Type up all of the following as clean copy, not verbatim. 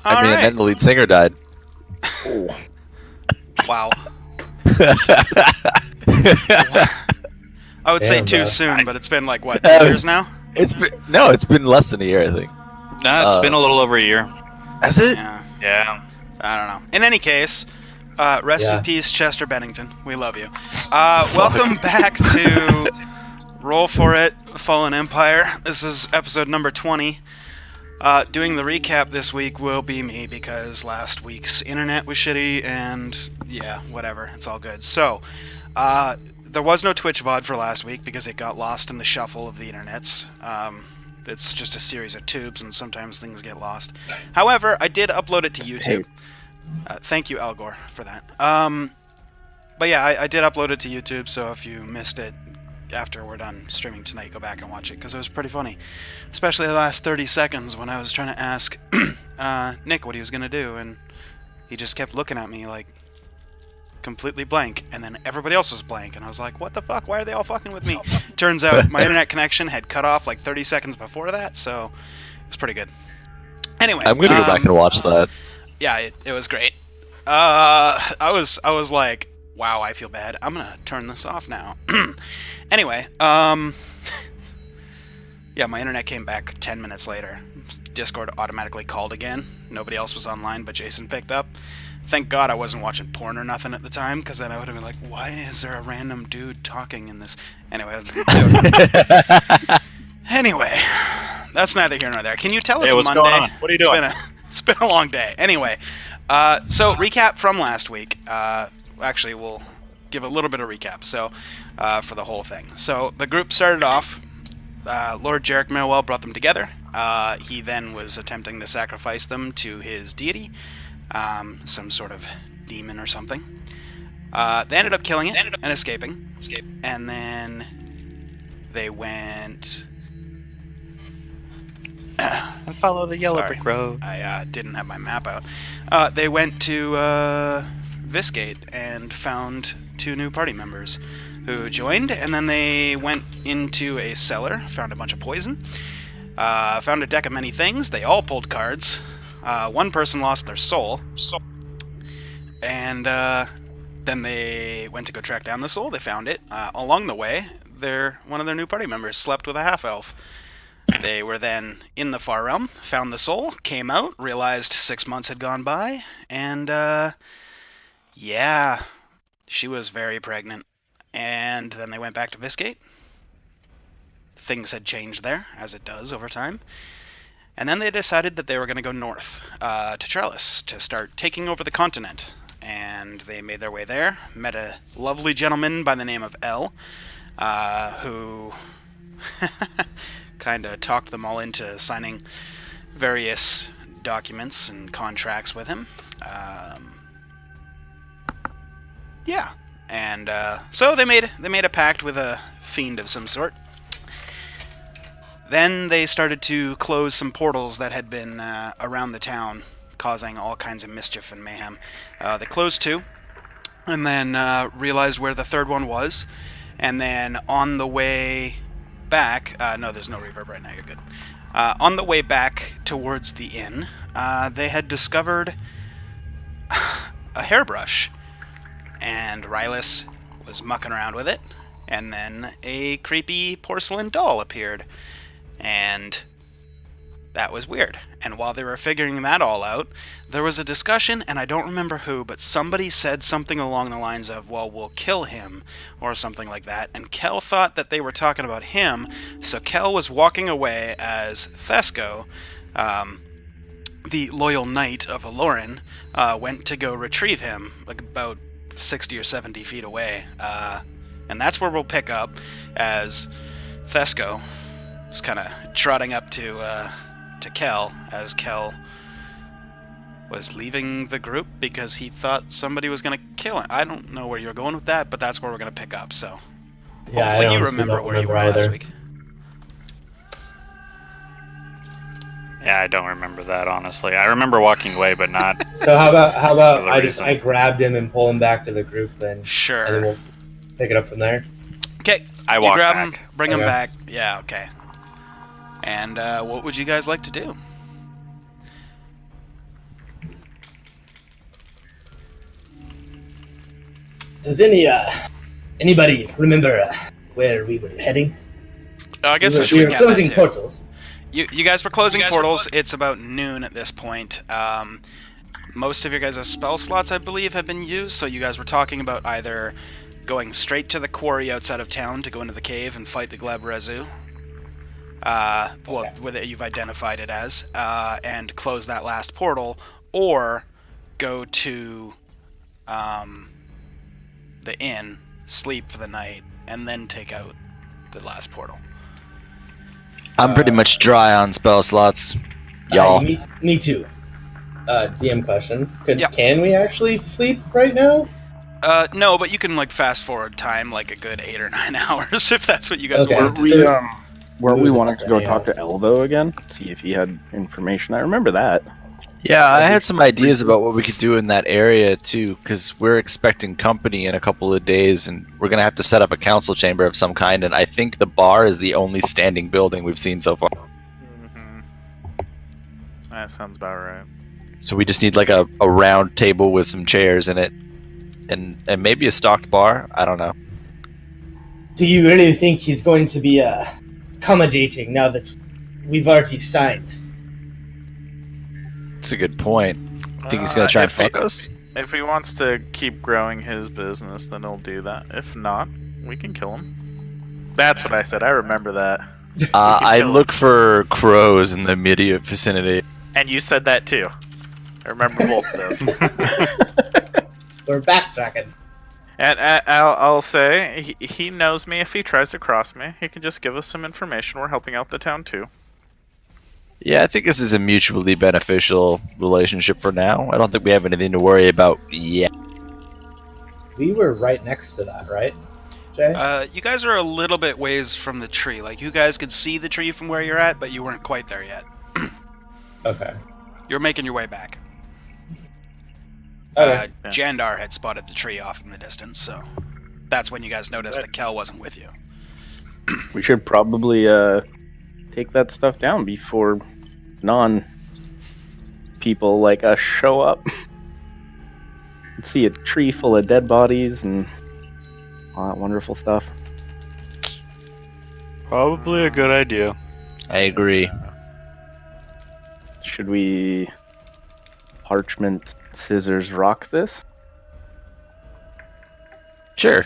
I mean, and then the lead singer died. Wow. I would say too soon, but it's been like what, 2 years now? It's been less than a year, I think. No, it's been a little over a year. Has it? Yeah. I don't know. In any case, rest in peace, Chester Bennington. We love you. Welcome back to Roll For It, Fallen Empire. This is episode number 20. Doing the recap this week will be me because last week's internet was shitty and yeah, whatever. It's all good. So, there was no Twitch VOD for last week because it got lost in the shuffle of the internets. It's just a series of tubes and sometimes things get lost. However, I did upload it to YouTube. Thank you, Al Gore, for that. But yeah, I did upload it to YouTube, so if you missed it after we're done streaming tonight, go back and watch it because it was pretty funny. Especially the last 30 seconds when I was trying to ask Nick what he was going to do, and he just kept looking at me like completely blank, and then everybody else was blank, and I was like, what the fuck? Why are they all fucking with me? Turns out my internet connection had cut off like 30 seconds before that, so it was pretty good. Anyway, I'm going to go back and watch that. Yeah, it was great. I was like, wow, I feel bad. I'm gonna turn this off now. Anyway, yeah, my internet came back 10 minutes later. Discord automatically called again. Nobody else was online, but Jason picked up. Thank God I wasn't watching porn or nothing at the time, because then I would have been like, why is there a random dude talking in this? Anyway, anyway, that's neither here nor there. Can you tell it's what's Monday? Going on? What are you doing? It's been a long day. Anyway, so recap from last week. Actually, we'll give a little bit of recap. So, for the whole thing. So the group started off. Lord Jarek Millwell brought them together. He then was attempting to sacrifice them to his deity, some sort of demon or something. They ended up killing it and escaping. And then they went. And follow the yellow brick road. I didn't have my map out. They went to Viscate and found 2 new party members who joined, and then they went into a cellar, found a bunch of poison, found a deck of many things. They all pulled cards. One person lost their soul, and then they went to go track down the soul. They found it. Along the way, one of their new party members slept with a half-elf. They were then in the Far Realm, found the soul, came out, realized 6 months had gone by, and yeah, she was very pregnant. And then they went back to Viscate. Things had changed there, as it does over time. And then they decided that they were going to go north to Trellis to start taking over the continent. And they made their way there, met a lovely gentleman by the name of El, who kind of talked them all into signing various documents and contracts with him. Yeah, and so they made a pact with a fiend of some sort. Then they started to close some portals that had been around the town, causing all kinds of mischief and mayhem. They closed 2, and then realized where the third one was, and then on the way back, no, there's no reverb right now, you're good. On the way back towards the inn, they had discovered a hairbrush, and Rylus was mucking around with it, and then a creepy porcelain doll appeared, and that was weird. And while they were figuring that all out, there was a discussion, and I don't remember who, but somebody said something along the lines of, well, we'll kill him, or something like that, and Kel thought that they were talking about him, so Kel was walking away as Thesco, the loyal knight of Aloran, went to go retrieve him, like about 60 or 70 feet away, and that's where we'll pick up, as Thesco is kind of trotting up to Kel, as Kel was leaving the group because he thought somebody was going to kill him. I don't know where you're going with that, but that's where we're going to pick up, so yeah, hopefully you remember where you were last week. Yeah, I don't remember that, honestly. I remember walking away, but not... So how about I grabbed him and pull him back to the group then? Sure. And then we'll pick it up from there. Okay. I walk grab back. him, bring him back. Yeah, okay. And what would you guys like to do? Does anybody remember where we were heading? I guess we were closing portals. You guys were closing portals. It's about noon at this point. Most of your guys' spell slots, I believe, have been used, so you guys were talking about either going straight to the quarry outside of town to go into the cave and fight the Gleb Rezu. Whether you've identified it as, and close that last portal, or go to the inn, sleep for the night, and then take out the last portal. I'm pretty much dry on spell slots, y'all. Me too. DM question. Can we actually sleep right now? No, but you can like fast forward time like a good 8 or 9 hours if that's what you guys want. Weren't we wanting to go talk to Elvo again? See if he had information. I remember that. Yeah, I had some ideas about what we could do in that area too, because we're expecting company in a couple of days, and we're gonna have to set up a council chamber of some kind. And I think the bar is the only standing building we've seen so far. Mm-hmm. That sounds about right. So we just need like a round table with some chairs in it, and maybe a stocked bar. I don't know. Do you really think he's going to be accommodating now that we've already signed? That's a good point. Think he's gonna try and fuck us? If he wants to keep growing his business, then he'll do that. If not, we can kill him. That's what I said. I remember that. I look for crows in the immediate vicinity. And you said that too. I remember both of those. We're backtracking. And I'll say, he knows me. If he tries to cross me, he can just give us some information. We're helping out the town too. Yeah, I think this is a mutually beneficial relationship for now. I don't think we have anything to worry about yet. We were right next to that, right, Jay? You guys are a little bit ways from the tree. Like, you guys could see the tree from where you're at, but you weren't quite there yet. Okay. You're making your way back. Okay. Jandar had spotted the tree off in the distance, so that's when you guys noticed that Kel wasn't with you. We should probably take that stuff down before non-people like us show up. See a tree full of dead bodies and all that wonderful stuff. Probably a good idea. I agree. Should we parchment, scissors, rock this? Sure.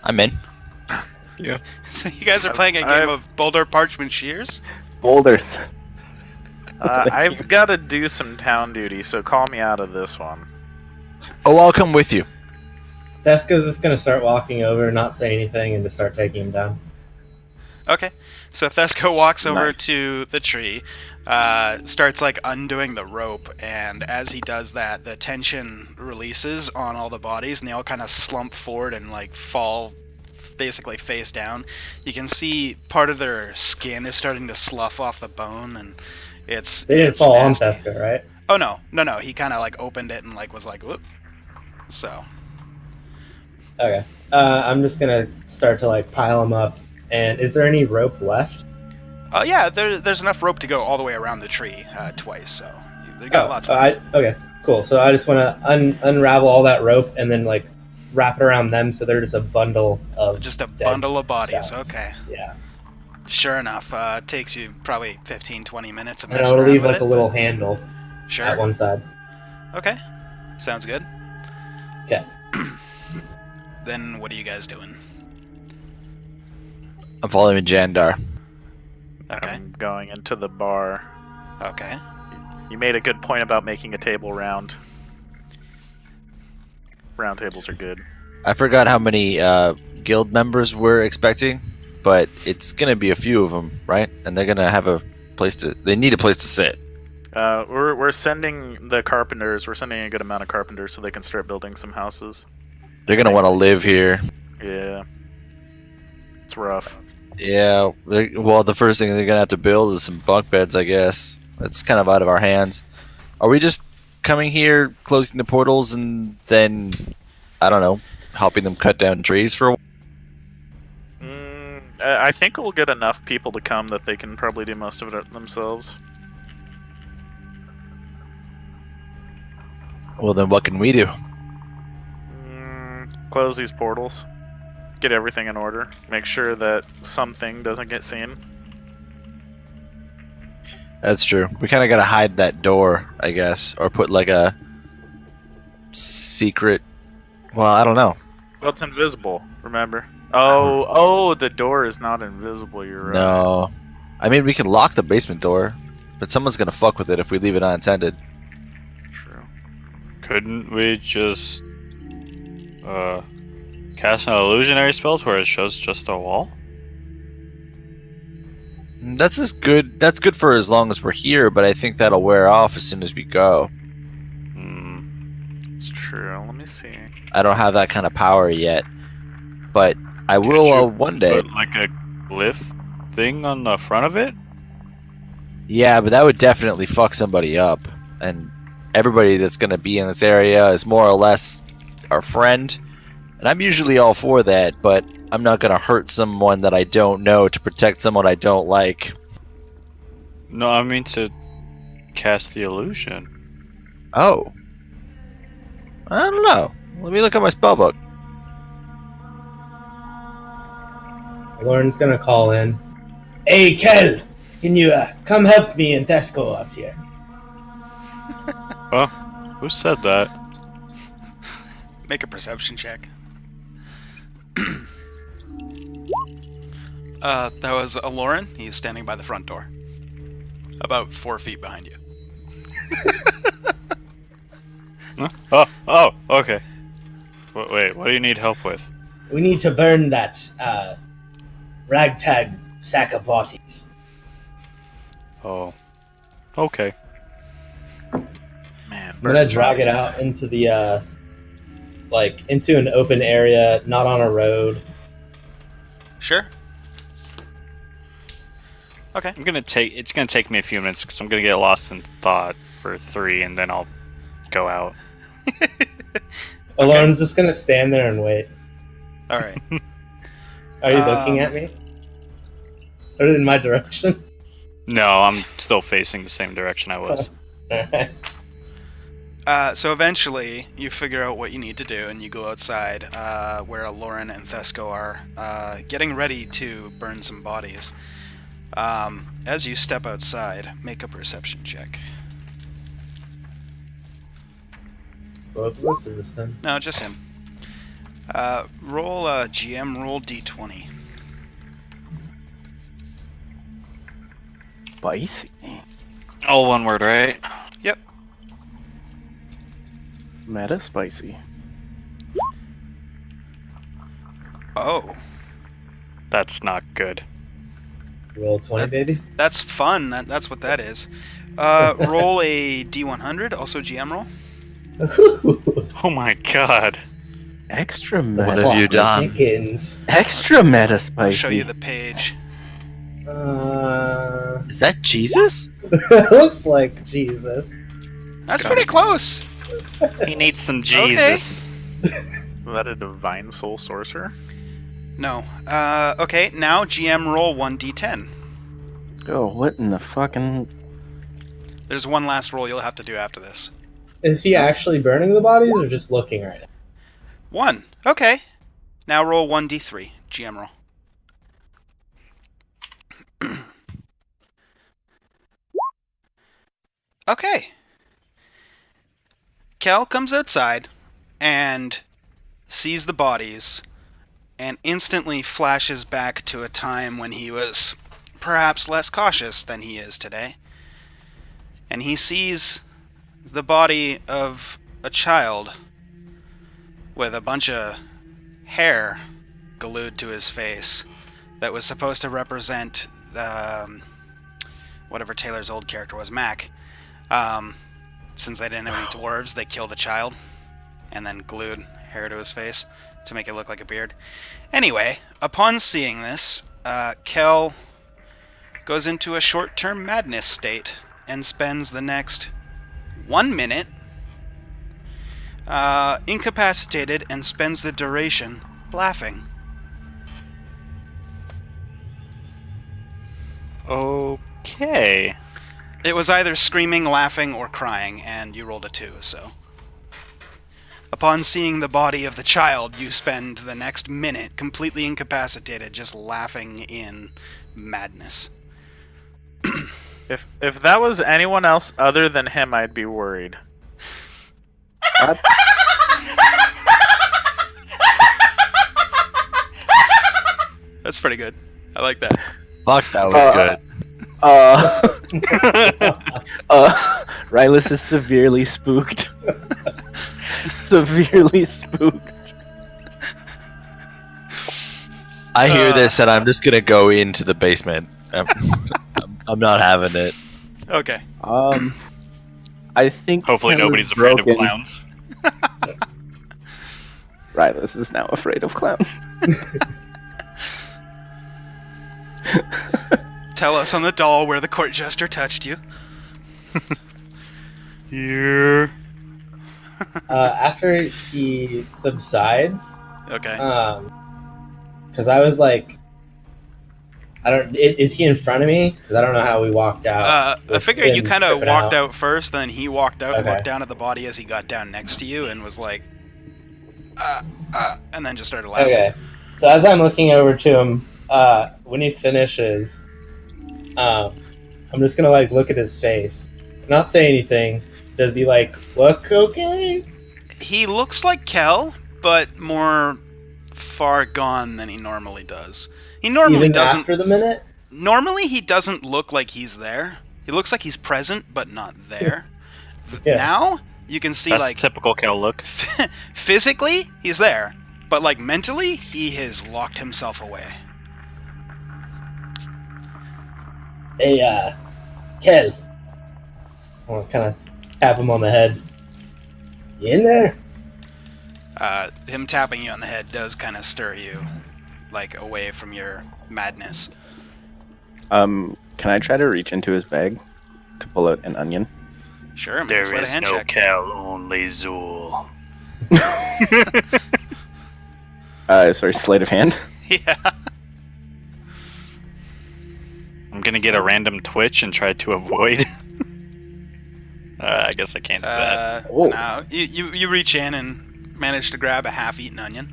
I'm in. So you guys are playing a game of Boulder Parchment Shears? Boulder. I've got to do some town duty, so call me out of this one. Oh, I'll come with you. Theska's just gonna start walking over, not say anything, and just start taking him down. Okay. So Thesco walks over to the tree, starts like undoing the rope, and as he does that, the tension releases on all the bodies, and they all kind of slump forward and like fall basically face down. You can see part of their skin is starting to slough off the bone, and they didn't fall on Theska, right? Oh no. He kind of like opened it and like was like, whoop. So. Okay. I'm just gonna start to like pile them up. And is there any rope left? Yeah, there's enough rope to go all the way around the tree twice, so they got lots of it. Okay, cool. So I just want to unravel all that rope and then like wrap it around them, so they're just a bundle of bundle of bodies. stuff. Okay. Yeah. Sure enough, takes you probably 15-20 minutes. And I'll leave like a little handle sure. at one side. Okay, sounds good. Okay. Then what are you guys doing? I'm following Jandar. Okay. I'm going into the bar. Okay. You made a good point about making a table round. Round tables are good. I forgot how many guild members we're expecting, but it's gonna be a few of them, right? And they're gonna have a place to. They need a place to sit. We're sending the carpenters. We're sending a good amount of carpenters so they can start building some houses. They're gonna want to live here. Yeah. It's rough. Yeah. Well, the first thing they're gonna have to build is some bunk beds, I guess. That's kind of out of our hands. Are we just coming here, closing the portals, and then I don't know, helping them cut down trees for a while? I think we'll get enough people to come that they can probably do most of it themselves. Well, then what can we do? close these portals. Get everything in order. Make sure that something doesn't get seen. That's true. We kind of got to hide that door, I guess, or put like a secret. Well, I don't know. Well, it's invisible. Remember? Oh, the door is not invisible. You're right. No, I mean we can lock the basement door, but someone's gonna fuck with it if we leave it unattended. True. Couldn't we just cast an illusionary spell to where it shows just a wall? That's good. That's good for as long as we're here, but I think that'll wear off as soon as we go. It's true. Let me see. I don't have that kind of power yet, but I will one day. Put like a glyph thing on the front of it? Yeah, but that would definitely fuck somebody up, and everybody that's gonna be in this area is more or less our friend, and I'm usually all for that, but I'm not gonna hurt someone that I don't know to protect someone I don't like. No, I mean to cast the illusion. Oh. I don't know. Let me look at my spellbook. Lauren's gonna call in. Hey, Kel! Can you come help me and Tesco out here? Huh? Who said that? Make a perception check. That was Lauren. He's standing by the front door. About 4 feet behind you. Huh? Oh, okay. Wait, what do you need help with? We need to burn that ragtag sack of bodies. Oh. Okay. Man, I'm gonna drag it out into the into an open area, not on a road. Sure. Okay. It's gonna take me a few minutes because I'm gonna get lost in thought for 3 and then I'll go out. Lauren's just gonna stand there and wait. All right. Are you looking at me? Or in my direction? No, I'm still facing the same direction I was. Alright. So eventually, you figure out what you need to do, and you go outside, where Lauren and Thesco are, getting ready to burn some bodies. As you step outside, make a perception check. Both of us or just him? No, just him. Roll GM, roll D20. Spicy. All one word, right? Yep. Meta spicy. Oh, That's not good. Roll 20, baby. that's fun. That's what that is. Roll a D100, also GM roll. Oh my god. Extra What meta. have you done? Dickens. Extra meta I'll spicy. show you the page. Is that Jesus? Looks like Jesus. That's pretty close. He needs some Jesus. Is that a divine soul sorcerer? No. Okay, now GM roll 1d10. Oh, what in the fucking... There's one last roll you'll have to do after this. Is he actually burning the bodies or just looking right now? 1. Okay. Now roll 1d3. GM roll. Okay. Kel comes outside and sees the bodies and instantly flashes back to a time when he was perhaps less cautious than he is today. And he sees the body of a child with a bunch of hair glued to his face that was supposed to represent whatever Taylor's old character was, Mac. Since they didn't have any dwarves, they killed the child and then glued hair to his face to make it look like a beard. Anyway, upon seeing this, Kel goes into a short-term madness state and spends the next 1 minute incapacitated and spends the duration laughing. Okay. It was either screaming, laughing, or crying, and you rolled a 2, so. Upon seeing the body of the child, you spend the next minute completely incapacitated, just laughing in madness. If that was anyone else other than him, I'd be worried. What? That's pretty good. I like that. Fuck, that was good. Rylus is severely spooked. Severely spooked. I hear this and I'm just gonna go into the basement. I'm not having it. Okay. I think. Hopefully Ken was nobody's afraid of broken. clowns. Rylus is now afraid of clown. Tell us on the doll where the court jester touched you. Here. After he subsides, Okay. because I was like, is he in front of me? Because I don't know how we walked out. I figure you him kind of tripping walked out first, then he walked out and Okay. looked down at the body as he got down next to you and was like, and then just started laughing. Okay. So as I'm looking over to him, when he finishes, I'm just gonna like look at his face, not say anything. Does he like look okay? He looks like Kel, but more far gone than he normally does. He normally Even doesn't. after the minute? Normally, he doesn't look like he's there. He looks like he's present, but not there. Yeah. Now you can see That's like typical Kel look. physically he's there, but like mentally he has locked himself away. Hey, Kel. I want to kind of tap him on the head. You in there? Him tapping you on the head does kind of stir you, like, away from your madness. Can I try to reach into his bag to pull out an onion? Sure, make a sleight of hand check. Kel, only Zool. Sorry, sleight of hand. Yeah. I'm gonna get a random twitch and try to avoid. I guess I can't do that. Oh. No, you reach in and manage to grab a half-eaten onion.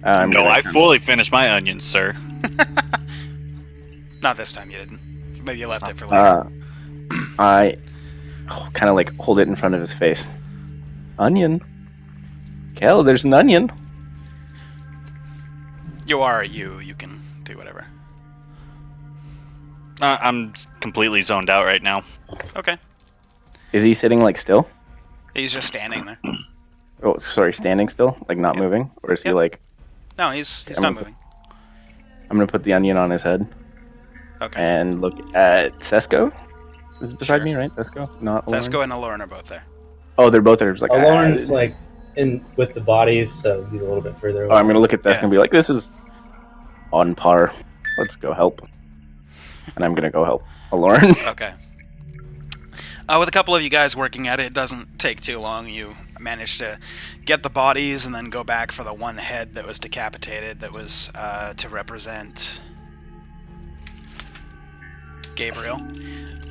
No, I fully finished my onions, sir. Not this time, you didn't. Maybe you left it for later. I kind of like hold it in front of his face. Onion. Kel, there's an onion. You are you. You can do whatever. I'm completely zoned out right now. Okay. Is he sitting like still? He's just standing there. Oh, sorry, standing still, like not Yep. moving, or is he Yep. like? No, he's Okay, not I'm moving. I'm gonna put the onion on his head Okay. and look at Thesco. Is beside Sure. me, right? Thesco, not Aloran? Thesco and Aloran are both there. Oh, they're both there. It's like Lauren's like in with the bodies, so he's a little bit further away. Oh, I'm gonna look at Thesco Yeah. and be like, "This is on par. Let's go help." And I'm gonna go help Aloran. Okay. With a couple of you guys working at it, it doesn't take too long. You manage to get the bodies and then go back for the one head that was decapitated, that was to represent Gabriel.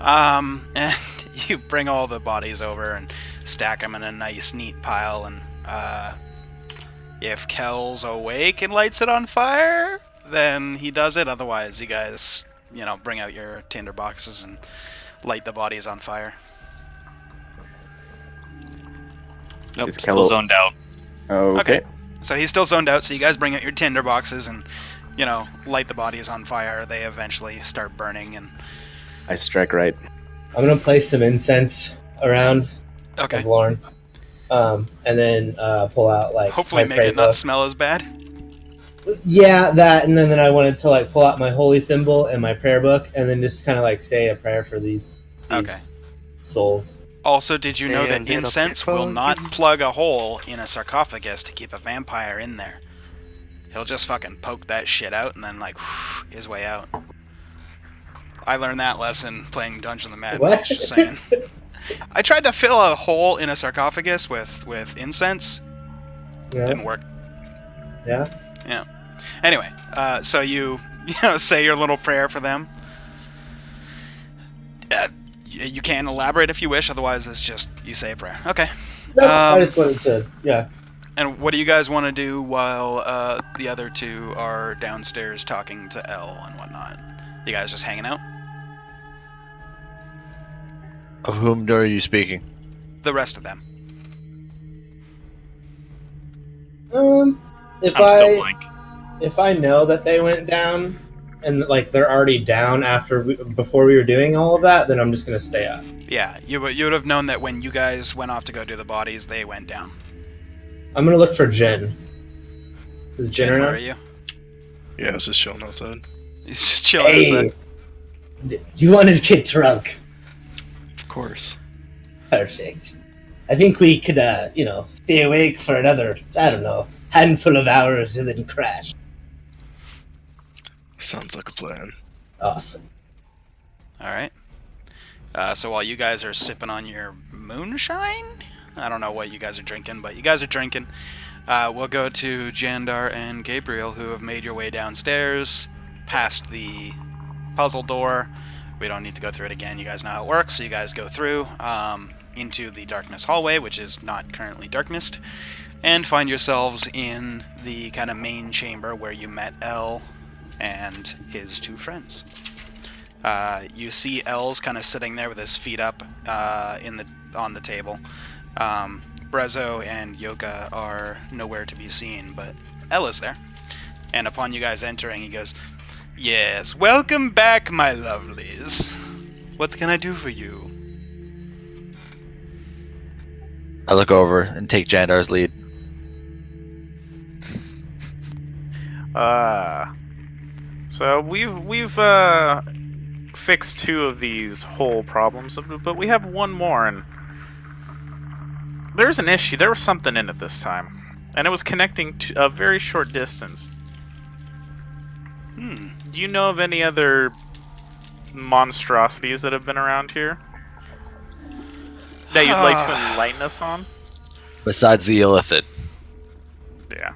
And you bring all the bodies over and stack them in a nice, neat pile. And if Kel's awake and lights it on fire, then he does it. Otherwise, you guys, bring out your tinder boxes and light the bodies on fire. Nope, Is still Kel- zoned out. Okay. So he's still zoned out, so you guys bring out your tinder boxes and, light the bodies on fire. They eventually start burning and... I strike right. I'm gonna place some incense around Okay. of Lauren, and then pull out like Hopefully my make prayer it not book. smell as bad. Yeah, that, and then I wanted to like pull out my holy symbol and my prayer book, and then just kind of like say a prayer for these Okay. souls. Also, did you know that And it'll incense be will fun. not plug a hole in a sarcophagus to keep a vampire in there? He'll just fucking poke that shit out and then, his way out. I learned that lesson playing Dungeon of the Mad What? Max, just saying. I tried to fill a hole in a sarcophagus with incense. Yeah. Didn't work. Yeah. Anyway, so you say your little prayer for them. You can elaborate if you wish, otherwise it's just you say a prayer. Okay. No, I Um, just wanted to. Yeah. And what do you guys want to do while the other two are downstairs talking to Elle and whatnot? You guys just hanging out? Of whom are you speaking? The rest of them. If I'm still blank. if I know that they went down and like they're already down before we were doing all of that, then I'm just gonna stay up. Yeah, you would have known that when you guys went off to go do the bodies, they went down. I'm gonna look for Jin. Is Jin Jen, where around? are you? Yeah, I was just chilling outside. He's just chilling Hey, outside. you wanted to get drunk? Of course. Perfect. I think we could, stay awake for another, I don't know, handful of hours and then crash. Sounds like a plan. Awesome. Alright. So while you guys are sipping on your moonshine? I don't know what you guys are drinking, but you guys are drinking. We'll go to Jandar and Gabriel, who have made your way downstairs, past the puzzle door. We don't need to go through it again. You guys know how it works, so you guys go through into the darkness hallway, which is not currently darknessed, and find yourselves in the kind of main chamber where you met Elle and his two friends. You see Elle's kind of sitting there with his feet up on the table. Brezzo and Yoka are nowhere to be seen, but Elle is there. And upon you guys entering, he goes, "Yes, welcome back, my lovelies. What can I do for you?" I look over and take Jandar's lead. So we've fixed 2 of these whole problems, but we have one more, and there's an issue. There was something in it this time, and it was connecting to a very short distance. Do you know of any other monstrosities that have been around here that you'd like to enlighten us on? Besides the illithid. Yeah.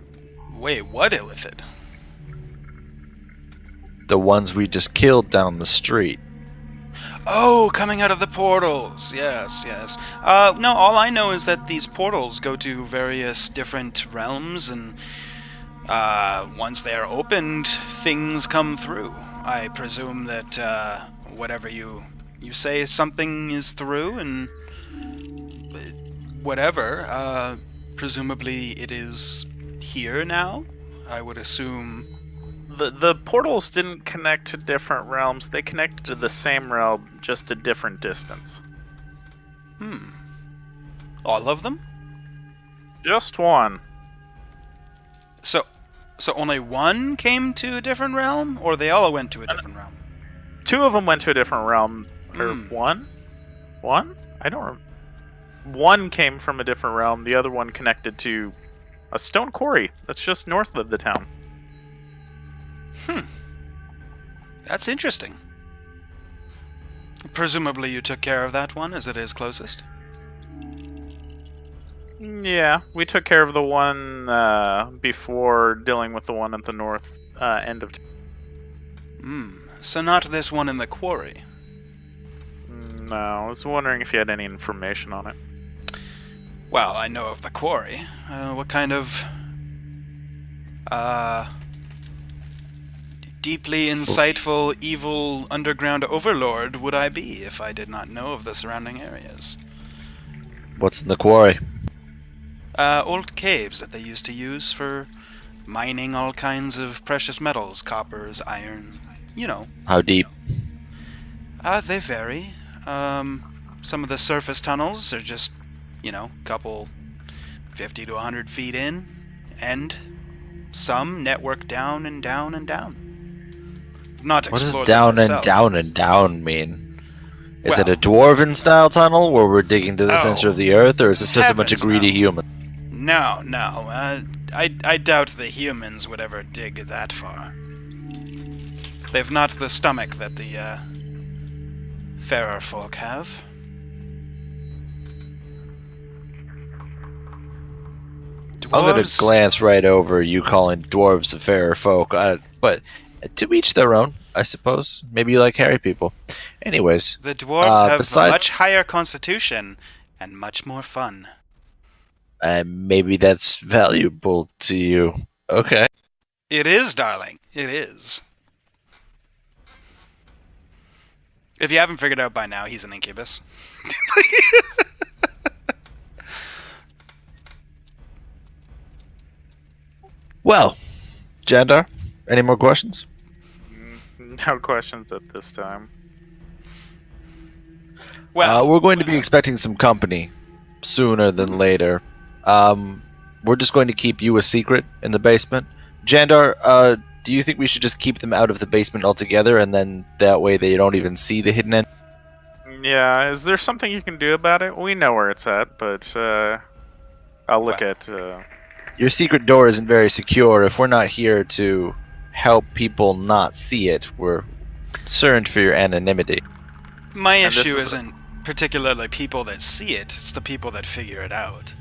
Wait, what illithid? The ones we just killed down the street. Oh, coming out of the portals. Yes, yes. No, all I know is that these portals go to various different realms, and once they are opened, things come through. I presume that whatever you say something is through, and whatever, presumably it is here now, I would assume. The portals didn't connect to different realms. They connected to the same realm, just a different distance. All of them? Just one. So only one came to a different realm, or they all went to a different realm? 2 of them went to a different realm. Or one? One? I don't remember. One came from a different realm. The other one connected to a stone quarry that's just north of the town. That's interesting. Presumably you took care of that one, as it is closest? Yeah, we took care of the one before dealing with the one at the north end of town. So not this one in the quarry? No, I was wondering if you had any information on it. Well, I know of the quarry. What kind of deeply insightful, evil underground overlord would I be if I did not know of the surrounding areas? What's in the quarry? Old caves that they used to use for mining all kinds of precious metals, coppers, iron, you know. How deep? They vary. Some of the surface tunnels are just, couple 50 to 100 feet in, and some network down and down and down. Not What does explore down them and myself. down and down mean? Is it Well- a dwarven style tunnel where we're digging to the Oh, center of the earth, or is it just a bunch of heavens, greedy no. humans? No. I doubt the humans would ever dig that far. They've not the stomach that the fairer folk have. I'm gonna Dwarves- glance right over you calling dwarves the fairer folk, but to each their own, I suppose. Maybe you like hairy people. Anyways, The dwarves have a besides- much higher constitution and much more fun. Maybe that's valuable to you. Okay. It is, darling. It is. If you haven't figured out by now, he's an incubus. Well, Jandar, any more questions? No questions at this time. Well, We're going to be expecting some company sooner than later. We're just going to keep you a secret in the basement. Jandar, do you think we should just keep them out of the basement altogether, and then that way they don't even see the hidden end? Yeah, is there something you can do about it? We know where it's at, but I'll look at. Your secret door isn't very secure. If we're not here to help people not see it, we're concerned for your anonymity. my and issue this is- isn't particularly people that see it, it's the people that figure it out.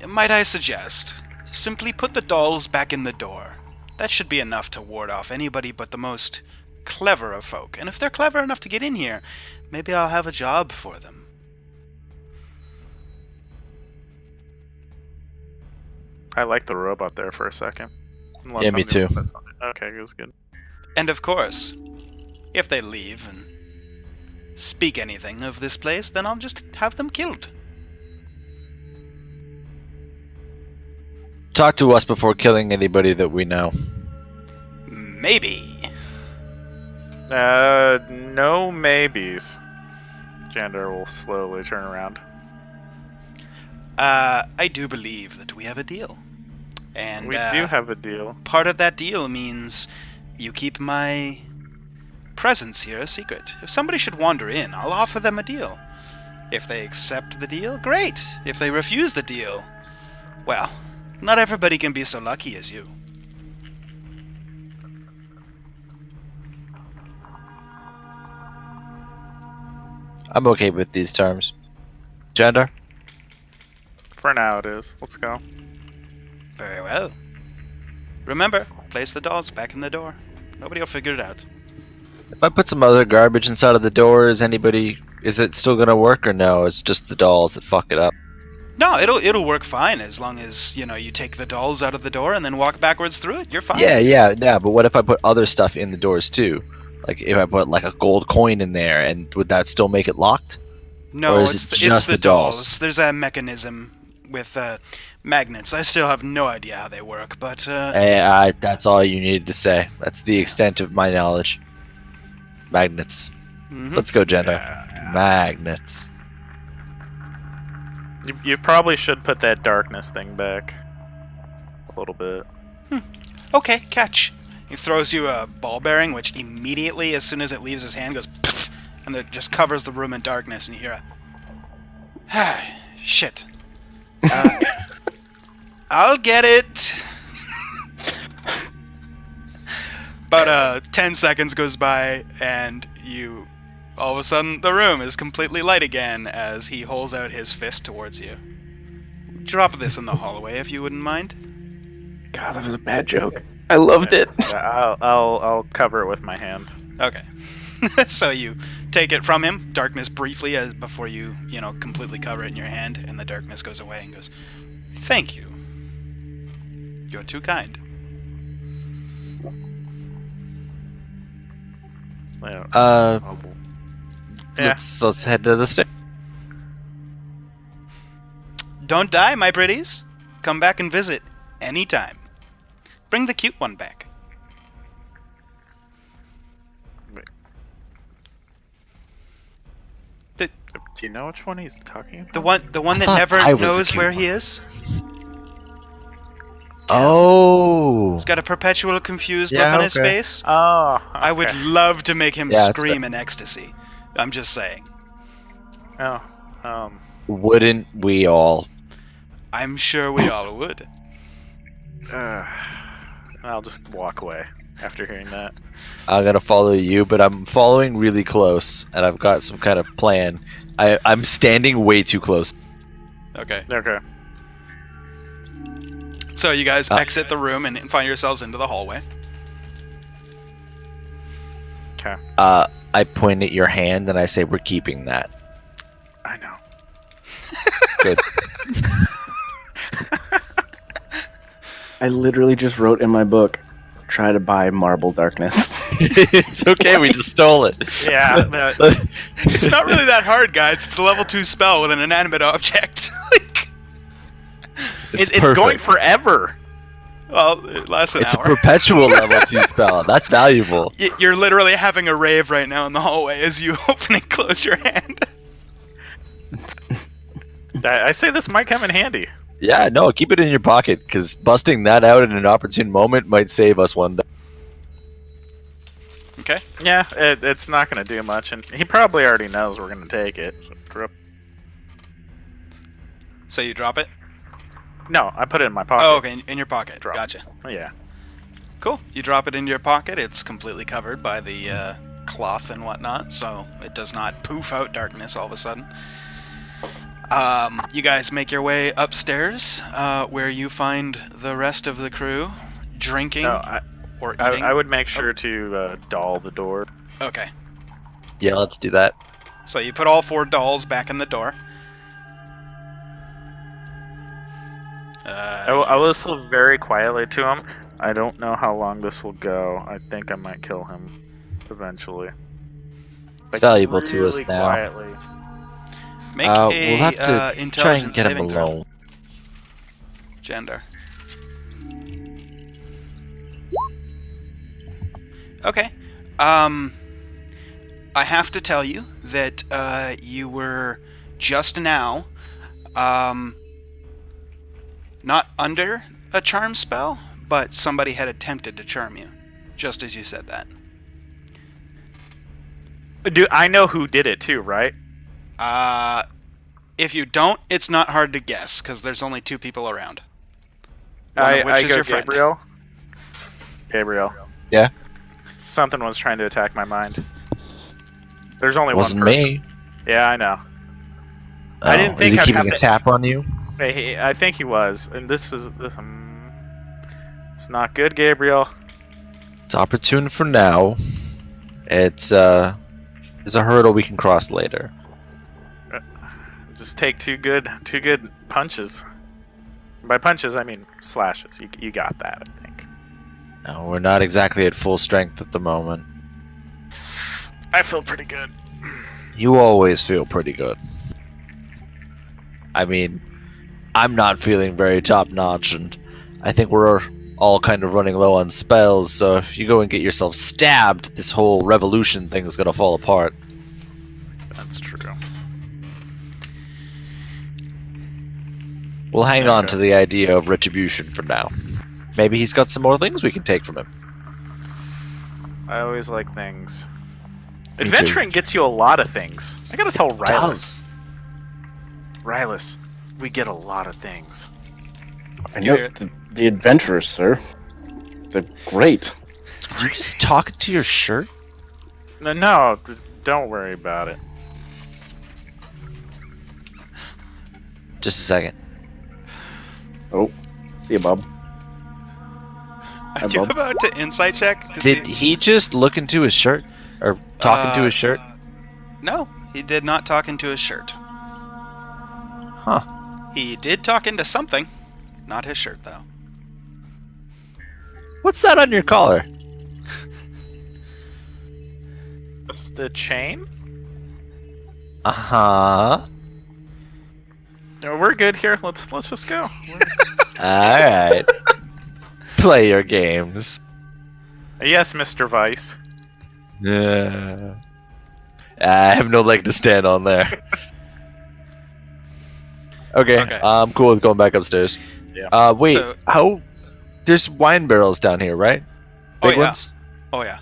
Might I suggest, simply put the dolls back in the door. That should be enough to ward off anybody but the most clever of folk. And if they're clever enough to get in here, maybe I'll have a job for them. I like the robot there for a second. Unless Yeah, me I'm gonna too. put something- Okay, it was good. And of course, if they leave and speak anything of this place, then I'll just have them killed. Talk to us before killing anybody that we know. Maybe. No maybes. Jandar will slowly turn around. I do believe that we have a deal. And We do have a deal. part of that deal means you keep my presence here a secret. If somebody should wander in, I'll offer them a deal. If they accept the deal, great. If they refuse the deal, well, not everybody can be so lucky as you. I'm okay with these terms. Jandar? For now, it is. Let's go. Very well. Remember, place the dolls back in the door. Nobody will figure it out. If I put some other garbage inside of the door, is it still gonna work or no? It's just the dolls that fuck it up. No, it'll work fine as long as, you take the dolls out of the door and then walk backwards through it. You're fine. Yeah. But what if I put other stuff in the doors too? Like if I put like a gold coin in there, and would that still make it locked? No, Or is it's it the, just it's the the dolls? dolls. There's a mechanism with magnets. I still have no idea how they work, but That's all you needed to say. That's the extent of my knowledge. Magnets. mhm. Let's go, Jandar. Magnets. You probably should put that darkness thing back. A little bit. Okay, catch. He throws you a ball bearing, which immediately, as soon as it leaves his hand, goes pff, and it just covers the room in darkness, and you hear a shit. I'll get it. About 10 seconds goes by, and all of a sudden, the room is completely light again as he holds out his fist towards you. Drop this in the hallway if you wouldn't mind. God, that was a bad joke. I loved it. Yeah, I'll cover it with my hand. Okay. So you take it from him, darkness briefly, as before you completely cover it in your hand, and the darkness goes away and goes, "Thank you. You're too kind." Yeah. Yeah. Let's head to the stage. Don't die, my pretties. Come back and visit anytime. Bring the cute one back. Do you know which one he's talking about? The one that thought never I was the knows cute where one. he is. Oh. He's got a perpetual confused Yeah, look on his okay. face. Oh, okay. I would love to make him Yeah, that's scream in ecstasy. I'm just saying. Oh, Wouldn't we all? I'm sure we all would. I'll just walk away after hearing that. I'm gonna follow you, but I'm following really close, and I've got some kind of plan. I'm standing way too close. Okay. Okay. So you guys exit the room and find yourselves into the hallway. Okay. I point at your hand and I say, "We're keeping that." I know. Good. I literally just wrote in my book, try to buy Marble Darkness. It's okay. We just stole it. Yeah. It's not really that hard, guys. It's a level 2 spell with an inanimate object. Like, It's perfect. going forever. well, it lasts an It's a hour. perpetual level 2 spell. That's valuable. You're literally having a rave right now in the hallway as you open and close your hand. I say this might come in handy. Yeah, no, keep it in your pocket, because busting that out in an opportune moment might save us one day. Okay. Yeah, it's not going to do much, and he probably already knows we're going to take it. So, So you drop it? no, I put it in my pocket. Oh, okay, in your pocket. Drop. Gotcha. Yeah. Cool. You drop it into your pocket. It's completely covered by the cloth and whatnot, so it does not poof out darkness all of a sudden. You guys make your way upstairs, where you find the rest of the crew drinking No, or eating. I would make sure to doll the door. Okay. Yeah, let's do that. So you put all 4 dolls back in the door. I will whistle very quietly to him. I don't know how long this will go. I think I might kill him eventually. It's valuable to us Really now. quietly. Make We'll have to try intelligence and get him saving throw. alone. Gender. Okay. I have to tell you that you were just now not under a charm spell, but somebody had attempted to charm you, just as you said that. Dude, I know who did it too, right? If you don't, it's not hard to guess, because there's only 2 people around. One of which I is go your friend. Gabriel. Gabriel. Yeah? Something was trying to attack my mind. There's only It wasn't one person. me. Yeah, I know. Oh, I didn't is think he I'd keeping have a to- tap on you? I think he was, and this it's not good, Gabriel. It's opportune for now. It's a hurdle we can cross later. Just take two good punches. By punches, I mean slashes. You got that, I think. No, we're not exactly at full strength at the moment. I feel pretty good. You always feel pretty good. I mean, I'm not feeling very top-notch, and I think we're all kind of running low on spells, so if you go and get yourself stabbed, this whole revolution thing is gonna fall apart. That's true. We'll hang on to the idea of retribution for now. Maybe he's got some more things we can take from him. I always like things. Me too. Adventuring gets you a lot of things. I gotta tell Rylus. Does. Rylus, we get a lot of things. I know the adventurers, sir. They're great. Are you just talking to your shirt? No, don't worry about it. Just a second. See you, Bob. Are you Bob. about to insight check? to Did see- he just look into his shirt? Or talk into his shirt? No, he did not talk into his shirt. Huh. He did talk into something. Not his shirt, though. What's that on your collar? Just a chain? Uh-huh. No, we're good here. Let's just go. Alright. Play your games. Yes, Mr. Vice. Yeah. I have no leg to stand on there. Okay, Okay. I'm cool with going back upstairs. Yeah. Wait, So- how... There's wine barrels down here, right? Oh, Big yeah. ones? Oh, yeah.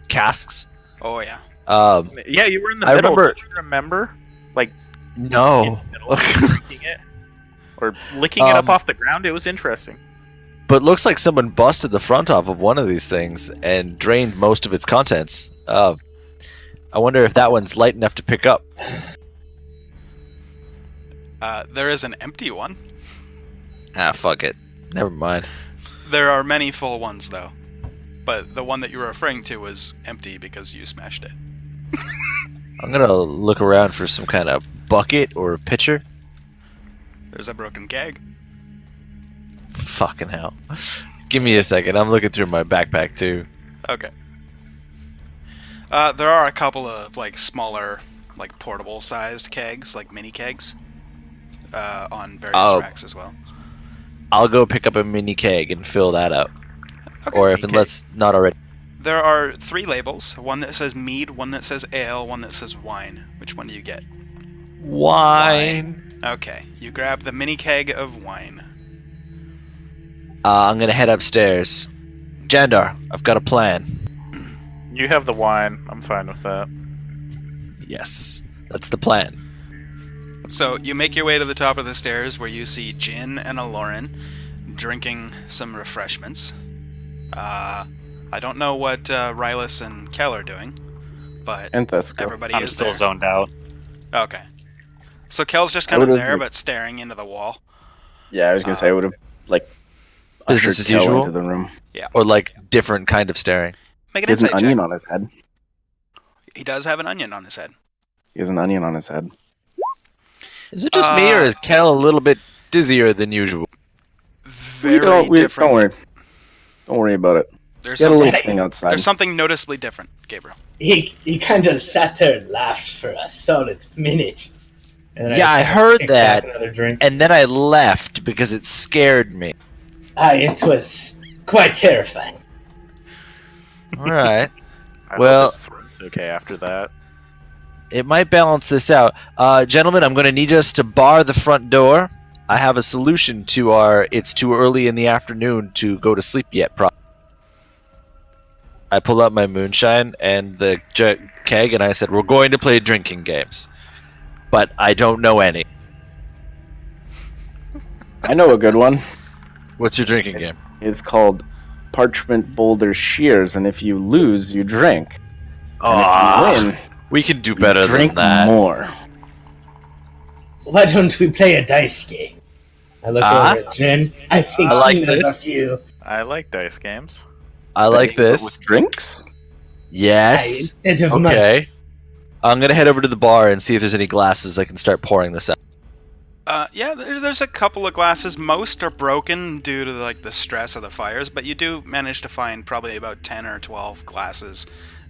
Casks? Oh, yeah. Yeah, you were in the I middle. remember- Don't you remember? In No. the middle, drinking it. Or licking it up off the ground. It was interesting. But looks like someone busted the front off of one of these things and drained most of its contents. I wonder if that one's light enough to pick up. There is an empty one. Ah, fuck it. Never mind. There are many full ones, though. But the one that you were referring to was empty because you smashed it. I'm gonna look around for some kind of bucket or pitcher. There's a broken keg. Fucking hell. Give me a second. I'm looking through my backpack too. Okay. There are a couple of like smaller, like portable sized kegs, like mini kegs, on various racks as well. I'll go pick up a mini keg and fill that up. Okay. Or if it's not already. There are 3 labels: one that says mead, one that says ale, one that says wine. Which one do you get? Wine. Okay, you grab the mini keg of wine. I'm gonna head upstairs. Jandar, I've got a plan. You have the wine. I'm fine with that. Yes, that's the plan. So you make your way to the top of the stairs where you see Jin and Aloran drinking some refreshments. I don't know what Rylus and Kel are doing, but And Thesco. everybody I'm is still there. zoned out. Okay. So Kel's just kind of would've- there, but staring into the wall. Yeah, I was gonna say I would have like Business ushered as Kel usual? into the room. Or like different kind of staring. Make an He has an insight onion check. on his head. He does have an onion on his head. He has an onion on his head. Is it just me, or is Kel a little bit dizzier than usual? Very Don't different. worry. Don't worry about it. There's He had a something, little thing outside. there's something noticeably different, Gabriel. He kind of sat there and laughed for a solid minute. And then Yeah, I heard picked back that. Another drink. And then I left because it scared me. It was quite terrifying. Alright. I Well- hope his throat's okay after that. It might balance this out. Gentlemen, I'm going to need us to bar the front door. I have a solution to our it's too early in the afternoon to go to sleep yet problem. I pulled out my moonshine and the keg and I said, we're going to play drinking games. But I don't know any. I know a good one. What's your drinking game? It's called Parchment Boulder Shears, and if you lose, you drink. And if you win, We can do you better drink than that. more. Why don't we play a dice game? I look over at Jen. I think I like he knows this. a few. I like dice games. I like But this. with drinks? Yes. Instead of money. Okay. I'm going to head over to the bar and see if there's any glasses I can start pouring this out. Yeah, there's a couple of glasses. Most are broken due to like the stress of the fires, but you do manage to find probably about 10 or 12 glasses.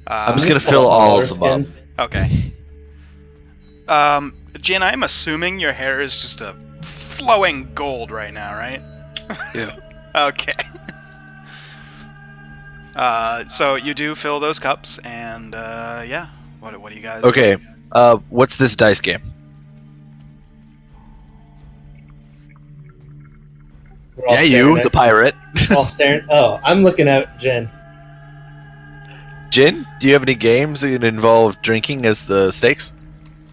I'm just going to fill all of them up. Okay. Jin, I'm assuming your hair is just a flowing gold right now, right? Yeah. Okay. So you do fill those cups, and yeah. What do you guys? Okay. What's this dice game? We're all Yeah, staring you, at- the pirate. all staring. Oh, I'm looking at Jen. Jin, do you have any games that involve drinking as the stakes?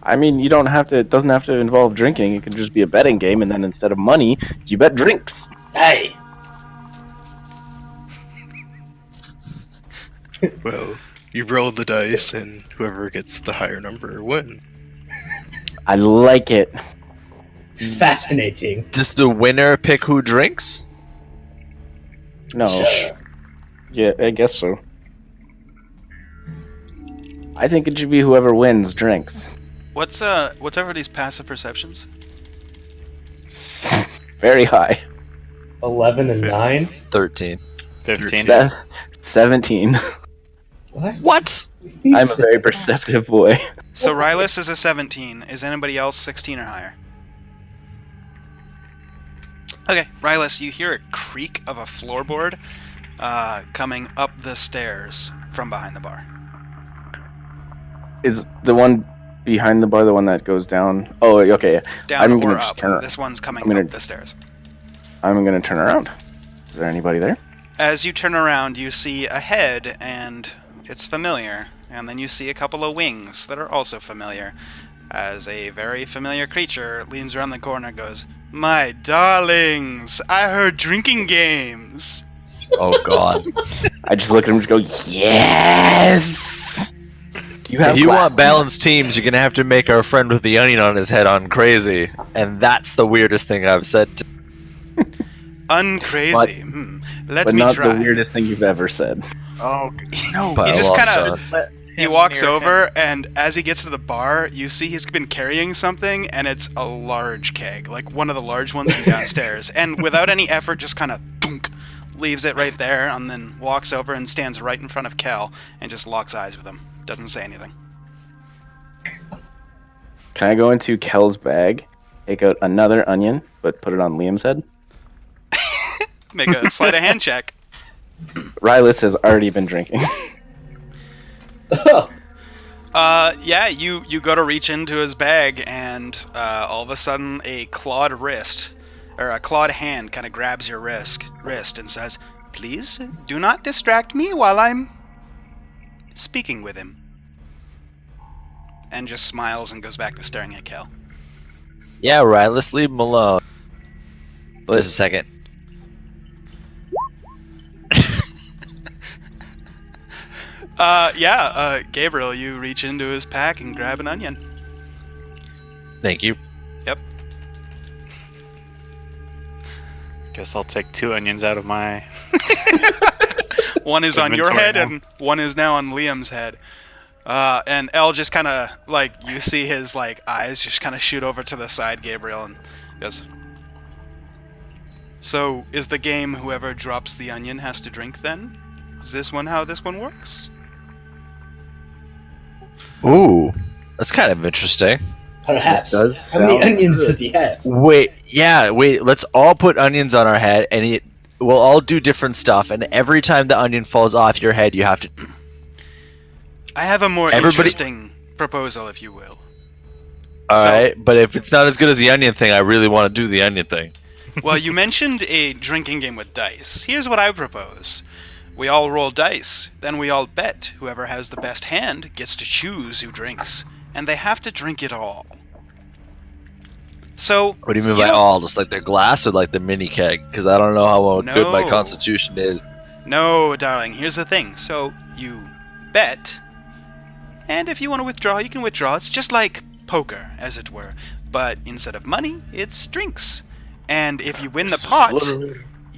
I mean, you don't have to. It doesn't have to involve drinking. It can just be a betting game, and then instead of money, you bet drinks. Hey, Well, you roll the dice, and whoever gets the higher number win. I like it. it's fascinating. Does the winner pick who drinks? No. Sure. Yeah, I guess so. I think it should be whoever wins drinks. What's everybody's passive perceptions? Very high. 11 and 9. 13. 15. 17. What? What? I'm a very perceptive boy. So Rylus is a 17. Is anybody else 16 or higher? Okay, Rylus, you hear a creak of a floorboard coming up the stairs from behind the bar. Is the one behind the bar the one that goes down? Oh, okay. Down I'm or gonna just up. turn This one's coming I'm gonna- up the stairs. I'm gonna turn around. Is there anybody there? As you turn around, you see a head, and it's familiar. And then you see a couple of wings that are also familiar. As a very familiar creature leans around the corner and goes, "My darlings, I heard drinking games." Oh, God. I just look at him and just go, yes! Do you have If you want glasses? balanced teams, you're going to have to make our friend with the onion on his head on crazy. And that's the weirdest thing I've said to Uncrazy. But- Let But me not try. the weirdest thing you've ever said. Oh, No, By you a just long kind of shot. He walks over, and as he gets to the bar, you see he's been carrying something, and it's a large keg, like one of the large ones from downstairs. And without any effort, just kind of leaves it right there, and then walks over and stands right in front of Kel, and just locks eyes with him. Doesn't say anything. Can I go into Kel's bag, take out another onion, but put it on Liam's head? Make a sleight of hand check. Rylus has already been drinking. Yeah, you go to reach into his bag, and all of a sudden a clawed wrist, or a clawed hand kind of grabs your wrist and says, "Please, do not distract me while I'm speaking with him." And just smiles and goes back to staring at Kel. Yeah, right. Let's leave him alone. But- Just a second. Gabriel, you reach into his pack and grab an onion. Thank you. Yep. Guess I'll take 2 onions out of my. One is on your Inventory head, now. and one is now on Liam's head. And El just kind of, like, you see his, like, eyes just kind of shoot over to the side, Gabriel, and goes, "So, is the game whoever drops the onion has to drink then? Is this one how this one works?" Ooh, that's kind of interesting. Perhaps. That does How many sound onions good. does he have? Wait, let's all put onions on our head, and we'll all do different stuff, and every time the onion falls off your head, you have to... I have a more Everybody- interesting proposal, if you will. Alright, but if it's not as good as the onion thing, I really want to do the onion thing. Well, you mentioned a drinking game with dice. Here's what I propose. We all roll dice, then we all bet. Whoever has the best hand gets to choose who drinks, and they have to drink it all. So, What do you mean by don't- all? Just like the glass or like the mini keg? Because I don't know how good my No. constitution is. No, darling, here's the thing. So, you bet, and if you want to withdraw, you can withdraw. It's just like poker, as it were. But instead of money, it's drinks. And if you win the pot,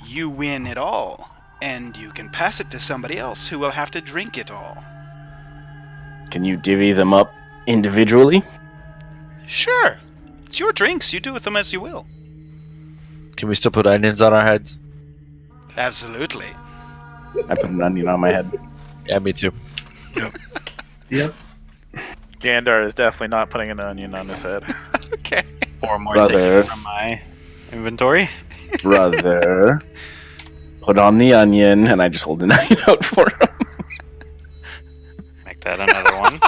you win it all. And you can pass it to somebody else who will have to drink it all. Can you divvy them up individually? Sure. It's your drinks. You do with them as you will. Can we still put onions on our heads? Absolutely. I put an onion on my head. Yeah, me too. Yep. Gandar is definitely not putting an onion on his head. Okay. 4 more Brother. taken from my inventory. Brother, put on the onion, and I just hold an onion out for him. Make that another one.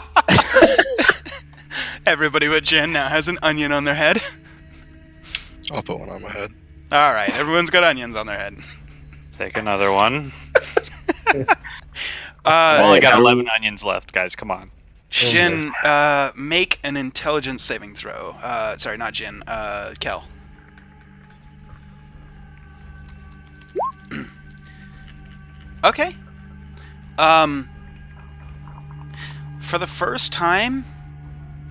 Everybody but Jen now has an onion on their head. I'll put one on my head. Alright, everyone's got onions on their head. Take another one. Uh, Only Hey, got how do 11 onions left, guys. Come on. Jin, make an intelligence saving throw. Sorry, not Jin. Kel. Okay. For the first time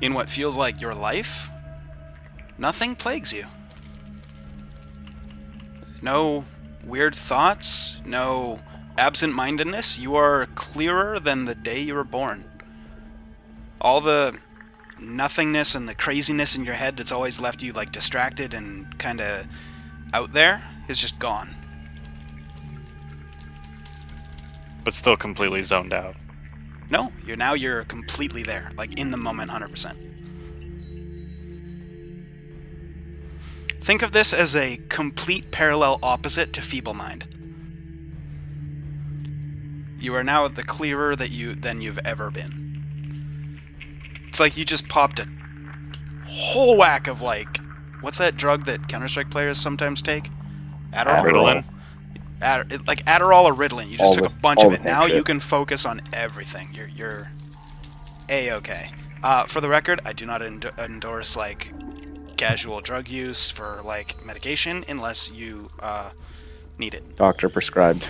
in what feels like your life, nothing plagues you. No weird thoughts, no absent-mindedness. You are clearer than the day you were born. All the nothingness and the craziness in your head that's always left you like distracted and kind of out there is just gone. But still completely zoned out. No, you're completely there, like in the moment, 100%. Think of this as a complete parallel opposite to feeble mind. You are now the clearer than you've ever been. It's like you just popped a whole whack of like, what's that drug that Counter-Strike players sometimes take? Adderall? Ritalin? Like Adderall or Ritalin. You just All took the- a bunch all of the it. same Now shit. you can focus on everything. You're A-okay. For the record, I do not endorse like casual drug use for like medication unless you need it. Doctor prescribed.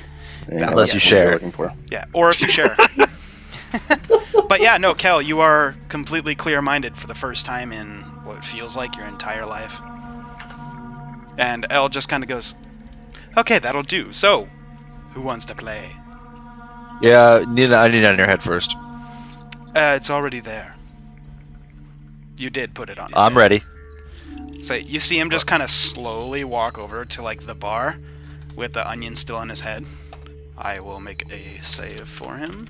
Unless you that's what share. you're looking for. Yeah, or if you share. But yeah, no, Kel, you are completely clear-minded for the first time in what feels like your entire life. And Elle just kind of goes, "Okay, that'll do. So, who wants to play?" Yeah, need an onion on your head first. It's already there. You did put it on. His I'm head. ready. So you see him just kind of slowly walk over to like the bar with the onion still in his head. I will make a save for him.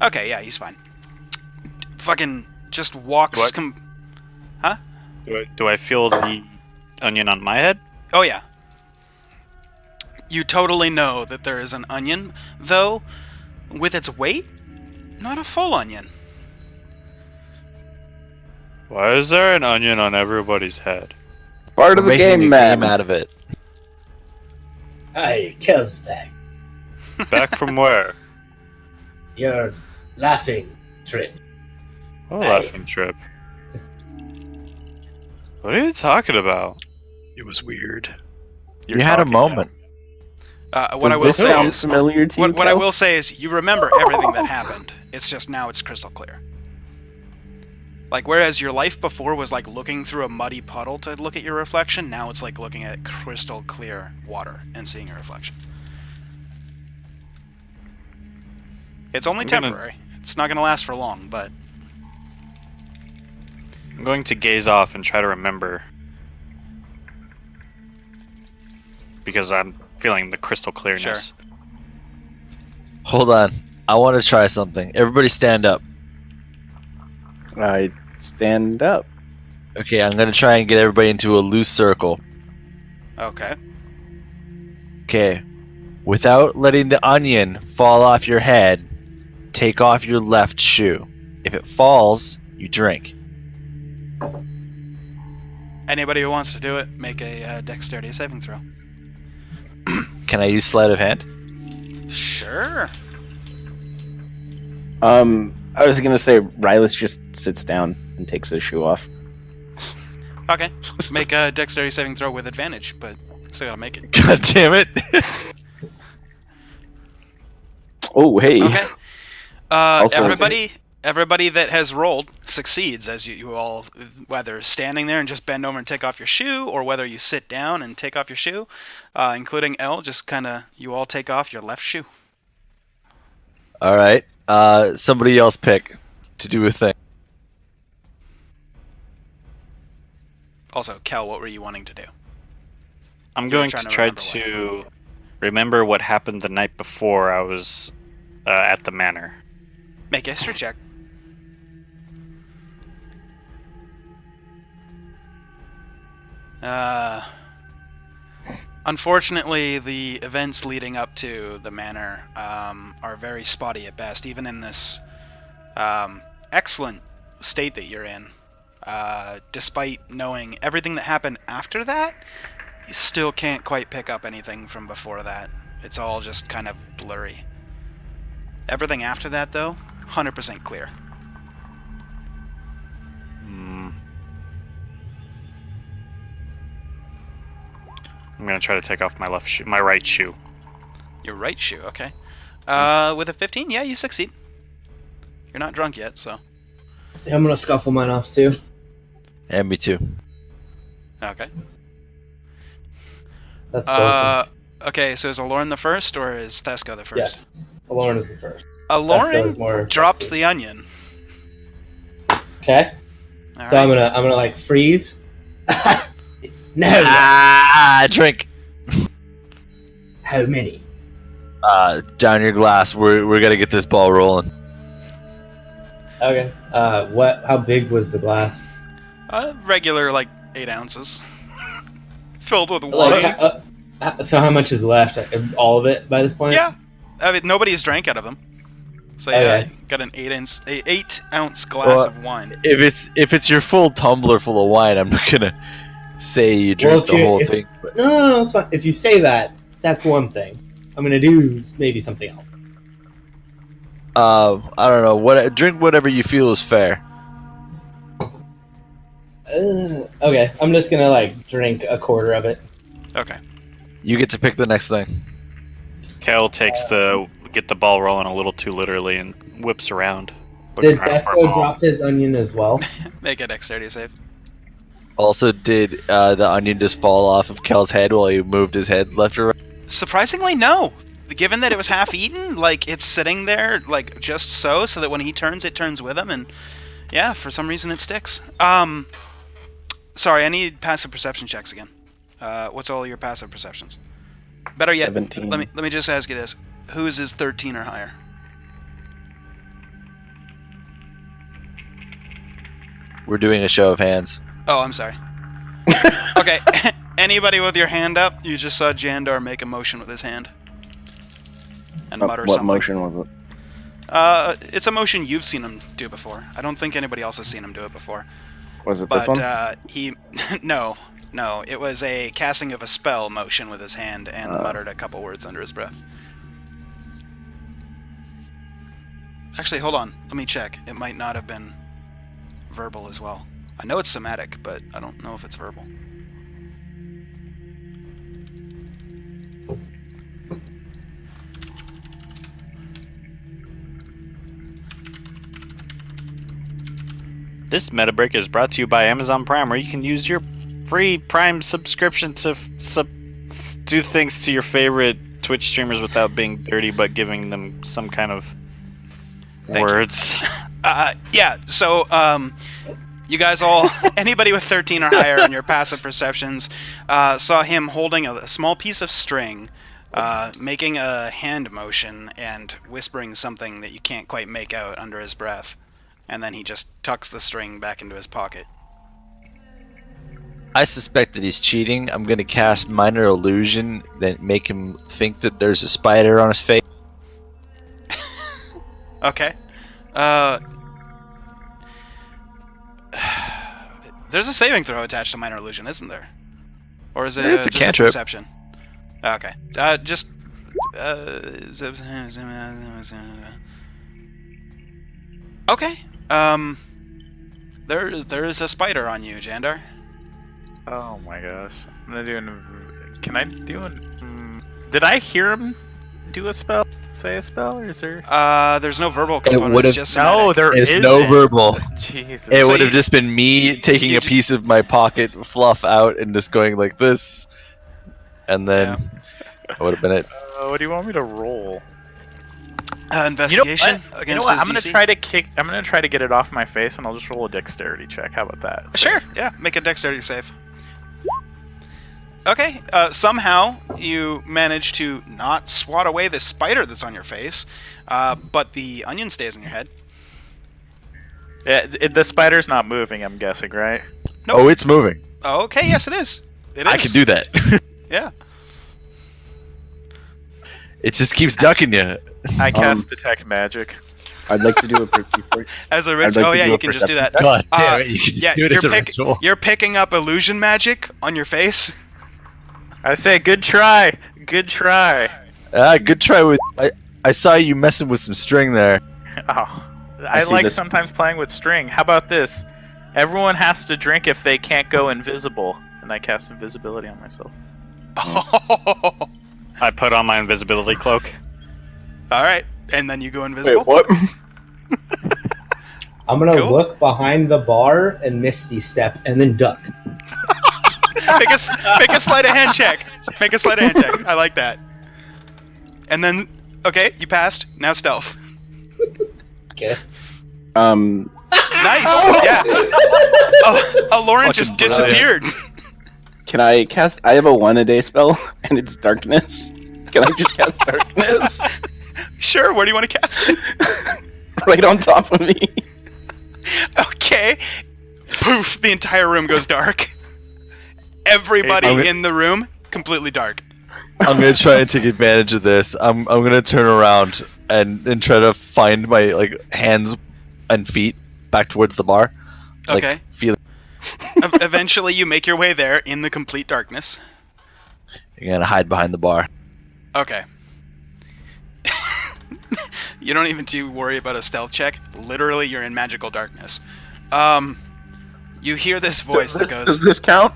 Okay, yeah, he's fine. Fucking just walks. What? Do I feel the onion on my head? Oh yeah. You totally know that there is an onion, though with its weight, not a full onion. Why is there an onion on everybody's head? Part of the Making a game, man. game out of it. Hey, Kel's back. Back from where? Your laughing trip. Oh, Hey. laughing trip. What are you talking about? It was weird. You had a talking moment. What I will this say sound is, familiar to you? what I Kel? will say is, you remember everything that happened. It's just now it's crystal clear. Like, whereas your life before was like looking through a muddy puddle to look at your reflection, now it's like looking at crystal clear water and seeing your reflection. It's only I'm gonna- temporary. It's not going to last for long, but I'm going to gaze off and try to remember. Because I'm feeling the crystal clearness. Hold on. I want to try something. Everybody stand up. I stand up. Okay, I'm going to try and get everybody into a loose circle. okay. Okay. Without letting the onion fall off your head, take off your left shoe. If it falls, you drink. Anybody who wants to do it, make a dexterity saving throw. Can I use sleight of hand? Sure. I was gonna say Rylus just sits down and takes his shoe off. Okay. Make a dexterity saving throw with advantage, but still gotta make it. God damn it. Oh, hey. Okay. Also- Everybody that has rolled succeeds as you all, whether standing there and just bend over and take off your shoe, or whether you sit down and take off your shoe, including L, just kind of, you all take off your left shoe. All right. Somebody else pick to do a thing. Also, Kel, what were you wanting to do? I'm You're going to trying to try remember to remember what happened the night before I was at the manor. Make a history check. Unfortunately, the events leading up to the manor are very spotty at best, even in this excellent state that you're in. Despite knowing everything that happened after that, you still can't quite pick up anything from before that. It's all just kind of blurry. Everything after that, though, 100% clear. Hmm. I'm gonna try to take off my right shoe. Your right shoe, okay. With a 15, yeah, you succeed. You're not drunk yet, so. Yeah, I'm gonna scuffle mine off too. And me too. Okay. That's both. Of, Okay, so is Aloran the first, or is Thesco the first? yes. Aloran is the first. Thesco is Aloran more drops aggressive. the onion. Okay. All So right. I'm gonna like freeze. No. Drink. How many? Down your glass. We're gonna get this ball rolling. Okay. What? How big was the glass? Regular, like 8 ounces. Filled with Like, wine. so how much is left? All of it by this point? Yeah. I mean, nobody's drank out of them. So yeah, Okay. got an 8 ounce glass Well, of wine. If it's your full tumbler full of wine, I'm not gonna say you drink Well, the whole thing. But No, it's fine. If you say that, that's one thing. I'm gonna do maybe something else. I don't know. Drink whatever you feel is fair. Okay, I'm just gonna like drink a quarter of it. Okay. You get to pick the next thing. Kel takes get the ball rolling a little too literally and whips around. Did looking around for a Thesco ball. drop his onion as well? Make a dexterity save. Also, did the onion just fall off of Kel's head while he moved his head left or right? Surprisingly, no. given that it was half eaten, like it's sitting there, like just so that when he turns, it turns with him, and yeah, for some reason it sticks. Sorry, I need passive perception checks again. What's all your passive perceptions? Better yet, 17. let me just ask you this: whose is 13 or higher? We're doing a show of hands. Oh, I'm sorry. Okay, anybody with your hand up? You just saw Jandar make a motion with his hand and mutter What something. motion was it? It's a motion you've seen him do before. I don't think anybody else has seen him do it before. Was it this one? But he, no, it was a casting of a spell motion with his hand and muttered a couple words under his breath. Actually, hold on. Let me check. It might not have been verbal as well. I know it's somatic, but I don't know if it's verbal. This meta break is brought to you by Amazon Prime, where you can use your free Prime subscription to do things to your favorite Twitch streamers without being dirty, but giving them some kind of words. Yeah, so, you guys all, anybody with 13 or higher on your passive perceptions, saw him holding a small piece of string, making a hand motion and whispering something that you can't quite make out under his breath. And then he just tucks the string back into his pocket. I suspect that he's cheating. I'm gonna cast Minor Illusion, then make him think that there's a spider on his face. Okay. There's a saving throw attached to Minor Illusion, isn't there? Or is it It's a just cantrip. perception? Okay. Okay. There is a spider on you, Jandar. Oh my gosh. I'm gonna do Can I do an... Did I hear him do a spell? Say a spell, or is there... There's no verbal component. would've- It's just No, somatic. there There's isn't. no verbal. Jesus. It So would have you- just been me taking you a ju- piece of my pocket fluff out and just going like this, and then that would have been it. What do you want me to roll? Investigation You against know what? his I'm gonna DC? try to kick. I'm gonna try to get it off my face, and I'll just roll a dexterity check. How about that? Sure. Yeah. Make a dexterity save. Okay. Somehow you manage to not swat away the spider that's on your face, but the onion stays on your head. Yeah, the spider's not moving. I'm guessing, right? Nope. Oh, it's moving. Okay. Yes, it is. It is. I can do that. Yeah. It just keeps ducking you. I cast detect magic. I'd like to do a before. As a rich. I'd like oh to yeah, do you a can just do that. God Uh, damn it! You can Yeah, do it as a ritual. you're picking up illusion magic on your face. I say, good try. Good try. Good try with. I saw you messing with some string there. Oh, I see like this. sometimes playing with string. How about this? Everyone has to drink if they can't go invisible, and I cast invisibility on myself. I put on my invisibility cloak. All right, and then you go invisible. Wait, what? I'm gonna Cool. look behind the bar and Misty step and then duck. make a sleight of hand check. Make a sleight of hand check. I like that. And then, okay, you passed. Now stealth. Okay. Nice. Yeah. Oh, Lauren just Fucking brilliant. disappeared. Can I cast? I have a 1-a-day spell, and it's darkness. Can I just cast darkness Sure. Where do you want to cast it? right on top of me? Okay. Poof. The entire room goes dark. Everybody Hey, in the room completely dark. I'm gonna try and take advantage of this. I'm gonna turn around and try to find my hands and feet back towards the bar. Okay. Feel. Eventually, you make your way there in the complete darkness. You're gonna hide behind the bar. Okay. You don't even worry about a stealth check. Literally, you're in magical darkness. You hear this voice that goes. Does this count?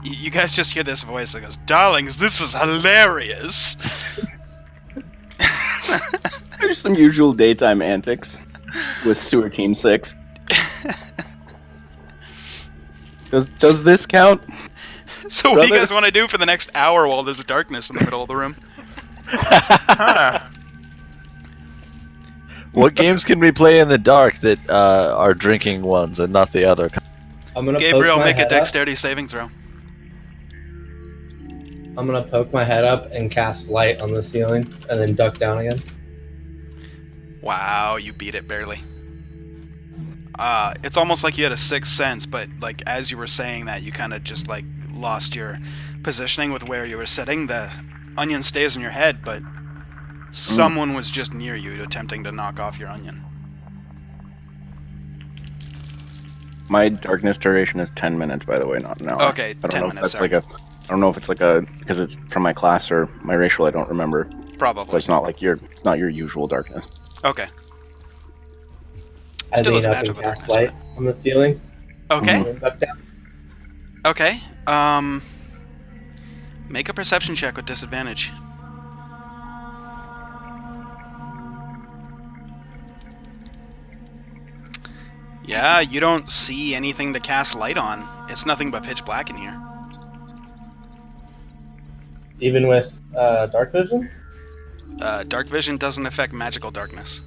You guys just hear this voice that goes, "Darlings, this is hilarious." There's some usual daytime antics with Sewer Team 6. Does this count? So, what do you Brother? guys want to do for the next hour while there's darkness in the middle of the room? Huh. What games can we play in the dark that are drinking ones and not the other? I'm gonna Gabriel, poke my make a head up. dexterity saving throw. I'm gonna poke my head up and cast light on the ceiling, and then duck down again. Wow, you beat it barely. It's almost like you had a sixth sense, but like as you were saying that, you kind of just like lost your positioning with where you were sitting. The onion stays in your head, but someone was just near you attempting to knock off your onion. My darkness duration is 10 minutes, by the way, not an hour. Okay, I don't 10 know if minutes, that's like a. I don't know if it's like a because it's from my class or my racial. I don't remember. But Probably. it's not like it's not your usual darkness. Okay. I Still lean has up and magical cast darkness, light on the ceiling. Okay. And then duck down. Okay. Make a perception check with disadvantage. Yeah, you don't see anything to cast light on. It's nothing but pitch black in here. Even with dark vision. Dark vision doesn't affect magical darkness.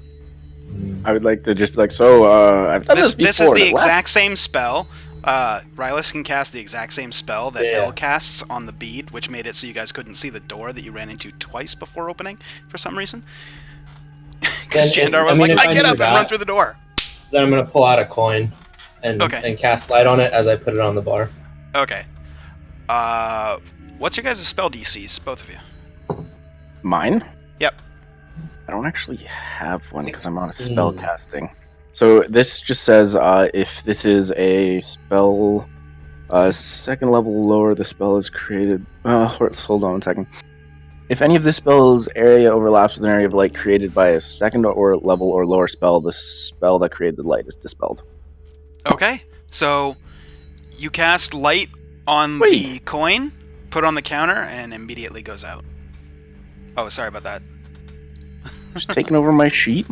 I would like to just be like, so I've done This this is before. the and it exact lasts. same spell. Rylus can cast the exact same spell that Yeah. Elle casts on the bead, which made it so you guys couldn't see the door that you ran into twice before opening for some reason. Because Then if- Jandar was I mean, like, if I I get knew up and that- run through the door. Then I'm gonna pull out a coin and Okay. cast light on it as I put it on the bar. Okay. What's your guys' spell DCs, both of you? Mine? Yep. I don't actually have one because I'm not 16. spell casting. So this just says if this is a spell, second level lower, the spell is created. Hold on 1 second. If any of this spell's area overlaps with an area of light created by a second or level or lower spell, the spell that created the light is dispelled. Okay. So you cast light on Wait. the coin, put on the counter, and immediately goes out. Oh, sorry about that. Just taking over my sheet?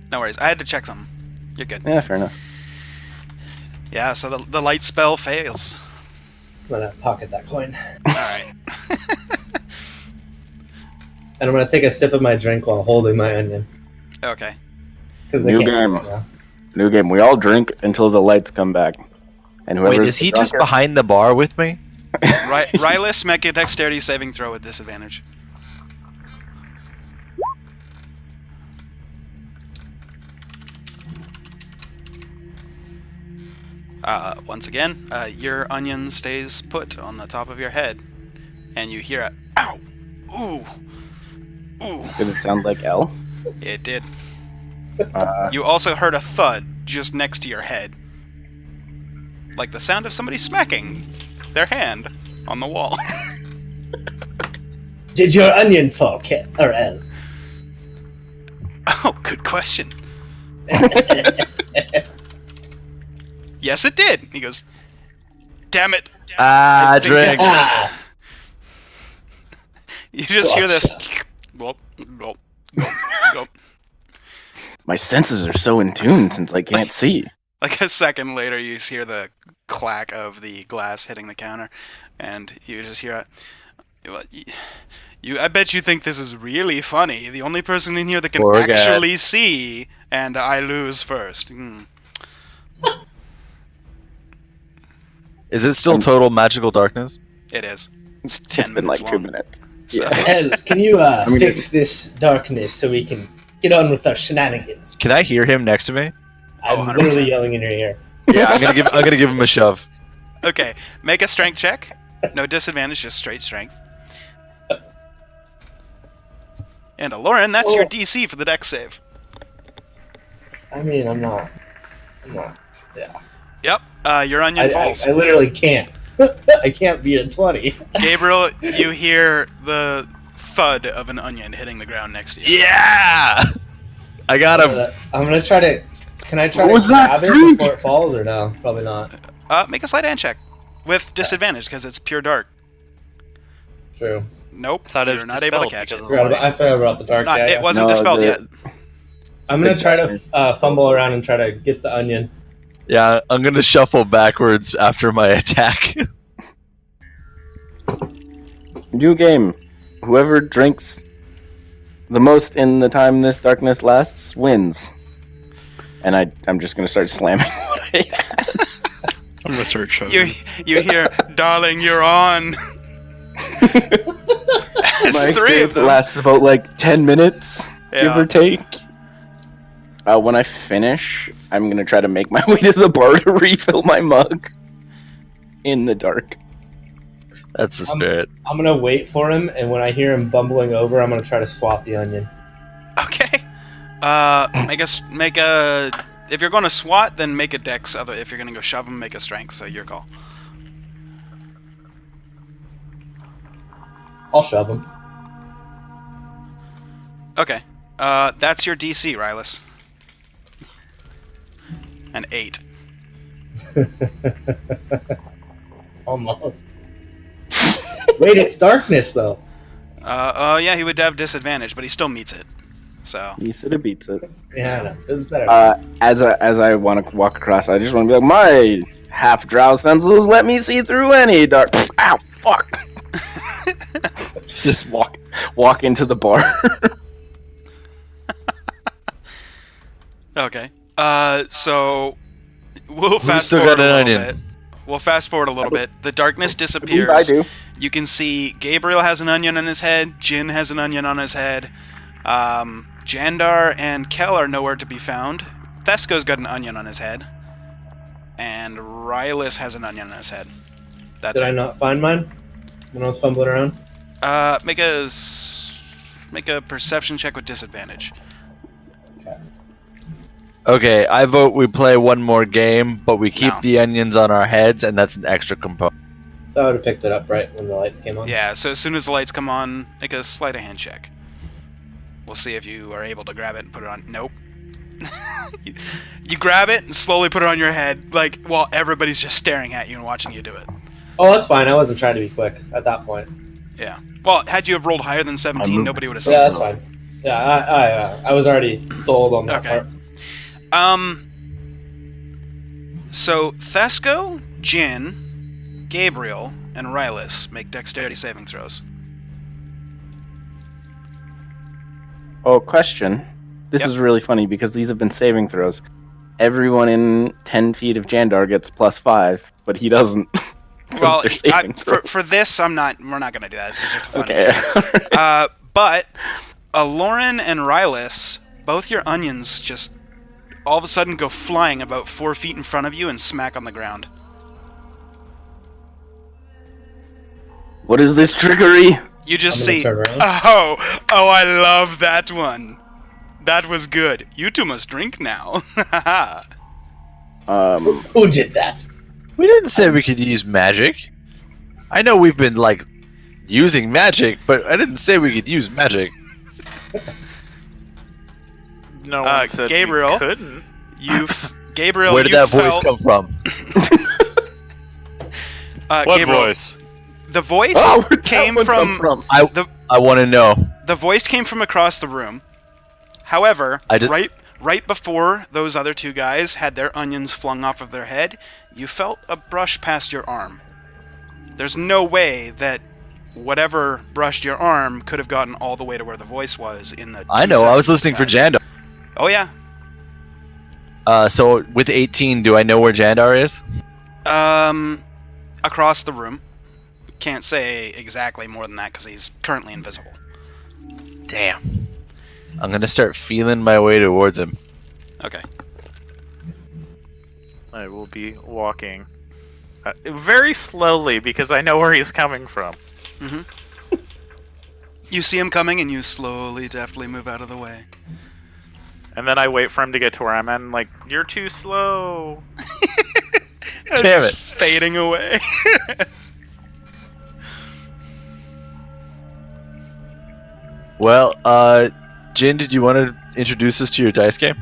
No worries. I had to check something. You're good. Yeah, fair enough. Yeah, so the light spell fails. I'm gonna pocket that coin. Alright. And I'm gonna take a sip of my drink while holding my onion. Okay. Because they New can't see game. me now. New game. We all drink until the lights come back. And whoever Wait, is he just behind the bar with me? Rylus, make a dexterity saving throw with disadvantage. Once again, your onion stays put on the top of your head, and you hear a ow, ooh, ooh. Did it sound like L? It did. Uh, You also heard a thud just next to your head, like the sound of somebody smacking their hand on the wall. Did your onion fall, Kit or L? Oh, good question. Yes, it did. He goes, damn it. Ah, I think drink. Ah, You just hear this. Gotcha. Gulp, gulp, gulp, gulp. my senses are so in tune since I can't see. Like a second later, you hear the clack of the glass hitting the counter, and you just hear I bet you think this is really funny. The only person in here that can Poor guy. actually see, and I lose first. Is it still total magical darkness? It is. It's 10 It's been minutes like long. 2 minutes. So, L, can you mean, fix this darkness so we can get on with our shenanigans? Can I hear him next to me? Oh, I'm 100%. literally yelling in your ear. Yeah, I'm gonna give him a shove. Okay, make a strength check. No disadvantage, just straight strength. And Lauren, that's your Oh. DC for the dex save. I mean, I'm not. Yeah. Yep, your onion falls. I literally can't. I can't beat a 20. Gabriel, you hear the thud of an onion hitting the ground next to you. Yeah, I got him. I'm gonna try to. Can I try What to was that grab it drink? before it falls, or no? Probably not. Make a sleight of hand check with disadvantage because it's pure dark. True. Nope, Thought it you're was not able to dispelled catch because it. of the light. I forgot about the dark. Not, Yeah, it yeah. wasn't No, dispelled the- yet. I'm gonna try to fumble around and try to get the onion. Yeah, I'm gonna shuffle backwards after my attack. New game. Whoever drinks the most in the time this darkness lasts wins. And I'm just gonna start slamming what I had. I'm gonna start shoving. You hear, darling, you're on. It's My three of experience them. lasts about like 10 minutes, give Yeah. or take. When I finish, I'm gonna try to make my way to the bar to refill my mug. In the dark. That's the spirit. I'm gonna wait for him, and when I hear him bumbling over, I'm gonna try to swat the onion. Okay. If you're going to swat, then make a dex. If you're going to go shove him, make a strength. So your call. I'll shove him. Okay. That's your DC, Rylus. An 8. Almost. Wait, it's darkness though. Yeah, he would have disadvantage, but he still meets it. So. He sort of beats it. Yeah, I know. This is better. As I want to walk across, I just want to be like, my half drow senses let me see through any dark. Ow, fuck! Just walk into the bar. Okay. So we'll Who's fast still forward got a an little onion? bit. We'll fast forward a little bit. The darkness I disappears. do. You can see Gabriel has an onion on his head. Jin has an onion on his head. Jandar and Kel are nowhere to be found. Thesco's got an onion on his head. And Rylus has an onion on his head. That's Did I it. not find mine when I was fumbling around? Make a perception check with disadvantage. Okay, I vote we play one more game, but we keep No. the onions on our heads, and that's an extra component. So I would have picked it up right when the lights came on. Yeah, so as soon as the lights come on, make a sleight of hand check. We'll see if you are able to grab it and put it on. Nope. you grab it and slowly put it on your head, like while everybody's just staring at you and watching you do it. Oh, that's fine. I wasn't trying to be quick at that point. Yeah. Well, had you have rolled higher than 17, moved. nobody would have seen Yeah, it. that's fine. Yeah, I was already sold on that Okay. part. So Thesco, Jin, Gabriel, and Rylus make dexterity saving throws. Oh, question. This Yep. is really funny because these have been saving throws. Everyone in 10 feet of Jandar gets +5, but he doesn't. 'Cause Well, they're saving throws. for this, we're not gonna do that. This is just a fun Okay. But Lauren and Rylus, both your onions just all of a sudden go flying about 4 feet in front of you and smack on the ground. What is this trickery? You just I'm gonna see, turn around. oh, I love that one. That was good. You two must drink now. Who did that? We didn't say we could use magic. I know we've been, like, using magic, but I didn't say we could use magic. No one said Gabriel? we couldn't. Gabriel, Where did you that voice felt- come from? What Gabriel, voice? The voice Oh, where'd that came one come from I want to know. the voice came from across the room. However, I did- right before those other two guys had their onions flung off of their head, you felt a brush past your arm. There's no way that whatever brushed your arm could have gotten all the way to where the voice was in the. I 2 know. I was seconds listening for that- Jandar. Oh yeah. So with 18, do I know where Jandar is? Across the room. Can't say exactly more than that because he's currently invisible. Damn. I'm gonna start feeling my way towards him. Okay. I will be walking very slowly because I know where he's coming from. You see him coming and you slowly, deftly move out of the way. And then I wait for him to get to where I'm at and like, you're too slow. It's Damn just it. fading away. Well, Jin, did you want to introduce us to your dice game?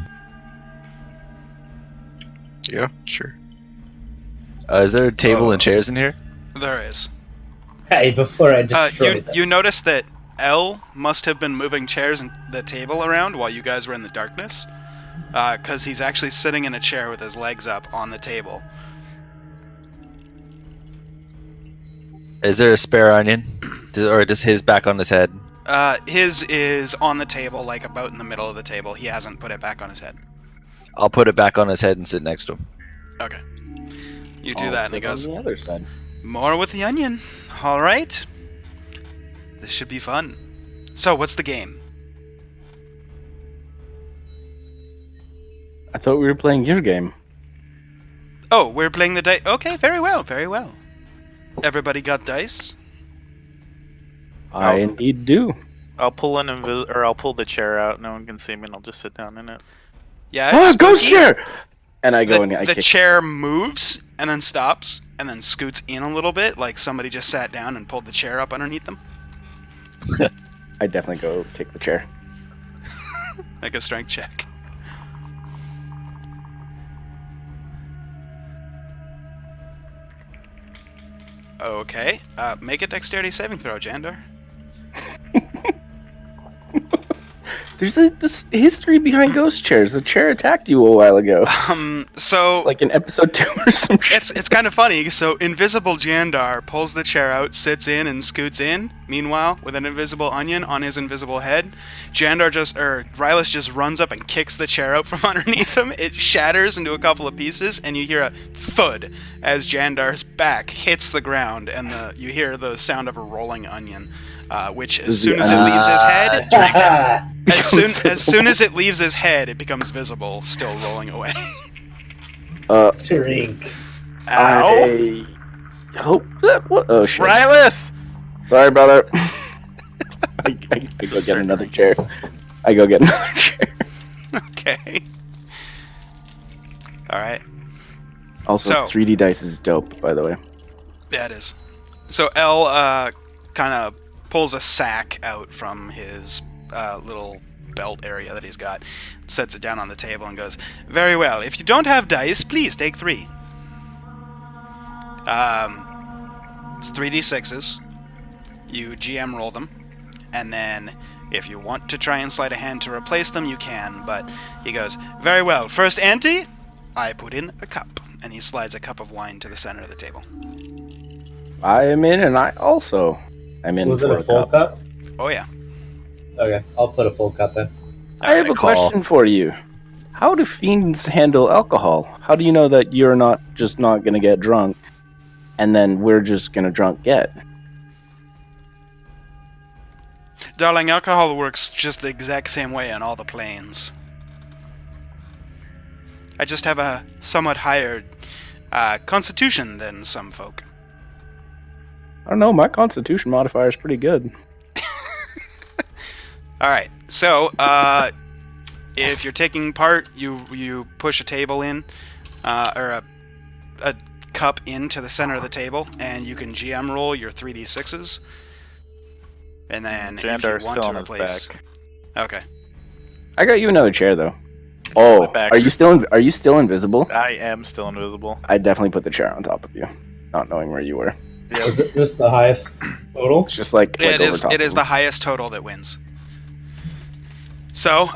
Yeah, sure. Is there a table and chairs in here? There is. Hey, before I destroy You them. you notice that L must have been moving chairs and the table around while you guys were in the darkness, because he's actually sitting in a chair with his legs up on the table. Is there a spare onion? Or does his back on his head? His is on the table, like about in the middle of the table. He hasn't put it back on his head. I'll put it back on his head and sit next to him. Okay. You do I'll that, and he sit on goes, the other side. more with the onion. All right. This should be fun. So, what's the game? I thought we were playing your game. Oh, we're playing the dice. Okay, very well, very well. Everybody got dice? I indeed do. I'll pull I'll pull the chair out. No one can see me, and I'll just sit down in it. Yeah. Ah, ghost Spooky. chair! And I go and I The kick. chair moves and then stops and then scoots in a little bit, like somebody just sat down and pulled the chair up underneath them. I definitely go kick the chair. Make a strength check. Okay. Make a dexterity saving throw, Jandar. There's this history behind ghost chairs. The chair attacked you a while ago. So Like in episode 2 or some shit. it's kind of funny. So invisible Jandar pulls the chair out, sits in, and scoots in. Meanwhile, with an invisible onion on his invisible head, Rylus just runs up and kicks the chair out from underneath him. It shatters into a couple of pieces, and you hear a thud as Jandar's back hits the ground, and you hear the sound of a rolling onion. Which as soon as it leaves his head, as soon as it leaves his head, it becomes visible, still rolling away. Drink. Ow! I hope that. What? Oh shit! Rylus! Sorry, brother. I go get another chair. I go get another chair. Okay. All right. Also, So- 3D dice is dope, by the way. Yeah, it is. So L kind of pulls a sack out from his little belt area that he's got, sets it down on the table, and goes, "Very well. If you don't have dice, please take 3. It's 3d6s. You GM roll them, and then if you want to try and slide a hand to replace them, you can. But he goes, very well. First ante, I put in a cup, and he slides a cup of wine to the center of the table. I am in, and I also am in Was it for a full cup? Oh yeah. Okay, I'll put a full cup in. I have a Call. question for you. How do fiends handle alcohol? How do you know that you're not going to get drunk, and then we're just going to drunk get? Darling, alcohol works just the exact same way on all the planes. I just have a somewhat higher constitution than some folk. I don't know, my constitution modifier is pretty good. Alright, so, if you're taking part, you push a table in, or a cup into the center of the table, and you can GM roll your 3d6s. And then if you Jandar's want still to on his replace... back. Okay. I got you another chair, though. Oh, My back. are you still invisible? I am still invisible. I definitely put the chair on top of you, not knowing where you were. Is it just the highest total? It's just like It over is. top It of is me. the highest total that wins. So,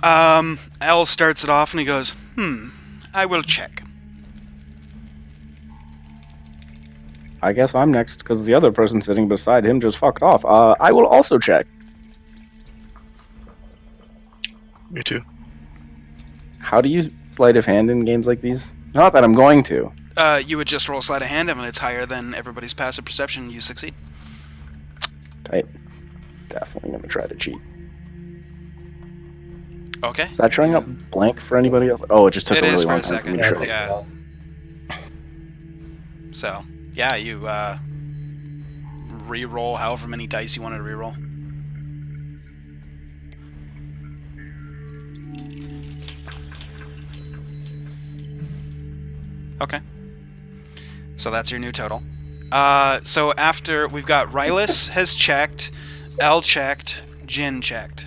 L starts it off and he goes, I will check. I guess I'm next because the other person sitting beside him just fucked off. I will also check. Me too. How do you sleight of hand in games like these? Not that I'm going to. You would just roll sleight of hand, and when it's higher than everybody's passive perception, you succeed. Type. Definitely gonna try to cheat. Okay. Is that showing up blank for anybody else? Oh, it just took It a is really for long a time for me second. to Yeah, try. I think Yeah. so. So, yeah, you re-roll however many dice you wanted to re-roll. Okay. So that's your new total. So after we've got Rylus has checked, L checked, Jin checked.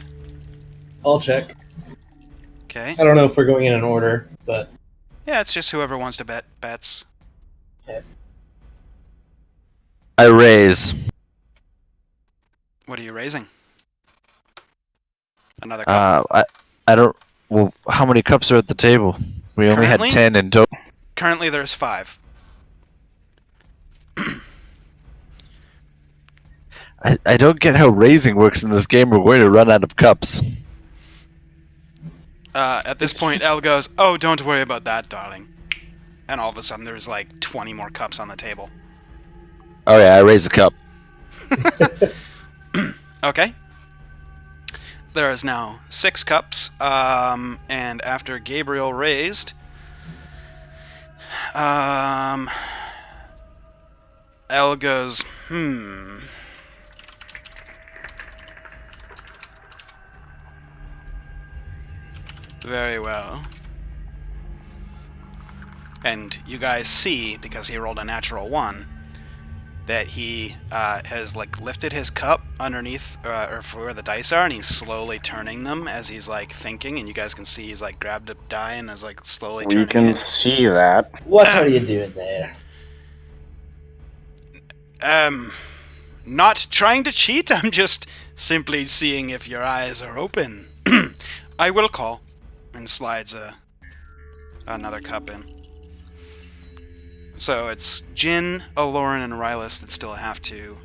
I'll check. Okay. I don't know if we're going in an order, but Yeah, it's just whoever wants to bet bets. I raise. What are you raising? Another cup. I don't. Well, how many cups are at the table? We only had Currently? 10 in total. Currently, there's 5. I don't get how raising works in this game. We're going to run out of cups. At this point, Elle goes, "Oh, don't worry about that, darling." And all of a sudden, there's like 20 more cups on the table. Oh yeah, I raise a cup. Okay. There is now 6 cups, and after Gabriel raised, Elle goes, Very well. And you guys see, because he rolled a natural 1, that he has like lifted his cup underneath or where the dice are, and he's slowly turning them as he's like thinking, and you guys can see he's like grabbed a die and is like slowly turning We can it. see that. What are you doing there? Not trying to cheat, I'm just simply seeing if your eyes are open. I will call. And slides another cup in. So it's Jin, Aloran, and Rylus that still have to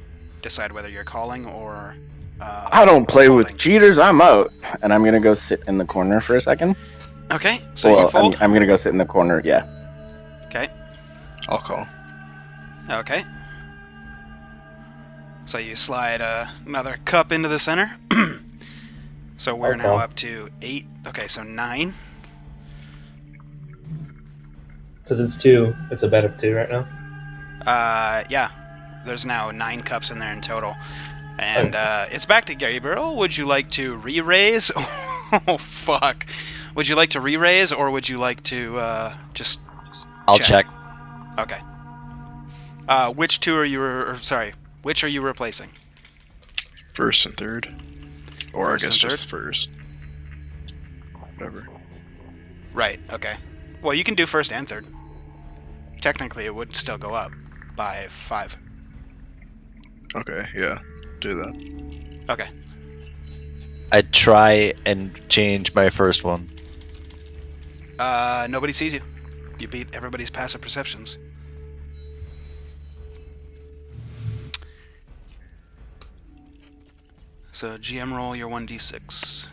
decide whether you're calling or... I don't play with folding. cheaters. I'm out. And I'm going to go sit in the corner for a second. Okay, so you Well, fold? I'm going to go sit in the corner, yeah. Okay, I'll call. okay. So you slide another cup into the center. So we're now Okay. up to 8. Okay, so 9. Because it's 2. It's a bet of 2 right now. Yeah. There's now 9 cups in there in total. And it's back to Gabriel. Would you like to re-raise? Oh, fuck. Would you like to re-raise, or would you like to just... I'll check. Okay. Which two are you... which are you replacing? First and third. Or First I guess and just first. Whatever. Right, okay. Well, you can do first and third. Technically, it would still go up by 5. Okay, yeah. Do that. Okay. I'd try and change my first one. Nobody sees you. You beat everybody's passive perceptions. So GM roll your 1d6.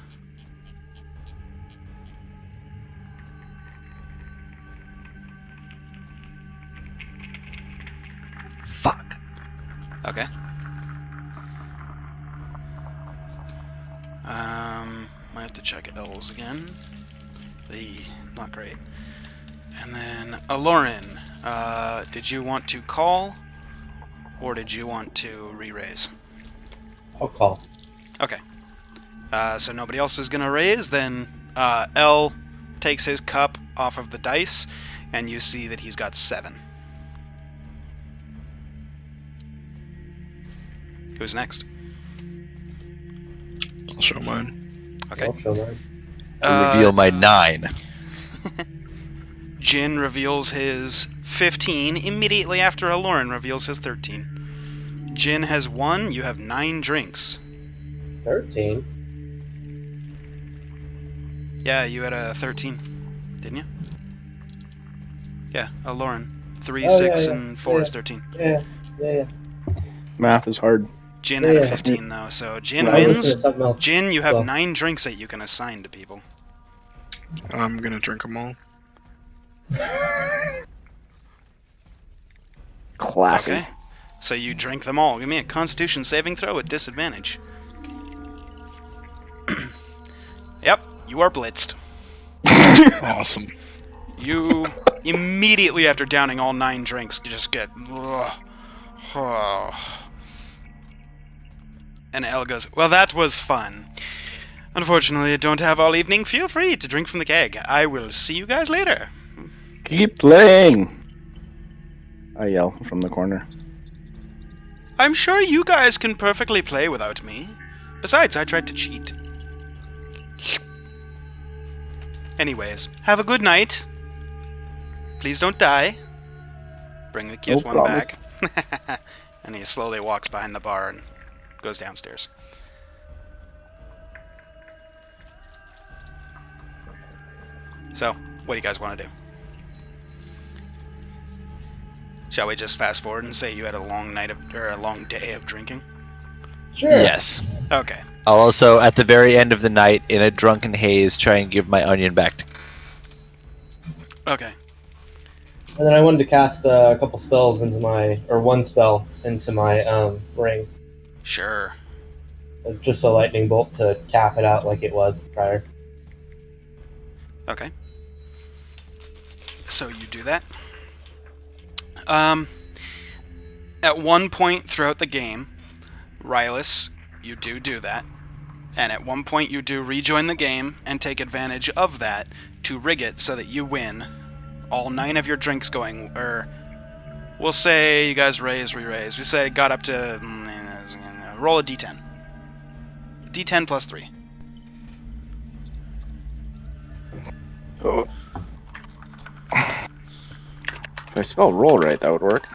Fuck. Okay. Might have to check L's again. Not great. And then Aloran, did you want to call, or did you want to re-raise? I'll call. Okay. So nobody else is gonna raise. Then L takes his cup off of the dice, and you see that he's got 7. Who's next? I'll show mine. Okay. I'll show mine. I reveal my 9. Jin reveals his 15 immediately after Aloran reveals his 13. Jin has 1. You have 9 drinks. 13. Yeah, you had a 13, didn't you? Yeah, Aloran. 3, Oh, 6, yeah, and 4 is yeah. 13. Yeah. Math is hard. Jin had a Yeah. 15 though, so Jin I was looking wins. at something else. Jin, you have So- 9 drinks that you can assign to people. I'm gonna drink them all. Classy. Okay. So you drink them all. Give me a Constitution saving throw at disadvantage. Yep, you are blitzed. Awesome. You immediately after downing all 9 drinks just get. And Elle goes, "Well, that was fun. Unfortunately, I don't have all evening. Feel free to drink from the keg. I will see you guys later." Keep playing! I yell from the corner. I'm sure you guys can perfectly play without me. Besides, I tried to cheat. Anyways, have a good night. Please don't die. Bring the kid No one promise. back. And he slowly walks behind the bar and goes downstairs. So, what do you guys want to do? Shall we just fast forward and say you had a long night of, or a long day of drinking? Sure. Yes. Okay. I'll also, at the very end of the night, in a drunken haze, try and give my onion back to... Okay. And then I wanted to cast a couple spells into my, or one spell into my ring. Sure. Just a lightning bolt to cap it out like it was prior. Okay. So you do that. At one point throughout the game, Rylus, you do that. And at one point you do rejoin the game and take advantage of that to rig it so that you win all 9 of your drinks going, or we'll say you guys raise, re-raise. We say got up to, roll a d10. D10 plus 3. Oh. If I spell roll right, that would work.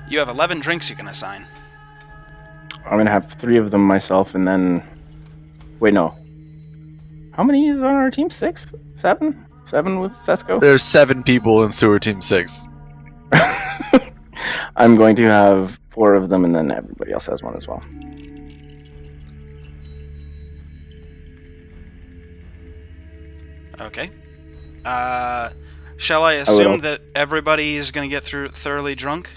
You have 11 drinks you can assign. I'm gonna have 3 of them myself, and then... Wait, no. How many is on our team? 6? 7? 7 with Thesco? There's 7 people in Sewer Team 6. I'm going to have 4 of them, and then everybody else has 1 as well. Okay. Shall I assume that everybody is going to get through thoroughly drunk?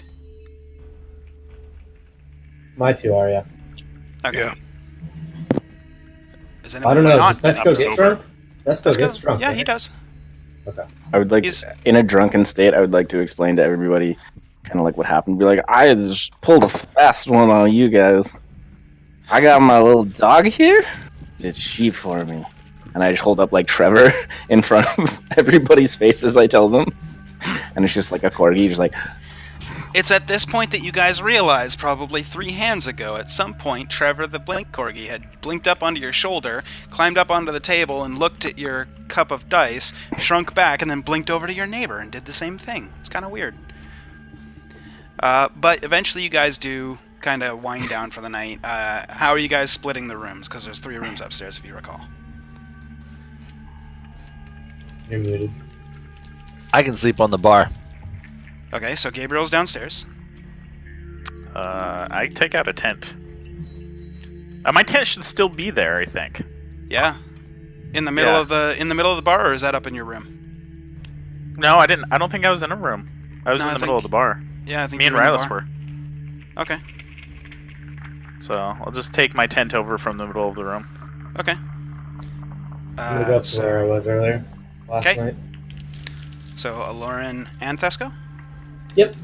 My 2 are, yeah. Okay. Yeah. Is I anybody don't know, not? does Thesco get drunk? Thesco gets drunk, Yeah, right? he does. I would like, He's- in a drunken state, I would like to explain to everybody kind of like what happened. Be like, I just pulled a fast one on you guys. I got my little dog here. It's sheep for me. And I just hold up like Trevor in front of everybody's face as I tell them. And it's just like a corgi, just like, It's at this point that you guys realize, probably 3 hands ago, at some point, Trevor the Blink Corgi had blinked up onto your shoulder, climbed up onto the table, and looked at your cup of dice, shrunk back, and then blinked over to your neighbor and did the same thing. It's kind of weird. But eventually you guys do kind of wind down for the night. How are you guys splitting the rooms? Because there's 3 rooms upstairs, if you recall. You're muted. I can sleep on the bar. Okay, so Gabriel's downstairs. I take out a tent. My tent should still be there, I think. Yeah. In the middle Yeah. of the bar, or is that up in your room? No, I didn't. I don't think I was in a room. I was No, in I the middle of think- the bar. Yeah, I think Me and you were in the Rylus bar. were. Okay. So I'll just take my tent over from the middle of the room. Okay. I'm gonna go up to So- where I was earlier last Okay. night. So, Aloran and Thesco? Yep.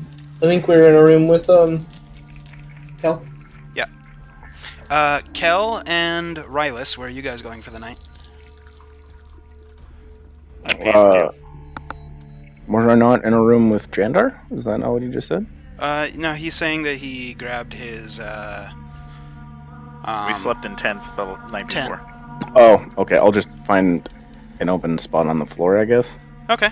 I think we were in a room with Kel. Kel and Rylus, where are you guys going for the night? was I not in a room with Jandar? Is that not what you just said? No, he's saying that he grabbed his, We slept in tents the night tent. before. Oh, okay. I'll just find an open spot on the floor, I guess. Okay.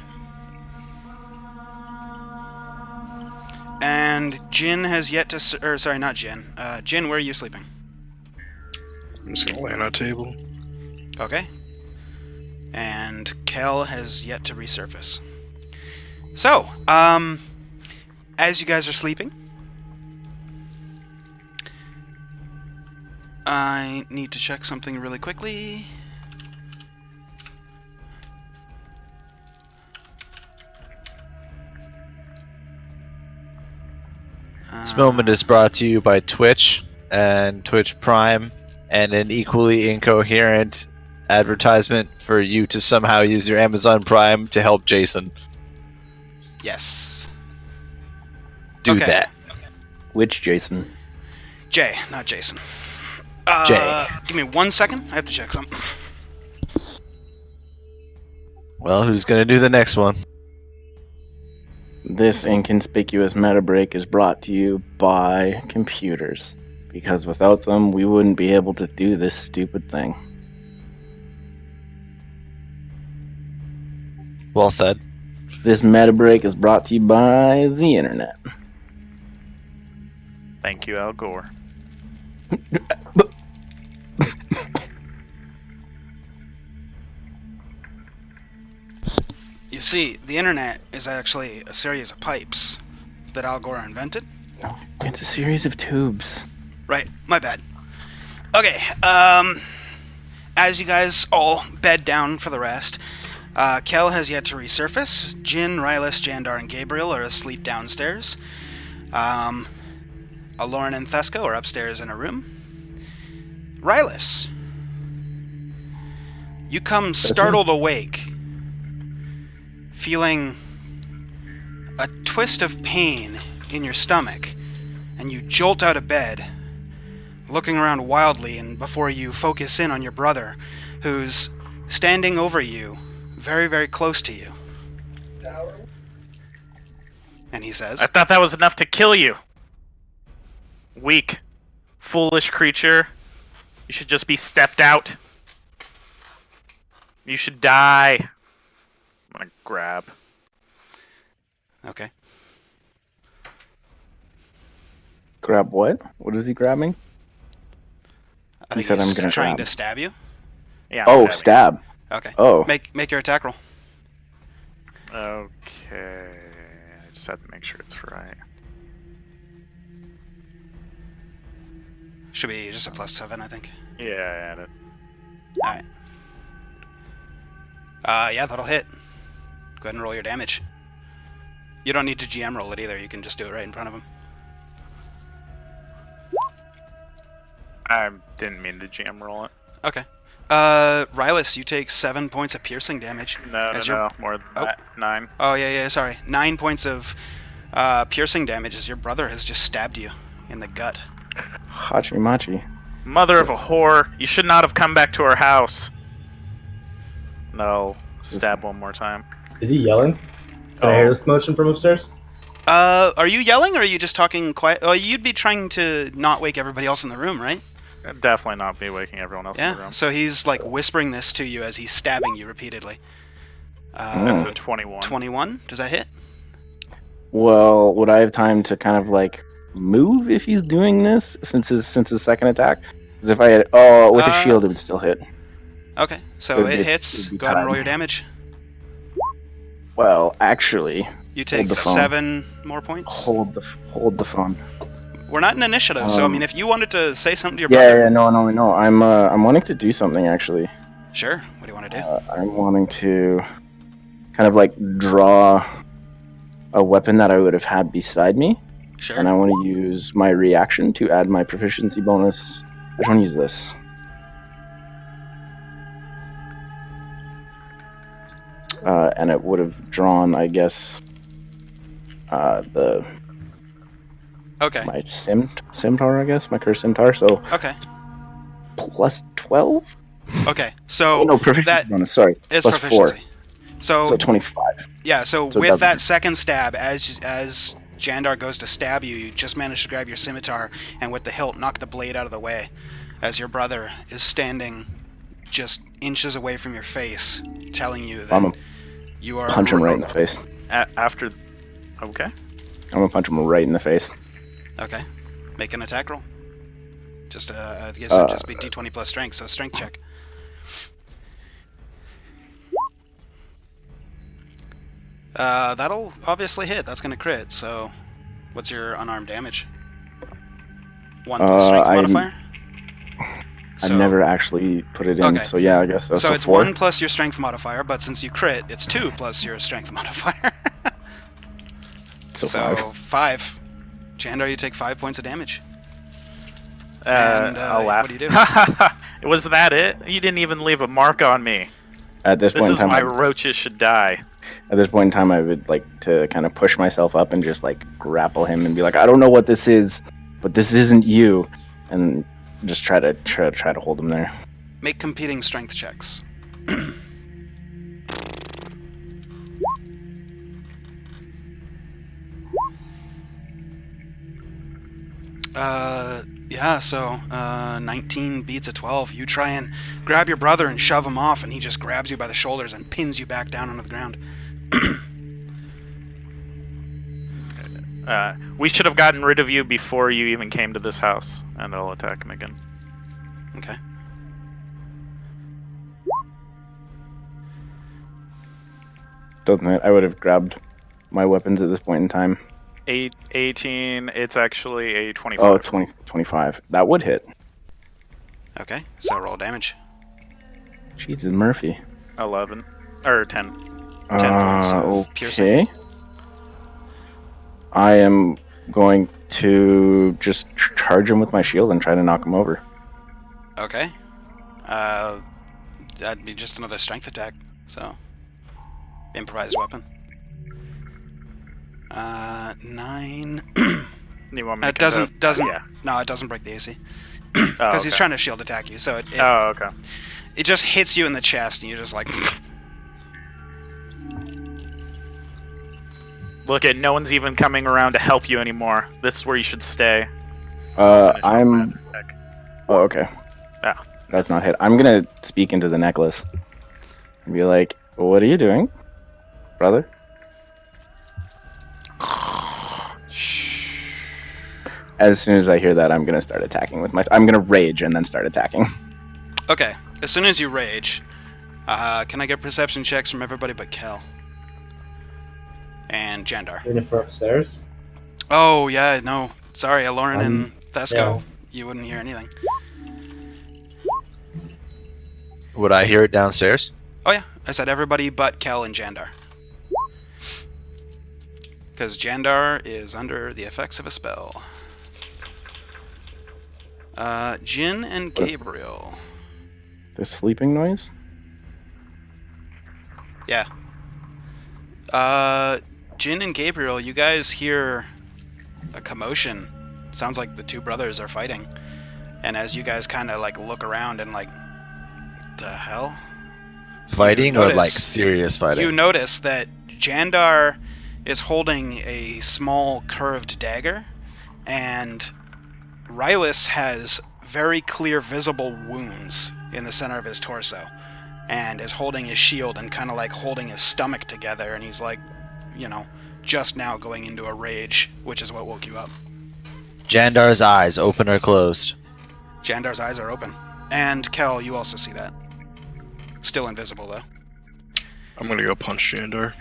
And Jin has yet to, or sorry, not Jin. Jin, where are you sleeping? I'm just gonna lay on a table. Okay. And Kel has yet to resurface. So, as you guys are sleeping, I need to check something really quickly. This moment is brought to you by Twitch and Twitch Prime, and an equally incoherent advertisement for you to somehow use your Amazon Prime to help Jason. Yes. Do Okay. that. Which Jason? Jay, not Jason. Jay. Give me 1 second. I have to check something. Well, who's gonna do the next one? This inconspicuous meta break is brought to you by computers, because without them, we wouldn't be able to do this stupid thing. Well said. This meta break is brought to you by the internet. Thank you, Al Gore. You see, the internet is actually a series of pipes that Al Gore invented. It's a series of tubes. Right, my bad. Okay, as you guys all bed down for the rest, Kel has yet to resurface. Jin, Rylus, Jandar, and Gabriel are asleep downstairs. Aloran and Thesco are upstairs in a room. Rylus, you come startled awake, feeling a twist of pain in your stomach, and you jolt out of bed, looking around wildly, and before you focus in on your brother, who's standing over you, very, very close to you. And he says, I thought that was enough to kill you. Weak, foolish creature. You should just be stepped out. You should die. I'm gonna grab. okay. Grab what? What is he grabbing? I He think said, he's "I'm gonna trying grab." to stab you. Yeah. I'm Oh, stabbing. stab. Okay. Oh. Make your attack roll. Okay. I just have to make sure it's right. Should be just a +7, I think. Yeah, I added. Alright. Yeah, that'll hit. Go ahead and roll your damage. You don't need to GM roll it either, you can just do it right in front of him. I didn't mean to GM roll it. Okay. Rylus, you take 7 points of piercing damage. No, As no, your- no. More than Oh. that. 9. Oh, yeah, sorry. 9 points of piercing damage as your brother has just stabbed you in the gut. Hachi Machi. Mother of a whore. You should not have come back to our house. No. Stab one more time. Is he yelling? Can I hear this commotion from upstairs? Are you yelling or are you just talking quiet? Oh, you'd be trying to not wake everybody else in the room, right? Definitely not be waking everyone else in the Yeah. room. So he's like whispering this to you as he's stabbing you repeatedly. That's a 21. 21. Does that hit? Well, would I have time to kind of like move if he's doing this since his second attack? Because if I had with a shield, it would still hit. Okay. So It'd it be- hits. it'd be Go ahead and tied. roll your damage. Well, actually, You take the phone. 7 more points. hold the phone. We're not in initiative, so I mean, if you wanted to say something to your Yeah, brother, yeah, no. I'm wanting to do something actually. sure. What do you want to do? I'm wanting to kind of like draw a weapon that I would have had beside me, Sure. and I want to use my reaction to add my proficiency bonus. I just want to use this. And it would have drawn, I guess, Okay. my scimitar, I guess, my cursed scimitar. So Okay. plus 12. Okay. Oh So no, proficiency that bonus. Sorry, is plus proficiency. 4. So So 25. yeah. So so with double. that second stab, as Jandar goes to stab you, you just manage to grab your scimitar and with the hilt knock the blade out of the way, as your brother is standing just inches away from your face, telling you that I'm gonna you are punch him right in the face. After. Okay. I'm gonna punch him right in the face. Okay. Make an attack roll. Just I guess it would just be D20 plus strength, so strength check. That'll obviously hit. That's gonna crit. So, what's your unarmed damage? 1 plus strength I'm- modifier. I never actually put it in, Okay. so yeah, I guess that's So a it's 4. 1 plus your strength modifier, but since you crit, it's 2 plus your strength modifier. So 5. 5. Jandar, you take 5 points of damage. I'll laugh. what do you do? Was that it? You didn't even leave a mark on me. At this This point is in why time, roaches should die. at this point in time, I would like to kind of push myself up and just like grapple him and be like, I don't know what this is, but this isn't you, and just try to hold him there. Make competing strength checks. Yeah, so 19 beats a 12. You try and grab your brother and shove him off, and he just grabs you by the shoulders and pins you back down onto the ground. We should have gotten rid of you before you even came to this house, and I'll attack him again. Okay. Doesn't it? I would have grabbed my weapons at this point in time. 18. It's actually a 25. Oh, 25. That would hit. Okay, so roll damage. Jesus, Murphy. 11 or 10. 10 points of piercing. Okay. I am going to just charge him with my shield and try to knock him over. Okay. That'd be just another strength attack. So, improvised weapon. 9. You want me It to doesn't. Yeah. No, it doesn't break the AC because he's trying to shield attack you. So Oh, okay. it just hits you in the chest, and you're just like. Look at no one's even coming around to help you anymore. This is where you should stay. I'm. Oh, okay. Yeah. That's not hit. I'm gonna speak into the necklace and be like, "What are you doing, brother?" As soon as I hear that, I'm gonna start attacking with my. I'm gonna rage and then start attacking. Okay. As soon as you rage, can I get perception checks from everybody but Kel and Jandar? Even if we're upstairs. Oh yeah, no. Sorry, Aloran and Thesco. yeah. You wouldn't hear anything. Would I hear it downstairs? Oh yeah, I said everybody but Kel and Jandar. Because Jandar is under the effects of a spell. Jin and Gabriel. The sleeping noise. Yeah. Jin and Gabriel, you guys hear a commotion. Sounds like the two brothers are fighting. And as you guys kind of like look around and like, the hell? Fighting or notice- like serious fighting? You notice that Jandar is holding a small curved dagger, and Rylus has very clear visible wounds in the center of his torso, and is holding his shield and kind of like holding his stomach together, and he's like, you know, just now going into a rage, which is what woke you up. Jandar's eyes, open or closed? Jandar's eyes are open. And Kel, you also see that. Still invisible, though. I'm gonna go punch Jandar.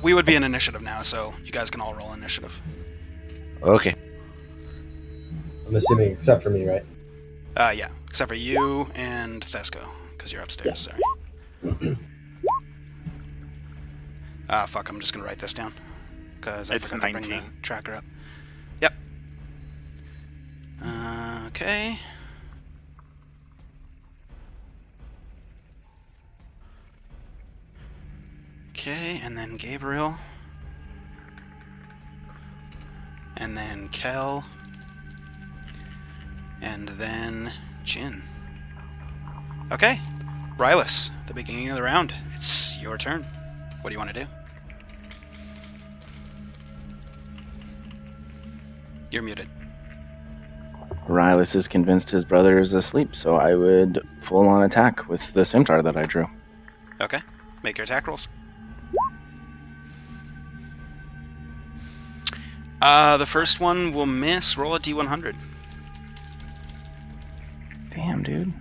We would be in initiative now, so you guys can all roll initiative. Okay. I'm assuming except for me, right? Yeah, except for you and Thesco, because you're upstairs, sorry. Fuck, I'm just gonna write this down. Because I It's forgot to bring 19. the tracker up. Yep. Okay. Okay, and then Gabriel. And then Kel. And then Jin. Okay. Rylus, the beginning of the round. It's your turn. What do you want to do? You're muted. Rylus is convinced his brother is asleep, so I would full-on attack with the scimitar that I drew. Okay. Make your attack rolls. The first one will miss. Roll a d100. Damn, dude.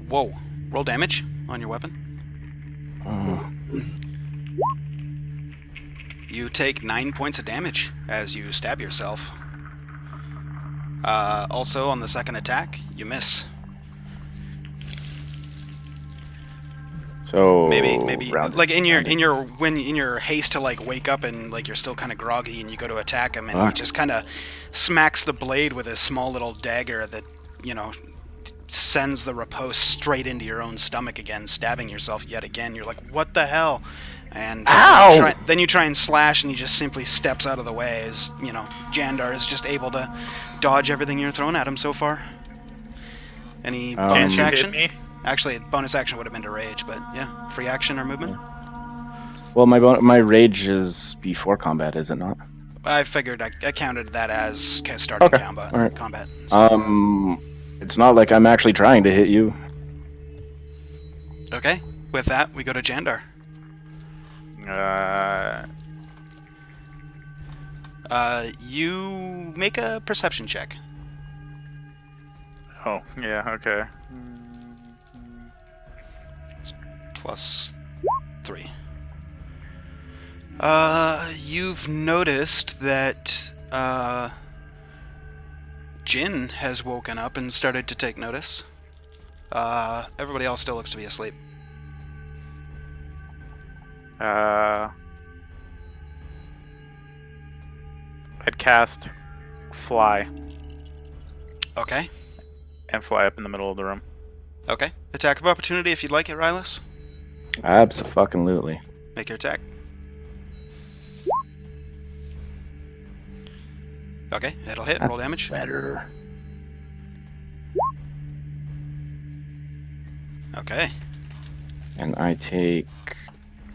Whoa. Roll damage on your weapon. Oh. You take 9 points of damage as you stab yourself. Also, on the second attack, you miss. So Maybe round- like in your haste to like wake up and like you're still kind of groggy and you go to attack him and he Fuck. just kind of smacks the blade with his small little dagger that, you know, sends the riposte straight into your own stomach again, stabbing yourself yet again. You're like, what the hell? And Ow! then you try and slash and he just simply steps out of the way as, you know, Jandar is just able to dodge everything you're throwing at him so far. Any bonus Can't you hit action? me? Actually, bonus action would have been to rage, but yeah, free action or movement. Well, my rage is before combat, is it not? I figured I counted that as starting Okay, combat. alright. Combat. It's not like I'm actually trying to hit you. Okay. With that, we go to Jandar. You make a perception check. Oh, yeah, okay. It's +3. You've noticed that Jin has woken up and started to take notice. Everybody else still looks to be asleep. I'd cast Fly Okay. and fly up in the middle of the room. Okay. Attack of opportunity if you'd like it, Rylus. Abso-fucking-lutely. Make your attack. Okay, it'll hit. Roll damage. Better. Okay. And I take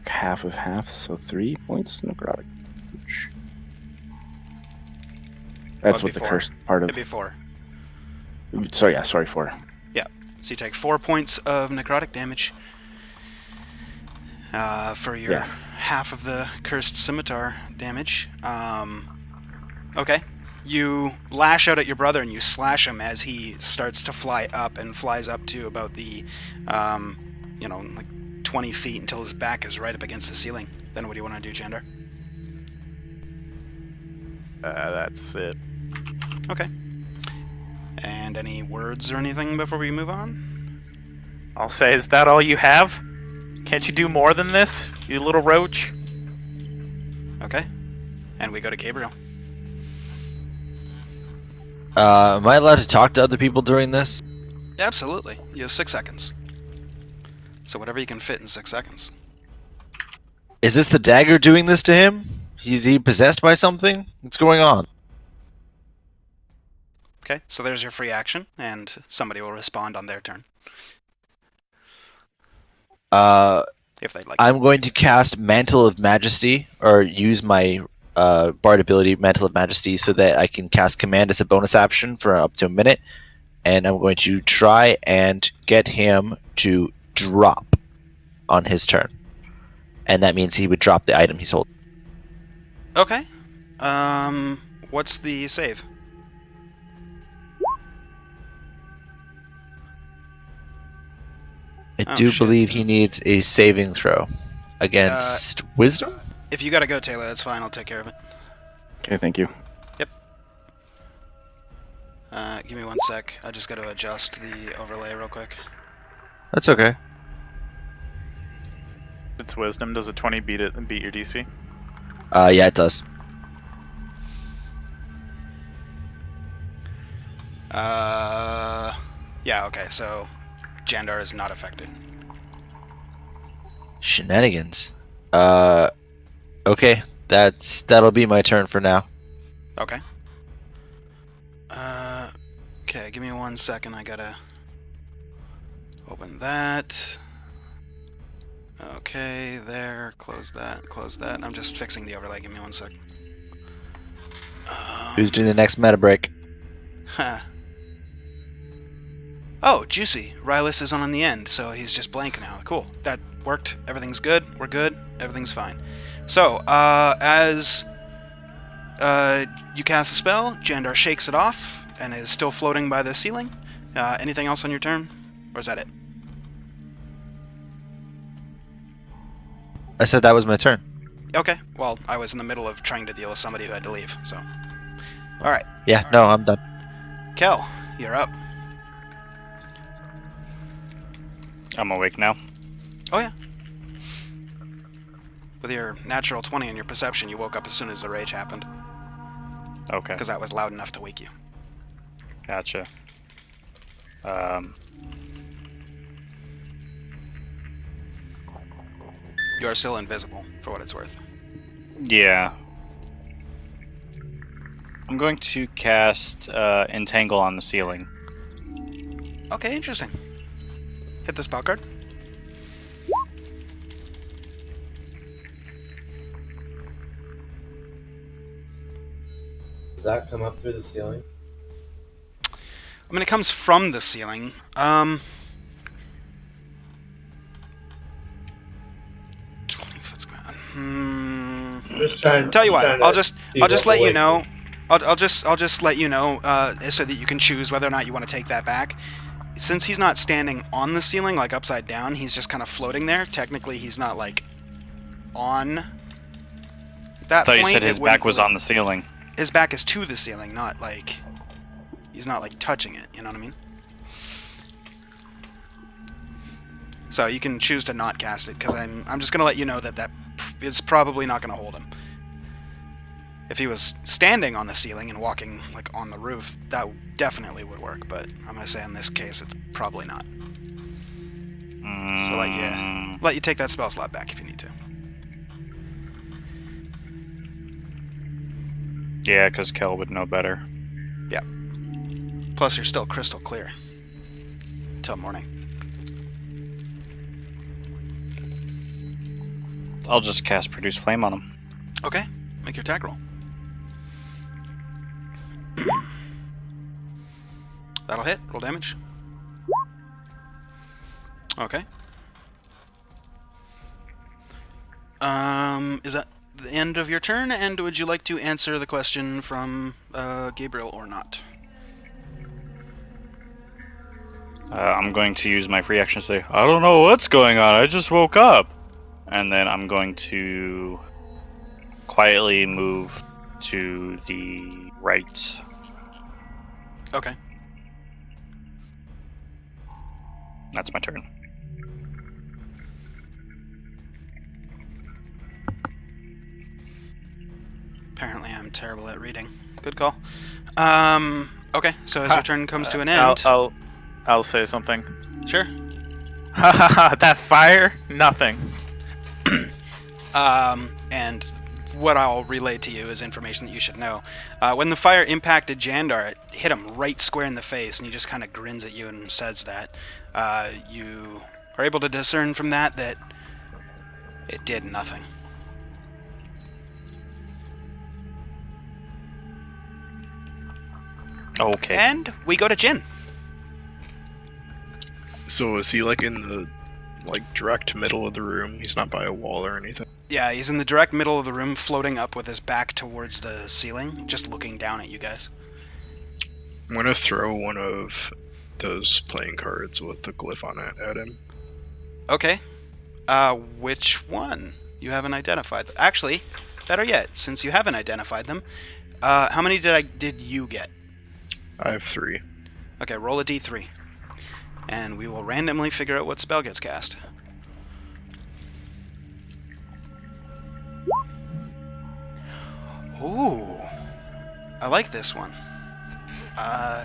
half of half, so 3 points necrotic. That's What'd what be the four? cursed part of. It'd be 4. Sorry, 4. So you take 4 points of necrotic damage for your half of the cursed scimitar damage. Okay. You lash out at your brother and you slash him as he starts to fly up and flies up to about the, like 20 feet until his back is right up against the ceiling. Then what do you want to do, Jandar? That's it. Okay. And any words or anything before we move on? I'll say, is that all you have? Can't you do more than this, you little roach? Okay. And we go to Gabriel. Am I allowed to talk to other people during this? Absolutely. You have 6 seconds. So whatever you can fit in 6 seconds. Is this the dagger doing this to him? Is he possessed by something? What's going on? Okay, so there's your free action, and somebody will respond on their turn. If they'd like. I'm going to cast Mantle of Majesty, or use my Bard ability, Mantle of Majesty, so that I can cast Command as a bonus action for up to a minute. And I'm going to try and get him to drop on his turn. And that means he would drop the item he's holding. Okay. What's the save? I do shit. believe he needs a saving throw against Wisdom? If you gotta go, Taylor, that's fine. I'll take care of it. Okay, thank you. Give me 1 sec. I just gotta adjust the overlay real quick. That's okay. It's Wisdom. Does a 20 beat your DC? Yeah, it does. Yeah, okay, so Jandar is not affected. Shenanigans. Okay, that'll be my turn for now. Okay. Okay, give me 1 second. I gotta open that. Okay, there. Close that. I'm just fixing the overlay. Give me 1 second. Who's doing the next meta break? Huh. Oh, juicy. Rylus is on the end, so he's just blank now. Cool. That worked. Everything's good. We're good. Everything's fine. So, as you cast a spell, Jandar shakes it off and is still floating by the ceiling. Anything else on your turn? Or is that it? I said that was my turn. Okay. Well, I was in the middle of trying to deal with somebody who had to leave, so. Alright. Yeah, no, I'm done. Kel, you're up. I'm awake now. Oh, yeah. With your natural 20 and your perception, you woke up as soon as the rage happened. Okay. Because that was loud enough to wake you. Gotcha. You are still invisible, for what it's worth. Yeah. I'm going to cast Entangle on the ceiling. Okay, interesting. Hit the spell card. Does that come up through the ceiling? I mean, it comes from the ceiling. 20 foot square. I'm just just trying. Tell you what, trying to I'll just see let what you way- know. I'll just let you know so that you can choose whether or not you want to take that back. Since he's not standing on the ceiling like upside down, he's just kind of floating there. Technically, he's not like on that I thought you point. said his it wouldn't back was really- on the ceiling. His back is to the ceiling, not like he's not like touching it. You know what I mean? So you can choose to not cast it because I'm just gonna let you know that is probably not gonna hold him. If he was standing on the ceiling and walking like on the roof, that definitely would work. But I'm gonna say in this case, it's probably not. So let you take that spell slot back if you need to. Yeah, because Kel would know better. Plus, you're still crystal clear until morning. I'll just cast Produce Flame on him. Okay, make your attack roll. That'll hit. Roll damage. Okay. Is that the end of your turn? And would you like to answer the question from Gabriel or not? I'm going to use my free action to say, I don't know what's going on, I just woke up. And then I'm going to quietly move to the right. Okay. That's my turn. Apparently, I'm terrible at reading. Good call. Okay. So as your turn comes to an end, I'll say something. sure. That fire, nothing. And what I'll relay to you is information that you should know. When the fire impacted Jandar, it hit him right square in the face, and he just kind of grins at you and says that. You are able to discern from that it did nothing. Okay. And we go to Jin. So is he like in the direct middle of the room? He's not by a wall or anything. Yeah, he's in the direct middle of the room, floating up with his back towards the ceiling, just looking down at you guys. I'm gonna throw one of those playing cards with the glyph on it at him. Okay. Which one? You haven't identified them. Actually, better yet, since you haven't identified them, how many did you get? I have 3. Okay, roll a d3. And we will randomly figure out what spell gets cast. Ooh. I like this one.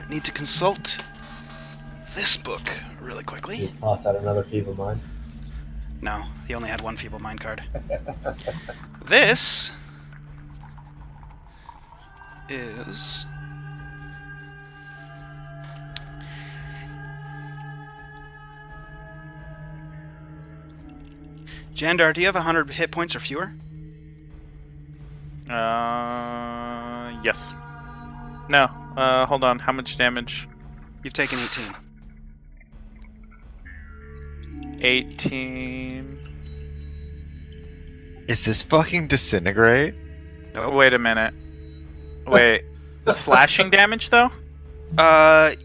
Need to consult this book really quickly. Just toss out another feeble mind. No, he only had one Feeble Mind card. This is... Jandar, do you have 100 hit points or fewer? Yes. No. Hold on. How much damage? You've taken 18. 18. Is this fucking disintegrate? Nope. Wait a minute. Wait. Slashing damage though?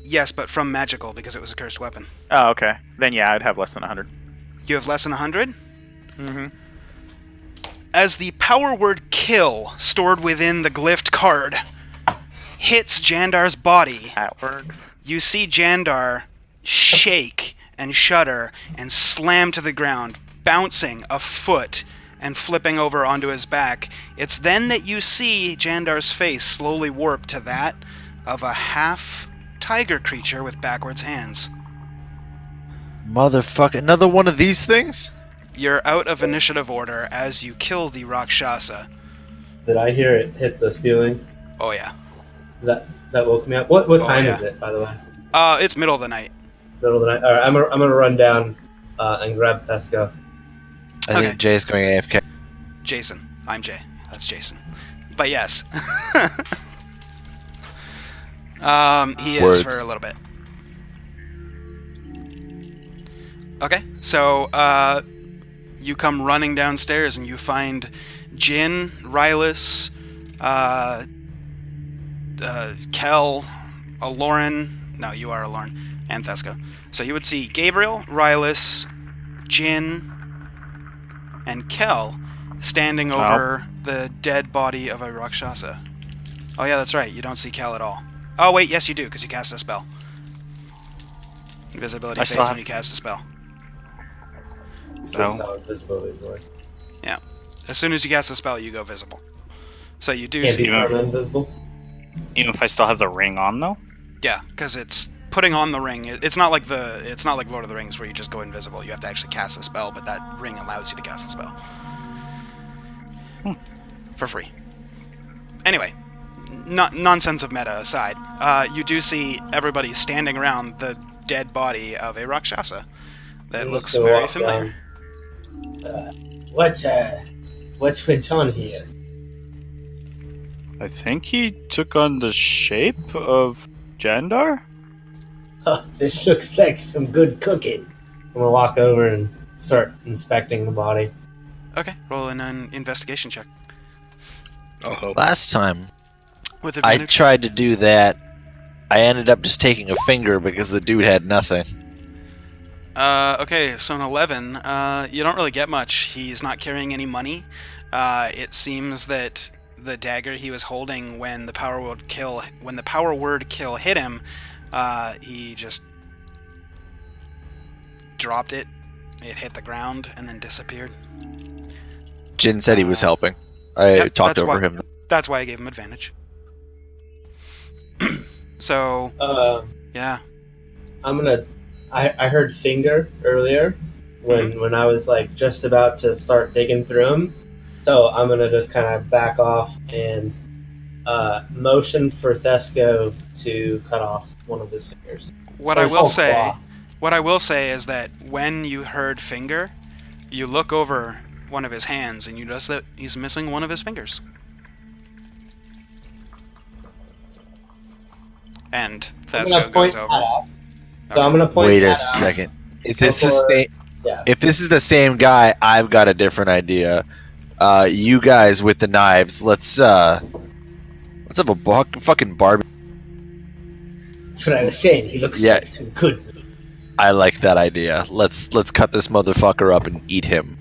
Yes, but from magical because it was a cursed weapon. Oh, okay. Then yeah, I'd have less than 100. You have less than 100? Mm-hmm. As the power word kill stored within the glyphed card hits Jandar's body, That works. you see Jandar shake and shudder and slam to the ground, bouncing a foot and flipping over onto his back. It's then that you see Jandar's face slowly warp to that of a half tiger creature with backwards hands. Motherfucker, another one of these things? You're out of initiative order as you kill the Rakshasa. Did I hear it hit the ceiling? Oh yeah. That woke me up. What time yeah. is it, by the way? It's middle of the night. Middle of the night. All right, I'm gonna run down and grab Tesco. I Okay. think Jay's going AFK. Jason. I'm Jay. That's Jason. But yes. He is Words. for a little bit. Okay, so you come running downstairs and you find Jin, Rylus, Kel, Aloran. No, you are Aloran, and Theska. So you would see Gabriel, Rylus, Jin, and Kel standing over the dead body of a Rakshasa. Oh yeah, that's right. You don't see Kel at all. Oh wait, yes you do, because you cast a spell. Invisibility fades when you cast a spell. It's just how invisibility works. Yeah. As soon as you cast a spell, you go visible. So you do Can't see. be invisible. Even if I still have the ring on, though. Yeah, because it's putting on the ring. It's not like Lord of the Rings where you just go invisible. You have to actually cast a spell, but that ring allows you to cast a spell for free. Anyway, nonsense of meta aside, you do see everybody standing around the dead body of a Rakshasa. That looks very familiar. What went on here? I think he took on the shape of Jandar? Oh, this looks like some good cooking. I'm gonna walk over and start inspecting the body. Okay, roll an investigation check. I'll help. Last time With I advantage. tried to do that, I ended up just taking a finger because the dude had nothing. Okay, so an 11. You don't really get much. He's not carrying any money. It seems that the dagger he was holding when the power word kill hit him, he just dropped it. It hit the ground and then disappeared. Jin said he was helping. I Yep, talked that's over why- him. That's why I gave him advantage. So, yeah. I heard finger earlier when I was like just about to start digging through him. So I'm gonna just kind of back off and motion for Thesco to cut off one of his fingers. What Or I his will whole say, claw. is that when you heard finger, you look over one of his hands and you notice that he's missing one of his fingers. And I'm gonna Thesco point goes that over. out. So I'm gonna point Wait that a out. second. Is this the Before- same? Yeah. If this is the same guy, I've got a different idea. You guys with the knives, let's have a fucking barbecue. That's what I was saying. He looks Yeah. like some good. I like that idea. Let's cut this motherfucker up and eat him.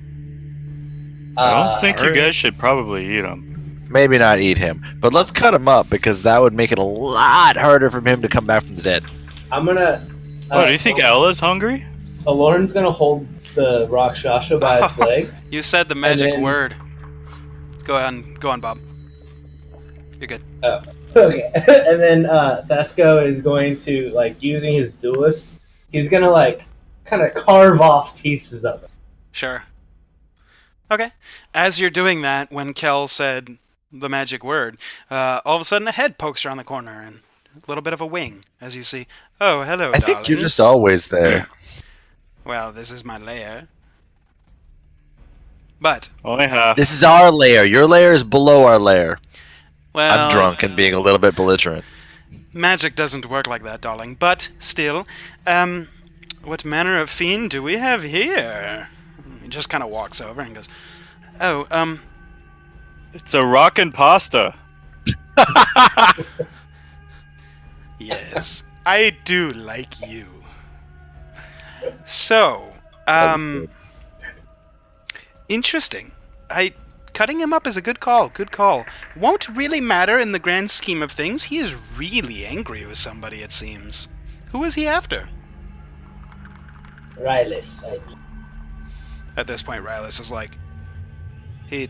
I don't think you alright. guys should probably eat him. Maybe not eat him, but let's cut him up because that would make it a lot harder for him to come back from the dead. I'm gonna. Oh, do you think Ella's hungry? Lauren's gonna hold the Rakshasa by its legs. You said the magic then- word. Go on, Bob. You're good. Okay, and then Thesco is going to, like, using his duelist, he's gonna, like, kind of carve off pieces of it. Sure. Okay. As you're doing that, when Kel said the magic word, all of a sudden a head pokes around the corner and a little bit of a wing, as you see. Oh, hello, I think you're darlings. just always there. Well, this is my lair. But, Only half. This is our lair. Your lair is below our lair. well... I'm drunk and being a little bit belligerent. Magic doesn't work like that, darling. But, still, what manner of fiend do we have here? He just kind of walks over and goes, oh, It's a rockin' pasta. yes, I do like you. So, That's good. interesting. Cutting him up is a good call. Good call. Won't really matter in the grand scheme of things. He is really angry with somebody, it seems. Who is he after? Rylus, At this point, Rylus is like, he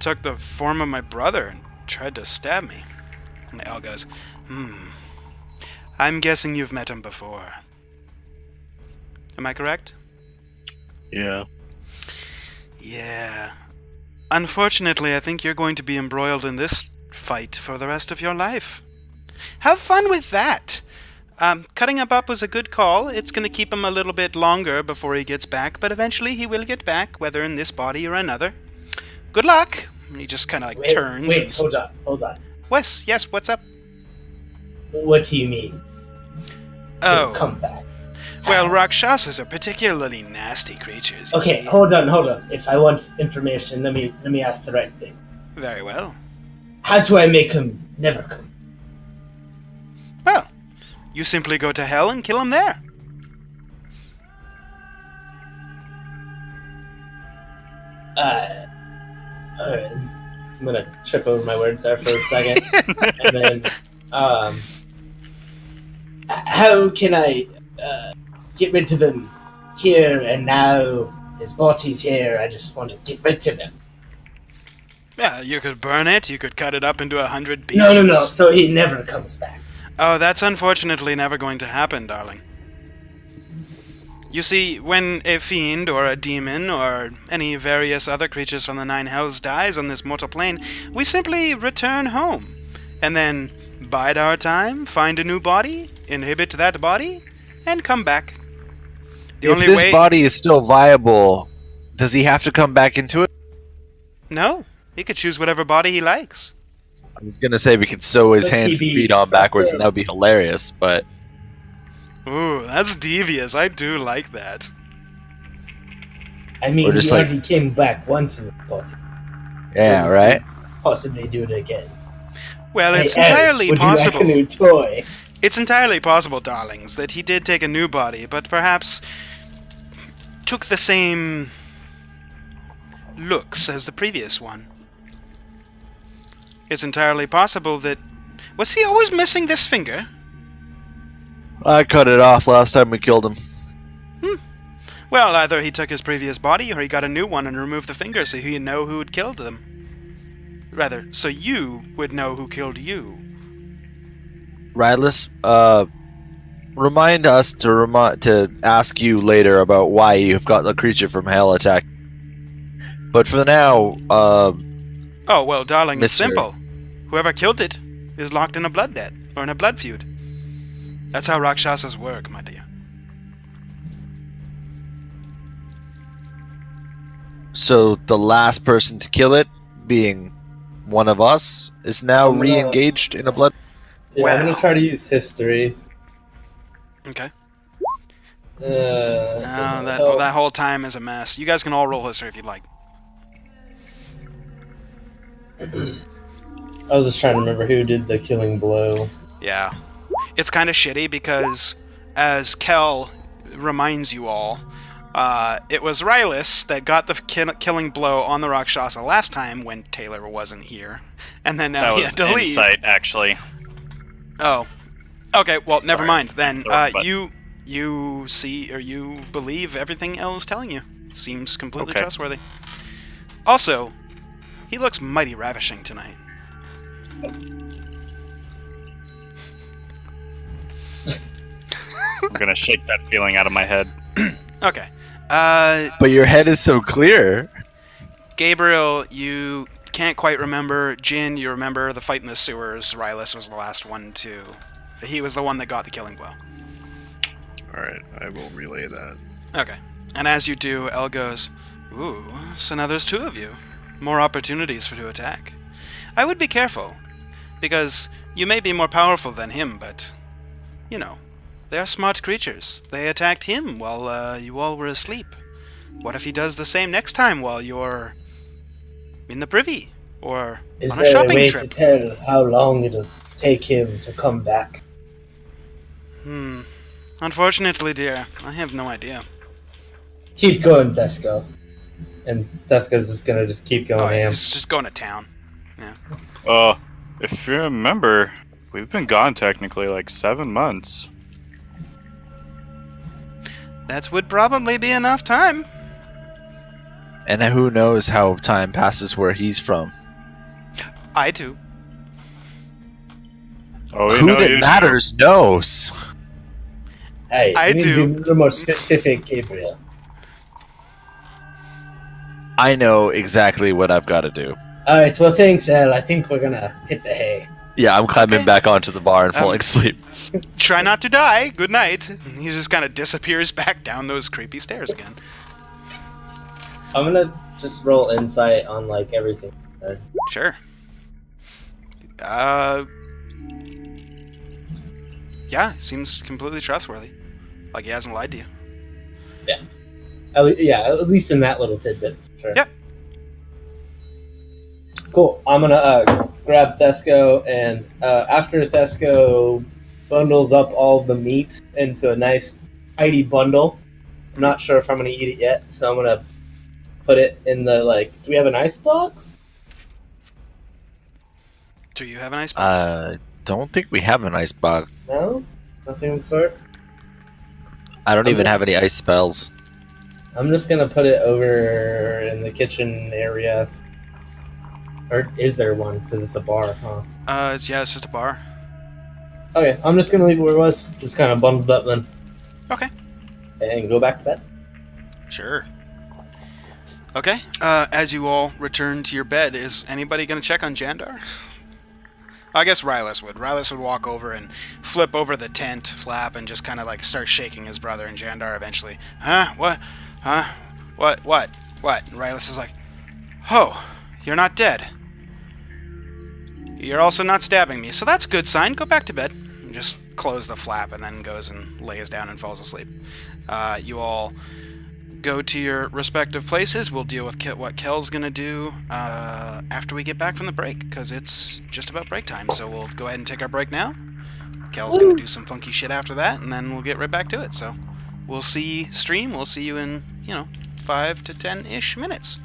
took the form of my brother and tried to stab me. And El goes, I'm guessing you've met him before. Am I correct? Yeah. Yeah. Unfortunately, I think you're going to be embroiled in this fight for the rest of your life. Have fun with that. Cutting him up was a good call. It's going to keep him a little bit longer before he gets back, but eventually he will get back, whether in this body or another. Good luck. And he just kind of like turns. Wait, and... hold on. Yes, what's up? What do you mean? Oh, Come back. Well, Rakshasas are particularly nasty creatures. you Okay, see. hold on. If I want information, let me ask the right thing. Very well. How do I make him never come? Well, you simply go to hell and kill him there. Alright. I'm gonna trip over my words there for a second. And then, how can I get rid of him here and now? His body's here, I just want to get rid of him. Yeah, you could burn it, you could cut it up into 100 pieces. No, so he never comes back. Oh, that's unfortunately never going to happen, darling. You see, when a fiend or a demon or any various other creatures from the Nine Hells dies on this mortal plane, we simply return home. And then bide our time, find a new body, inhibit that body, and come back. The If only this way... body is still viable, does he have to come back into it? No, he could choose whatever body he likes. I was gonna say we could sew his But hands he and be feet on backwards, a and that would be hilarious. But Ooh, that's devious. I do like that. I mean, Or just he like- already came back once in the body. yeah, Maybe right. Possibly do it again. Well, it's Hey, Ed, entirely would you like possible. a new toy? It's entirely possible, darlings, that he did take a new body, but perhaps took the same looks as the previous one. It's entirely possible that... Was he always missing this finger? I cut it off last time we killed him. Well, either he took his previous body or he got a new one and removed the finger so he'd know who had killed them. Rather, so you would know who killed you. Rylus, remind us to ask you later about why you've got the creature from hell attack. But for now, Oh, well, darling, it's Mr. simple. Whoever killed it is locked in a blood debt, or in a blood feud. That's how Rakshasas work, my dear. so the last person to kill it, being one of us, is now I'm gonna- re-engaged in a blood. Yeah, I'm Well. gonna try to use history. Okay. Oh. That whole time is a mess. You guys can all roll history if you'd like. I was just trying to remember who did the killing blow. Yeah. It's kind of shitty because, as Kel reminds you all, it was Rylus that got the killing blow on the Rakshasa last time when Taylor wasn't here. And then That now he was had to leave. insight, actually. Oh. Okay, well, never Sorry. mind. Then Sorry, but- you see or you believe everything Elle is telling you. Seems completely Okay. trustworthy. Also, he looks mighty ravishing tonight. I'm gonna shake that feeling out of my head. Okay. But your head is so clear. Gabriel, you can't quite remember. Jin, you remember the fight in the sewers. Rylus was the last one to... He was the one that got the killing blow. Alright, I will relay that. Okay. And as you do, Elle goes, "Ooh, so now there's two of you. More opportunities for to attack. I would be careful, because you may be more powerful than him, but, you know, they are smart creatures. They attacked him while you all were asleep. What if he does the same next time while you're in the privy, or Is on a there a shopping way trip?" to tell how long it'll take him to come back? Unfortunately, dear, I have no idea. Keep going, Desco. And Desco's just gonna keep going Oh, ham. he's just going to town. If you remember, we've been gone technically like 7 months. That would probably be enough time. And who knows how time passes where he's from. I do. Oh, we Who know that you- matters knows. Hey, I you need to do. be a little more specific, Gabriel. I know exactly what I've got to do. Alright, well thanks, El. I think we're gonna hit the hay. Yeah, I'm climbing Okay. back onto the bar and falling asleep. Try not to die. Good night. He just kind of disappears back down those creepy stairs again. I'm gonna just roll insight on like everything. Sure. Yeah, seems completely trustworthy. Like he hasn't lied to you. At least in that little tidbit. Sure. Yep. Cool. I'm gonna grab Thesco, and after Thesco bundles up all of the meat into a nice tidy bundle, I'm not sure if I'm gonna eat it yet, so I'm gonna put it in the do we have an ice box? Do you have an ice box? Don't think we have an ice box. No? Nothing of the sort? I don't I'm even just- have any ice spells. I'm just gonna put it over in the kitchen area. Or is there one? Because it's a bar, huh? It's just a bar. Okay, I'm just gonna leave it where it was. Just kind of bundled up then. Okay. And go back to bed. Sure. Okay. As you all return to your bed, is anybody going to check on Jandar? I guess Rylus would. Rylus would walk over and flip over the tent flap and just kind of start shaking his brother, and Jandar eventually, huh? What? Huh? What? And Rylus is like, oh, you're not dead. You're also not stabbing me, so that's a good sign. Go back to bed. And just close the flap and then goes and lays down and falls asleep. You all go to your respective places. We'll deal with what Kel's gonna do after we get back from the break, because it's just about break time. So we'll go ahead and take our break now. Kel's gonna do some funky shit after that, and then we'll get right back to it. So we'll see stream. We'll see you in 5 to 10-ish minutes.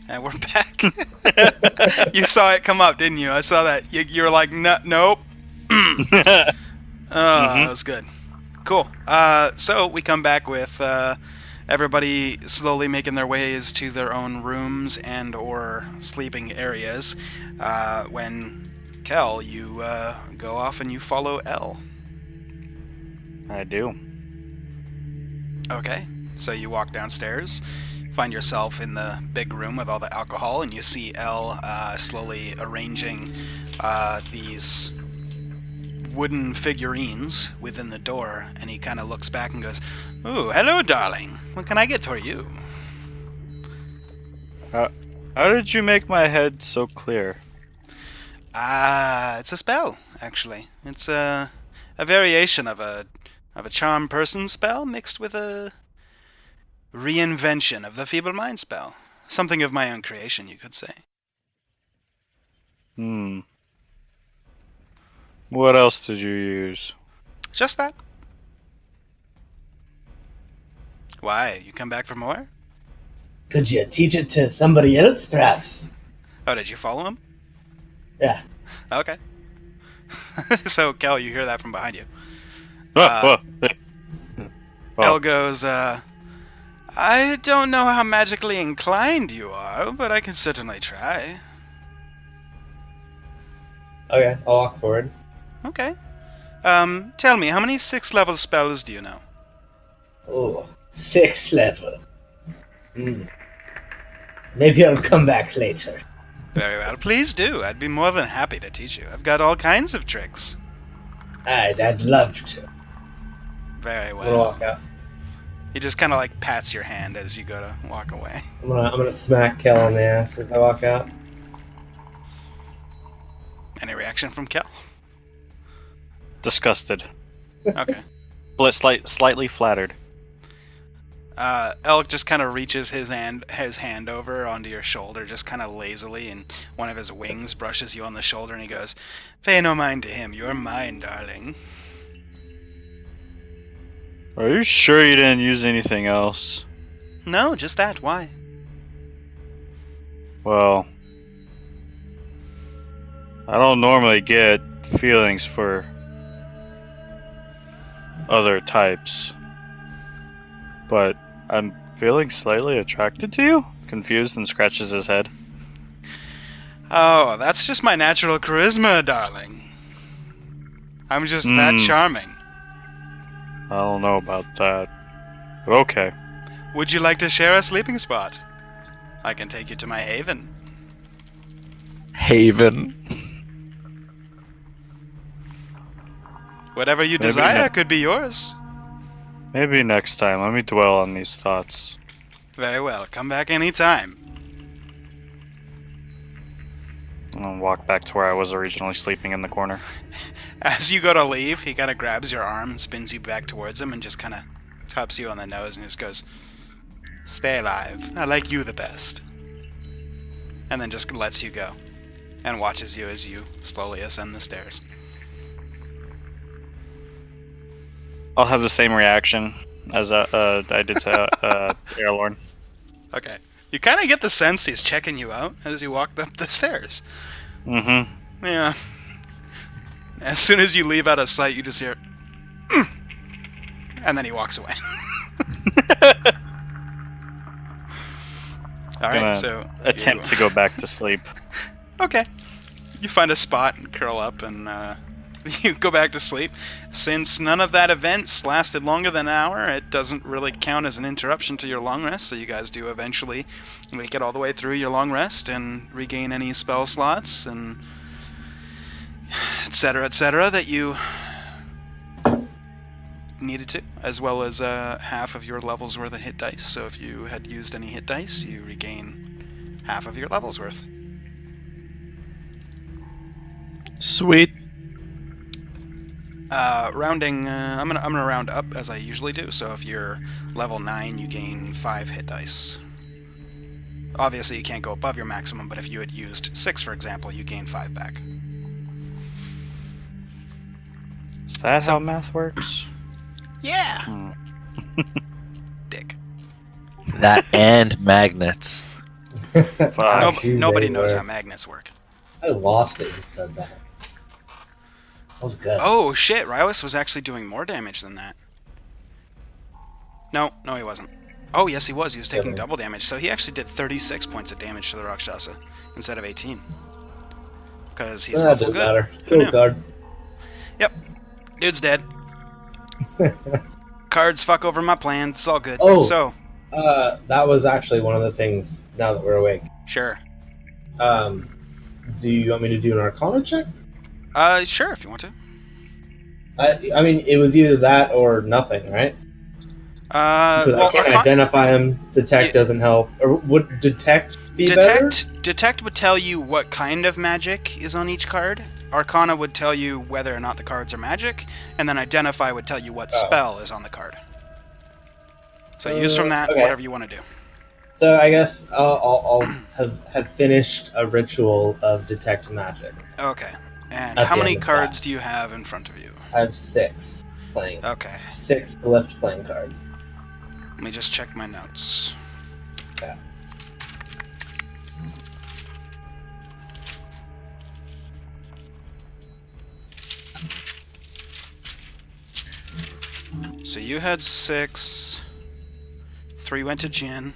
And we're back. You saw it come up, didn't you? I saw that. You were like, nope. That was good. Cool. So we come back with everybody slowly making their ways to their own rooms and or sleeping areas. When Kel, you go off and you follow Elle. I do. Okay. So you walk downstairs, find yourself in the big room with all the alcohol, and you see Elle slowly arranging these wooden figurines within the door, and he kind of looks back and goes, "Ooh, hello, darling. What can I get for you?" How did you make my head so clear? It's a spell, actually. It's a variation of a charm person spell mixed with a reinvention of the Feeble Mind spell. Something of my own creation, you could say. What else did you use? Just that. Why? You come back for more? Could you teach it to somebody else, perhaps? Oh, did you follow him? Yeah. Okay. So, Kel, you hear that from behind you. Elle goes, I don't know how magically inclined you are, but I can certainly try. Okay, I'll walk forward. Okay. Tell me, how many 6th level spells do you know? Oh, 6th level. Maybe I'll come back later. Very well, please do. I'd be more than happy to teach you. I've got all kinds of tricks. I'd love to. Very I'm gonna well. walk out. He just kind of like pats your hand as you go to walk away. I'm gonna smack Kel on the ass as I walk out. Any reaction from Kel? Disgusted. Okay. But slightly flattered. Elk just kind of reaches his hand over onto your shoulder, just kind of lazily, and one of his wings brushes you on the shoulder, and he goes, "Pay no mind to him. You're mine, darling." Are you sure you didn't use anything else? No, just that. Why? Well, I don't normally get feelings for other types, but I'm feeling slightly attracted to you? Confused and scratches his head. Oh, that's just my natural charisma, darling. I'm just that charming. I don't know about that, but okay. Would you like to share a sleeping spot? I can take you to my haven. Haven. Whatever you Maybe desire not. could be yours. Maybe next time. Let me dwell on these thoughts. Very well. Come back anytime. I'm gonna walk back to where I was originally sleeping in the corner. As you go to leave, he kind of grabs your arm, spins you back towards him, and just kind of taps you on the nose and just goes, "Stay alive. I like you the best." And then just lets you go and watches you as you slowly ascend the stairs. I'll have the same reaction as I did to Airlorn. Okay. You kind of get the sense he's checking you out as you walk up the stairs. Mm-hmm. Yeah. As soon as you leave out of sight, you just hear, and then he walks away. All right, so attempt to go back to sleep. Okay. You find a spot and curl up, and you go back to sleep. Since none of that events lasted longer than an hour, it doesn't really count as an interruption to your long rest, so you guys do eventually make it all the way through your long rest and regain any spell slots and etc., that you needed to, as well as half of your level's worth of hit dice. So if you had used any hit dice, you regain half of your level's worth. Sweet. Rounding, I'm gonna round up as I usually do. So if you're level 9, you gain 5 hit dice. Obviously, you can't go above your maximum, but if you had used 6, for example, you gain 5 back. Is that how math works? Yeah. Dick. That and magnets. Fuck. Dude, Nobody they knows were. how magnets work. I lost it. You said that. That was good. Oh shit, Rylus was actually doing more damage than that. No, he wasn't. Oh yes, he was. He was taking Yeah. double damage. So he actually did 36 points of damage to the Rakshasa instead of 18. Because he's that awful doesn't good. matter. Who Kill knew? card. Dude's dead. Cards fuck over my plans. It's all good. Oh. So, That was actually one of the things. Now that we're awake, sure. do you want me to do an Arcana check? Sure, if you want to. I mean, it was either that or nothing, right? Because I can't identify him. Detect doesn't help. Or would detect be better? Detect would tell you what kind of magic is on each card. Arcana would tell you whether or not the cards are magic, and then Identify would tell you what spell is on the card. So use from that okay. whatever you want to do. So I guess I'll have finished a ritual of detect magic. Okay. And At how the many end of cards do you have in front of you? I have 6 playing. Okay. 6 glyphed playing cards. Let me just check my notes. Okay. So you had 6. 3 went to Jin.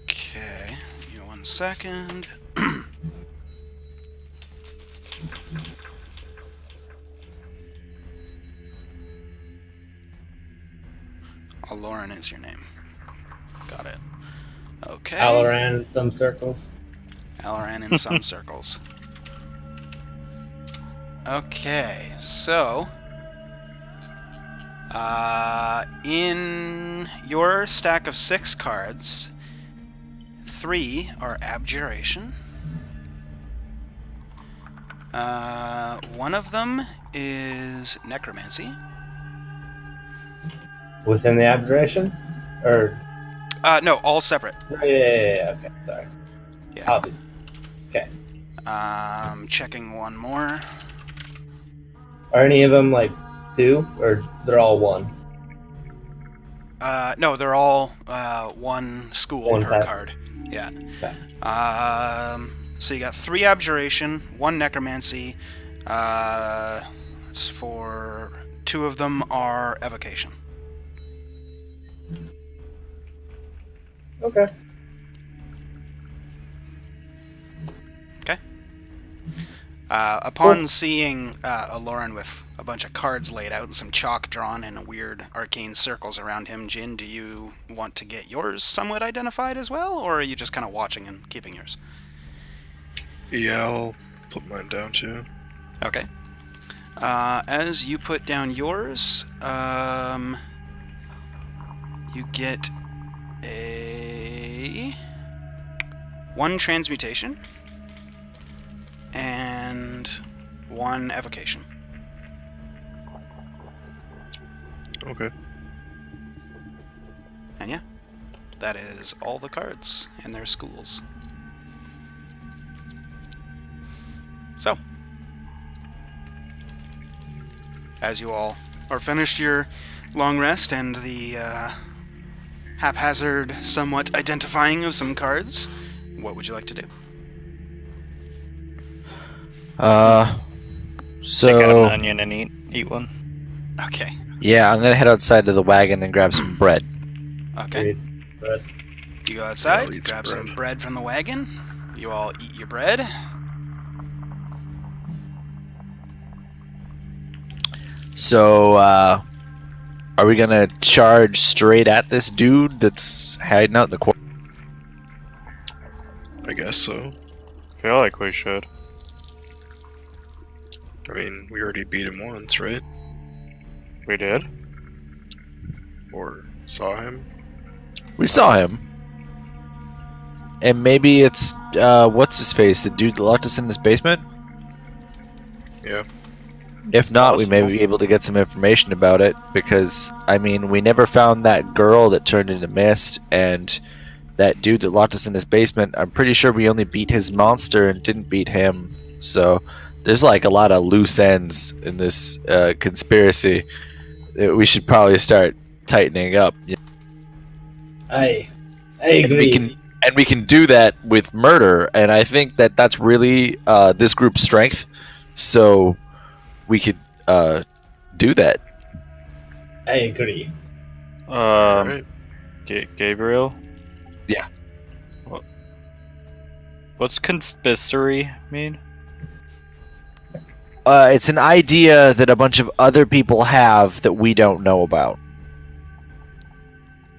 Okay. Give me 1 second. Lauren is your name. Got it. Okay. Alaran in some circles. Alaran in some circles. Okay, so in your stack of 6 cards, 3 are Abjuration. 1 of them is Necromancy. Within the abjuration? Or No, all separate. yeah, okay, sorry. Yeah. Obviously. Checking 1 more. Are any of them like 2, or they're all 1? No, they're all 1 school One per type. card. Yeah. Okay. So you got 3 Abjuration, 1 Necromancy. It's for 2 of them are Evocation. Okay. Upon seeing Aloran with a bunch of cards laid out and some chalk drawn in weird arcane circles around him, Jin, do you want to get yours somewhat identified as well, or are you just kind of watching and keeping yours? Yeah, I'll put mine down too. Okay. As you put down yours, you get a 1 transmutation and 1 evocation. Okay. And yeah, that is all the cards and their schools. So, as you all are finished your long rest and the haphazard, somewhat identifying of some cards, what would you like to do? Take out So an onion and eat one. Okay. yeah, I'm gonna head outside to the wagon and grab some bread. Okay. Bread. You go outside, I'll you eat some grab some bread. bread from the wagon. You all eat your bread. So, are we gonna charge straight at this dude that's hiding out in the corner? I guess so. Feel like we should. I mean, we already beat him once, right? We did. Or saw him. We saw him. And maybe it's, what's his face? The dude that locked us in this basement? Yeah. If not, we may be able to get some information about it, because, I mean, we never found that girl that turned into mist, and that dude that locked us in his basement, I'm pretty sure we only beat his monster and didn't beat him. So, there's like a lot of loose ends in this conspiracy that we should probably start tightening up. Aye. I agree. We can do that with murder, and I think that that's really this group's strength. So we could do that. I agree. Alright. Gabriel? Yeah. What's conspiracy mean? It's an idea that a bunch of other people have that we don't know about.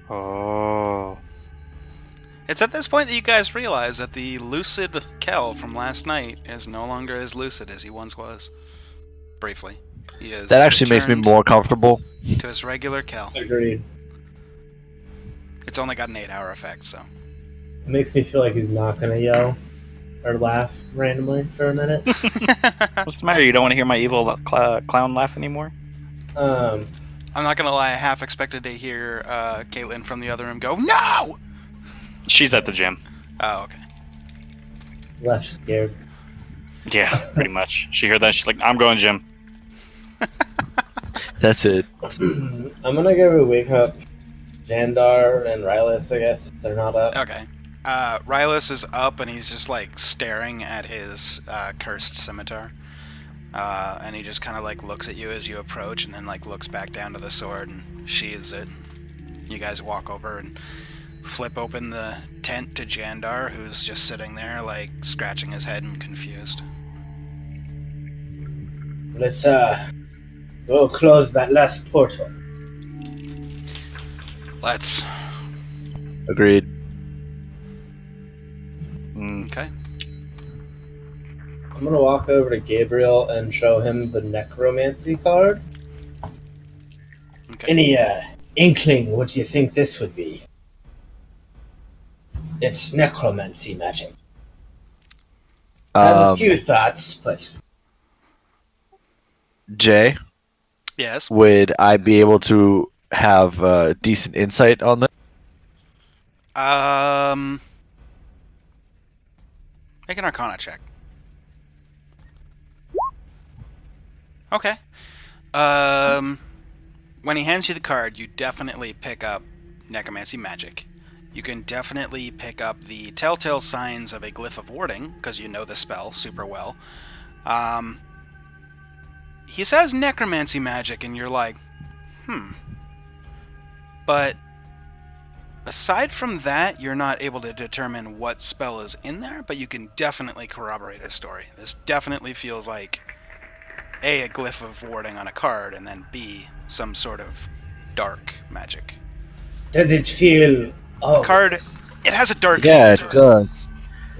Oh. It's at this point that you guys realize that the lucid Kel from last night is no longer as lucid as he once was. Briefly. He is That actually makes me returned more comfortable. to his regular Kel. Agreed. It's only got an 8-hour effect, so. It makes me feel like he's not gonna yell or laugh randomly for a minute. What's the matter? You don't want to hear my evil clown laugh anymore? Um, I'm not gonna lie, I half expected to hear Caitlin from the other room go, "No!" She's at the gym. Oh, okay. left scared. Yeah, pretty much. She heard that. She's like, I'm going gym. That's it. I'm gonna go wake up Jandar and Rylus, I guess, if they're not up. Okay. Rylus is up and he's just like staring at his cursed scimitar. And he just kind of like looks at you as you approach and then like looks back down to the sword and sheathes it. You guys walk over and flip open the tent to Jandar, who's just sitting there like scratching his head and confused. Let's go close that last portal. Let's. Agreed. Okay. I'm gonna walk over to Gabriel and show him the necromancy card. Okay. Any inkling what do you think this would be? It's necromancy magic. I have a few thoughts, but Jay, Yes. would I be able to have decent insight on that? Make an Arcana check. Okay. When he hands you the card, you definitely pick up necromancy magic. You can definitely pick up the telltale signs of a glyph of warding, because you know the spell super well. He says necromancy magic, and you're like, But aside from that, you're not able to determine what spell is in there, but you can definitely corroborate his story. This definitely feels like A, a glyph of warding on a card, and then B, some sort of dark magic. does it feel Card, ominous? it has a dark Yeah, feel it to it. does.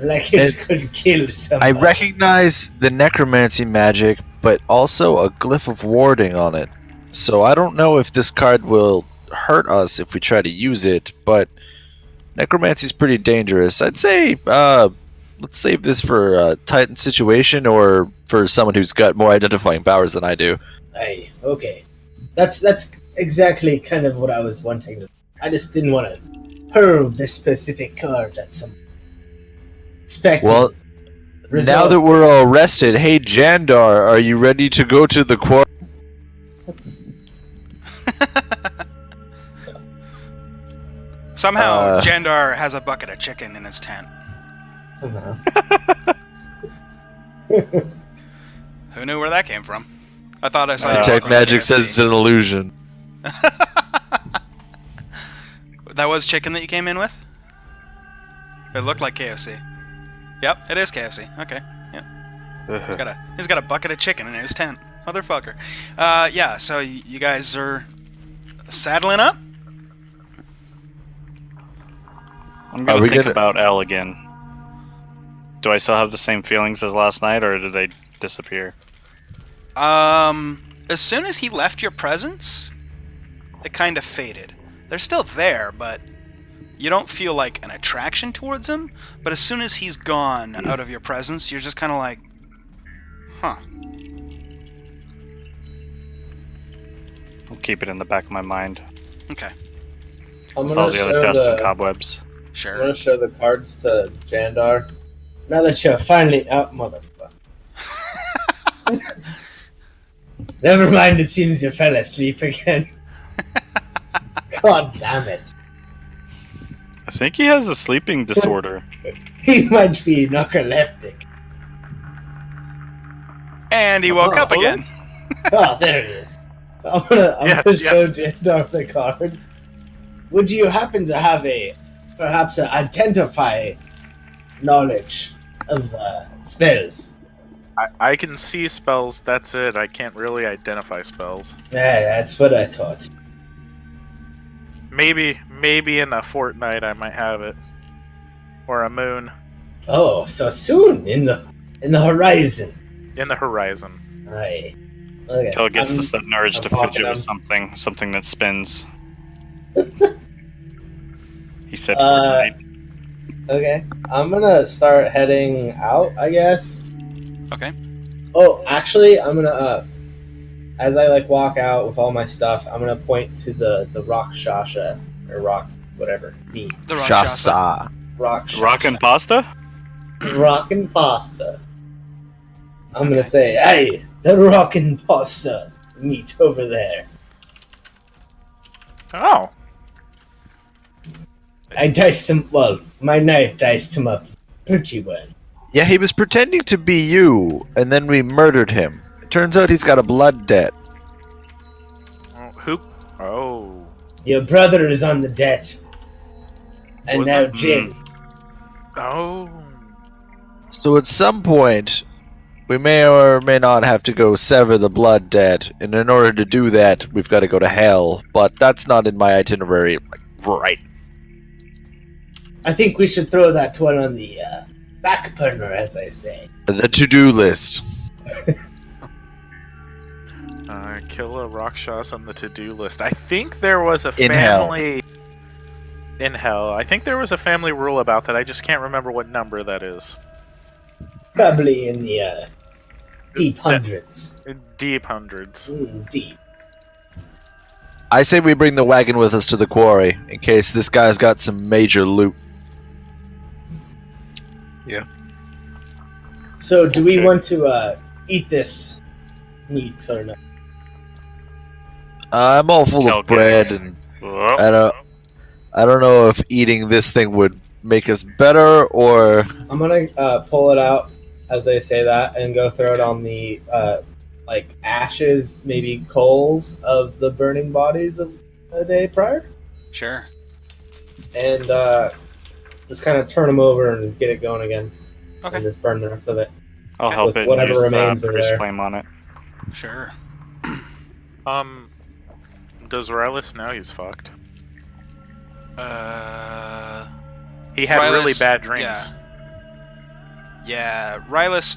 Like it It's- could kill I somebody. recognize the necromancy magic, but also a glyph of warding on it. So I don't know if this card will hurt us if we try to use it, but necromancy's pretty dangerous. I'd say let's save this for a Titan situation or for someone who's got more identifying powers than I do. Hey, okay. That's exactly kind of what I was wanting. I just didn't want to hurl this specific card at some expected Well, now that results. we're all rested, hey Jandar, are you ready to go to the quarry? Somehow, Jandar has a bucket of chicken in his tent. Somehow. Who knew where that came from? I thought I saw it Detect on magic KFC. says it's an illusion. That was chicken that you came in with? It looked like KFC. Yep, it is KFC. Okay. He's got a bucket of chicken in his tent. Motherfucker. Yeah, so you guys are saddling up? I'm Are gonna we think gonna- about L again. Do I still have the same feelings as last night, or did they disappear? As soon as he left your presence, it kind of faded. They're still there, but you don't feel like an attraction towards him. But as soon as he's gone out of your presence, you're just kind of like, huh. I'll keep it in the back of my mind. Okay, I'm With all gonna the show other dust and the cobwebs. I'm sure. gonna show the cards to Jandar. Now that you're finally out, motherfucker. Never mind, it seems you fell asleep again. God damn it. think he has a sleeping disorder. He might be narcoleptic. And he woke up again. Oh, there it is. I'm gonna Yes, show yes. Jandar the cards. Would you happen to have perhaps identify knowledge of spells? I can see spells, that's it. I can't really identify spells. Yeah, that's what I thought. Maybe in a fortnight I might have it. Or a moon. Oh, so soon in the horizon. In the horizon. Aye. Okay. Kel gets I'm- the sudden urge to I'm walking fidget with something that spins. He said Fortnite. Okay. I'm gonna start heading out, I guess. Okay. Oh, actually, I'm gonna as I walk out with all my stuff, I'm gonna point to the rock Shasha or rock whatever. Me. The Rock Shasta. Shasa. Rock Shasha. Rockin' pasta? Rockin' pasta. I'm gonna say, hey, the rockin' pasta meat over there. Oh. I diced him. Well, my knife diced him up pretty well. Yeah, he was pretending to be you, and then we murdered him. It turns out he's got a blood debt. Who? Oh. Your brother is on the debt, and Was now it? Jin. Oh. So at some point, we may or may not have to go sever the blood debt, and in order to do that, we've got to go to hell. But that's not in my itinerary, right? I think we should throw that one on the back burner, as I say. The to-do list. Kill a Rakshas on the to-do list. I think there was a In hell. family... In hell. I think there was a family rule about that. I just can't remember what number that is. Probably in the deep hundreds. Deep hundreds. Deep. I say we bring the wagon with us to the quarry, in case this guy's got some major loot. So, do we Okay. want to eat this meat or not? I'm all full of Okay. bread, and Oh, I don't know if eating this thing would make us better, or... I'm gonna pull it out as I say that and go throw it on the ashes, maybe coals of the burning bodies of the day prior, Sure. and just kind of turn them over and get it going again, Okay. and just burn the rest of it. I'll help With it. whatever and use, remains are priest there. flame on it. Sure. Does Rylas know he's fucked? Uh. He had really Rylas- bad dreams. Yeah, Rylas.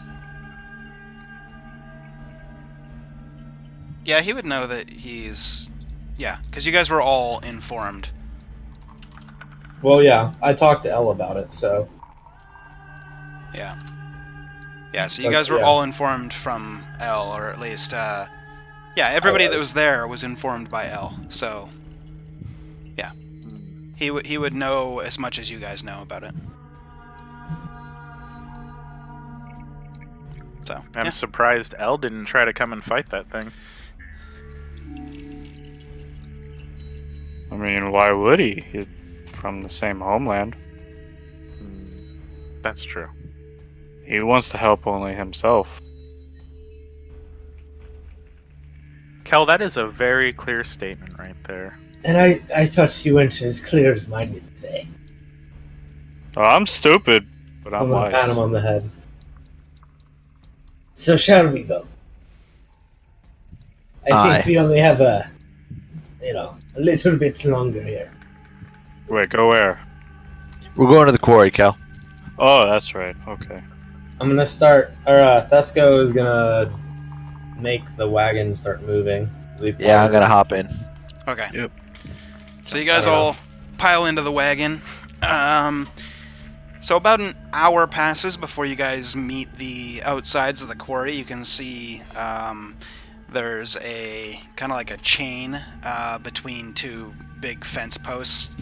Yeah, he would know that he's. Yeah, because you guys were all informed. Well, yeah, I talked to Elle about it, so Yeah. Yeah, so you But, guys were yeah. all informed from L, or at least, yeah, everybody that was. was there was informed by L. So, yeah, he would know as much as you guys know about it. So, I'm yeah. surprised Elle didn't try to come and fight that thing. I mean, why would he? He's from the same homeland. That's true. He wants to help only himself. Kel, that is a very clear statement right there. and I thought you went as clear as mine did today. Oh, I'm stupid, but I'm I'm gonna pat him wise. on the head. So shall we go? I think Aye. we only have a little bit longer here. Wait, go where? We're going to the quarry, Cal. Oh, that's right. Okay. I'm gonna start, or Thesco is gonna make the wagon start moving. Yeah, I'm gonna hop in. Okay. Yep. So you guys I don't all know. pile into the wagon. So about an hour passes before you guys meet the outsides of the quarry. You can see there's a kind of like a chain between two big fence posts.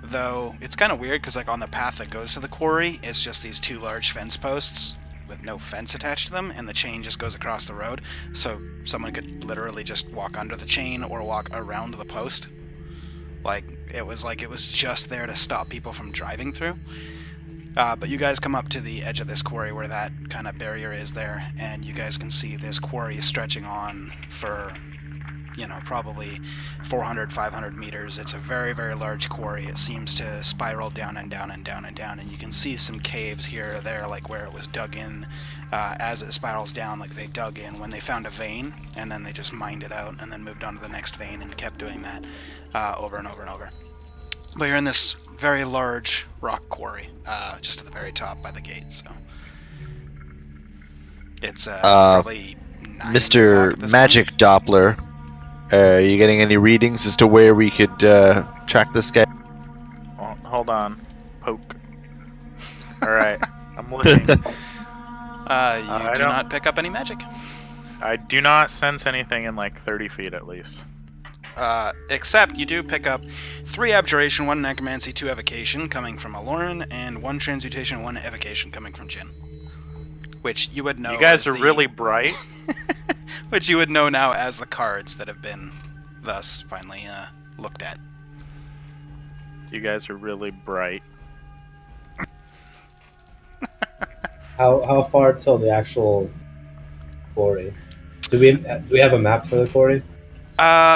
Though it's kind of weird because like on the path that goes to the quarry, it's just these two large fence posts with no fence attached to them, and the chain just goes across the road. So someone could literally just walk under the chain or walk around the post. Like it was just there to stop people from driving through. But you guys come up to the edge of this quarry where that kind of barrier is there, and you guys can see this quarry stretching on for, probably 400, 500 meters. It's a very, very large quarry. It seems to spiral down and down and down and down, and you can see some caves here or there, like where it was dug in. As it spirals down, like they dug in when they found a vein, and then they just mined it out, and then moved on to the next vein and kept doing that over and over and over. But you're in this very large rock quarry, just at the very top by the gate. So it's probably 9 o'clock Mr. at this Magic Doppler, are you getting any readings as to where we could track this guy? Well, hold on. Poke. Alright, I'm looking. point. You I do don't- not pick up any magic, I do not sense anything in like 30 feet at least. except you do pick up 3 abjuration, 1 necromancy, 2 evocation coming from Aloran, and 1 transmutation, 1 evocation coming from Jin. Which you would know. You guys as are the- really bright. which you would know now as the cards that have been thus finally looked at. You guys are really bright. How far till the actual quarry? Do we have a map for the quarry?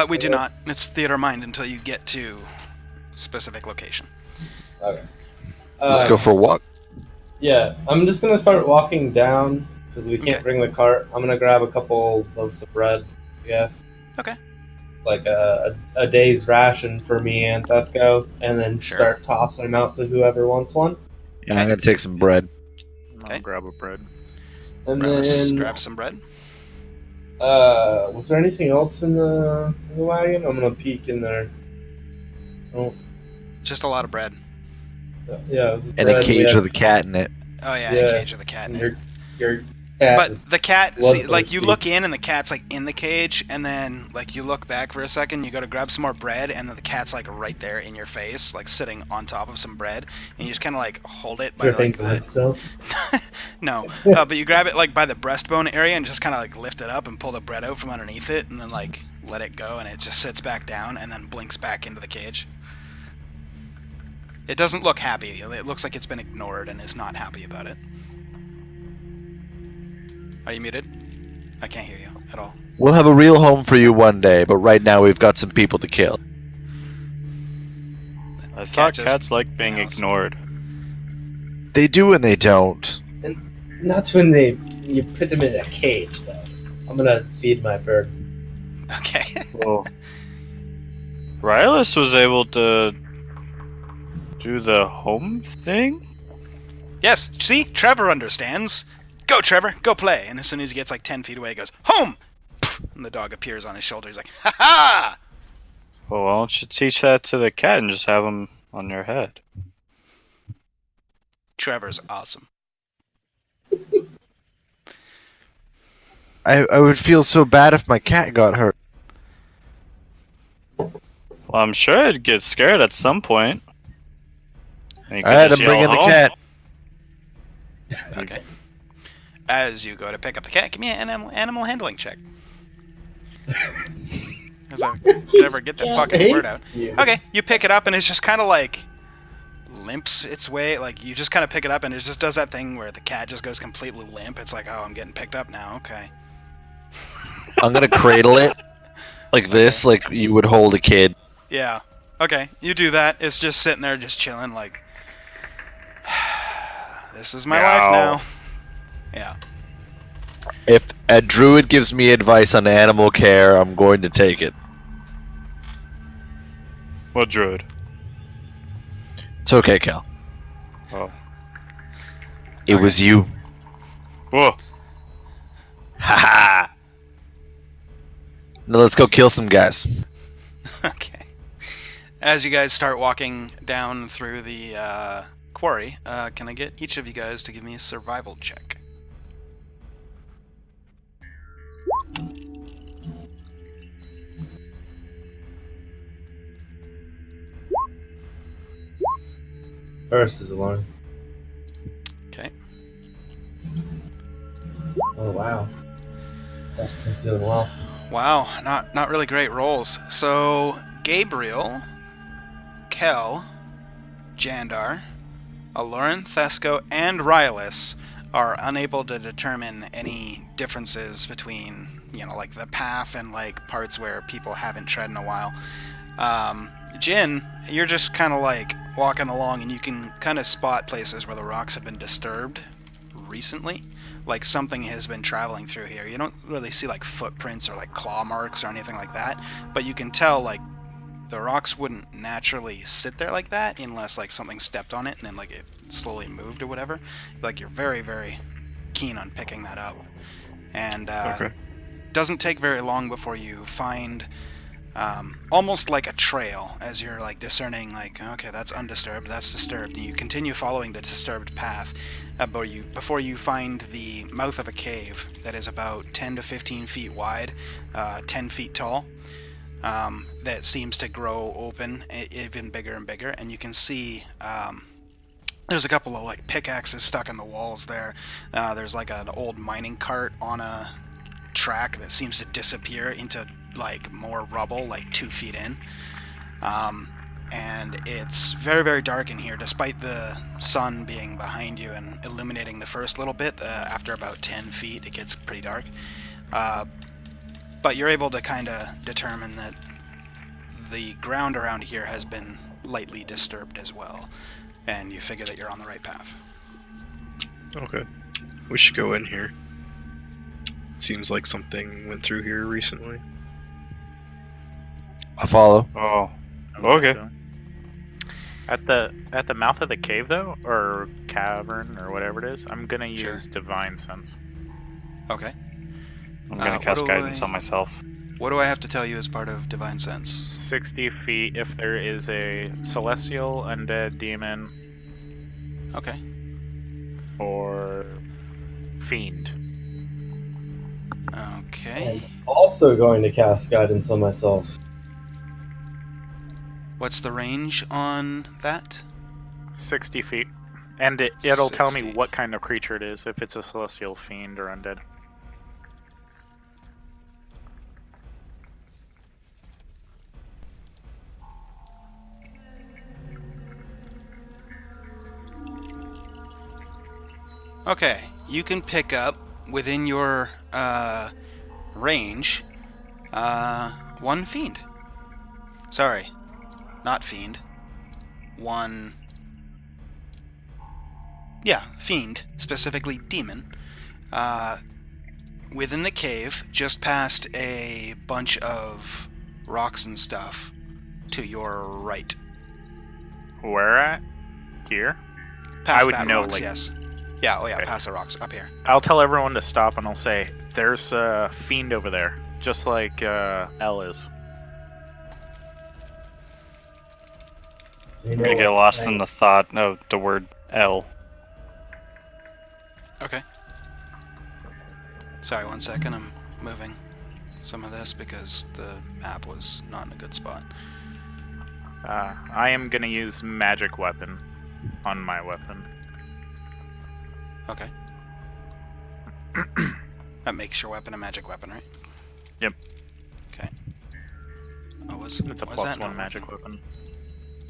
We do not. It's theater mind until you get to specific location. Okay. Let's go for a walk. Yeah, I'm just gonna start walking down because we can't Okay. bring the cart. I'm gonna grab a couple loaves of bread, I guess. Okay. Like a day's ration for me and Tesco, and then Sure. start tossing them out to whoever wants one. Yeah, I'm gonna take some bread. Okay. I'll grab a bread. And Let's then, grab some bread. was there anything else in the wagon? I'm gonna peek in there. Oh, Just a lot of bread. yeah. It was And a bread, cage yeah, with a cat in it. Oh yeah, Yeah. the cage of the cat. and in it. your cat. But the cat, see, like you bloodthirsty. look in and the cat's like in the cage, and then like you look back for a second, you go to grab some more bread, and then the cat's like right there in your face, like sitting on top of some bread, and you just kind of like hold it by Dripping like blood the still. no, but you grab it like by the breastbone area and just kind of like lift it up and pull the bread out from underneath it, and then like let it go, and it just sits back down and then blinks back into the cage. It doesn't look happy. It looks like it's been ignored and is not happy about it. Are you muted? I can't hear you at all. We'll have a real home for you one day, but right now we've got some people to kill. I thought just cats like being meows. ignored. They do and they don't. Not when you put them in a cage, though. I'm gonna feed my bird. Okay. Well, Rylus was able to do the home thing? Yes, see? Trevor understands. Go, Trevor, go play. And as soon as he gets like 10 feet away, he goes, home! And the dog appears on his shoulder. He's like, ha ha! Well, why don't you teach that to the cat and just have him on your head? Trevor's awesome. I would feel so bad if my cat got hurt. Well, I'm sure it'd get scared at some point. And you could Alright, I'm just yell, bringing the "Home." cat. Okay. As you go to pick up the cat, give me an animal handling check. As I never get the fucking word out. Okay, you pick it up and it's just kind of like limps its way. Like you just kind of pick it up and it just does that thing where the cat just goes completely limp. It's like, oh, I'm getting picked up now. Okay. I'm gonna cradle it like this, like you would hold a kid. Yeah. Okay, you do that. It's just sitting there, just chilling. Like, this is my life now. Yeah. If a druid gives me advice on animal care, I'm going to take it. What druid? It's okay, Cal. Oh. It was you. Whoa. Ha ha! Now let's go kill some guys. Okay. As you guys start walking down through the quarry, can I get each of you guys to give me a survival check? First is alarm. Okay. Oh wow. That's doing well. Wow, not really great rolls. So Gabriel, Kel, Jandar, Aloran, Thesco, and Rylus are unable to determine any differences between, like the path and like parts where people haven't tread in a while. Jin, you're just kind of like walking along and you can kind of spot places where the rocks have been disturbed recently. Like something has been traveling through here. You don't really see like footprints or like claw marks or anything like that, but you can tell like the rocks wouldn't naturally sit there like that unless like something stepped on it and then like it slowly moved or whatever. Like you're very, very keen on picking that up. And Okay. doesn't take very long before you find almost like a trail as you're like discerning like, okay, that's undisturbed, that's disturbed, and you continue following the disturbed path before you find the mouth of a cave that is about 10 to 15 feet wide, 10 feet tall, that seems to grow open even bigger and bigger, and you can see there's a couple of like pickaxes stuck in the walls there. There's like an old mining cart on a track that seems to disappear into like more rubble like 2 feet in. And it's very, very dark in here, despite the sun being behind you and illuminating the first little bit. After about 10 feet, it gets pretty dark. But you're able to kind of determine that the ground around here has been lightly disturbed as well, and you figure that you're on the right path. Okay. We should go in here. Seems like something went through here recently. I follow. Oh, okay. At the mouth of the cave, though, or cavern, or whatever it is, I'm gonna use Divine Sense. Okay. I'm gonna cast guidance on myself. What do I have to tell you as part of Divine Sense? 60 feet if there is a celestial, undead, demon, Okay. or fiend. Okay. I'm also going to cast guidance on myself. What's the range on that? 60 feet. And it'll tell me 60. what kind of creature it is, if it's a celestial, fiend, or undead. Okay, you can pick up within your range one fiend. Sorry, not fiend. One. Yeah, fiend, specifically demon. Within the cave, just past a bunch of rocks and stuff to your right. Where at? Here? Past I would that know, rocks, like- yes. Yeah, oh yeah, Okay. past the rocks, up here. I'll tell everyone to stop and I'll say, there's a fiend over there, just like L is. I'm gonna get lost in the thought of the word L. Okay. Sorry, 1 second. I'm moving some of this because the map was not in a good spot. I am gonna use magic weapon on my weapon. Okay. That makes your weapon a magic weapon, right? Yep. Okay. Oh, was It's a was plus that one not magic working? weapon.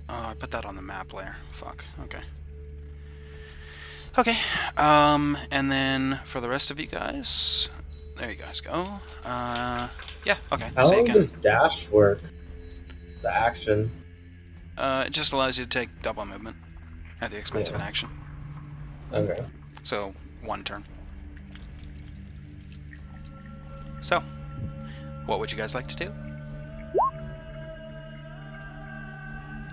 Oh, I put that on the map layer. Fuck. Okay. Okay. And then for the rest of you guys, there you guys go. Yeah. Okay. How so you long can. does dash work? The action. It just allows you to take double movement at the expense of an action. Okay. So 1 turn. So, what would you guys like to do?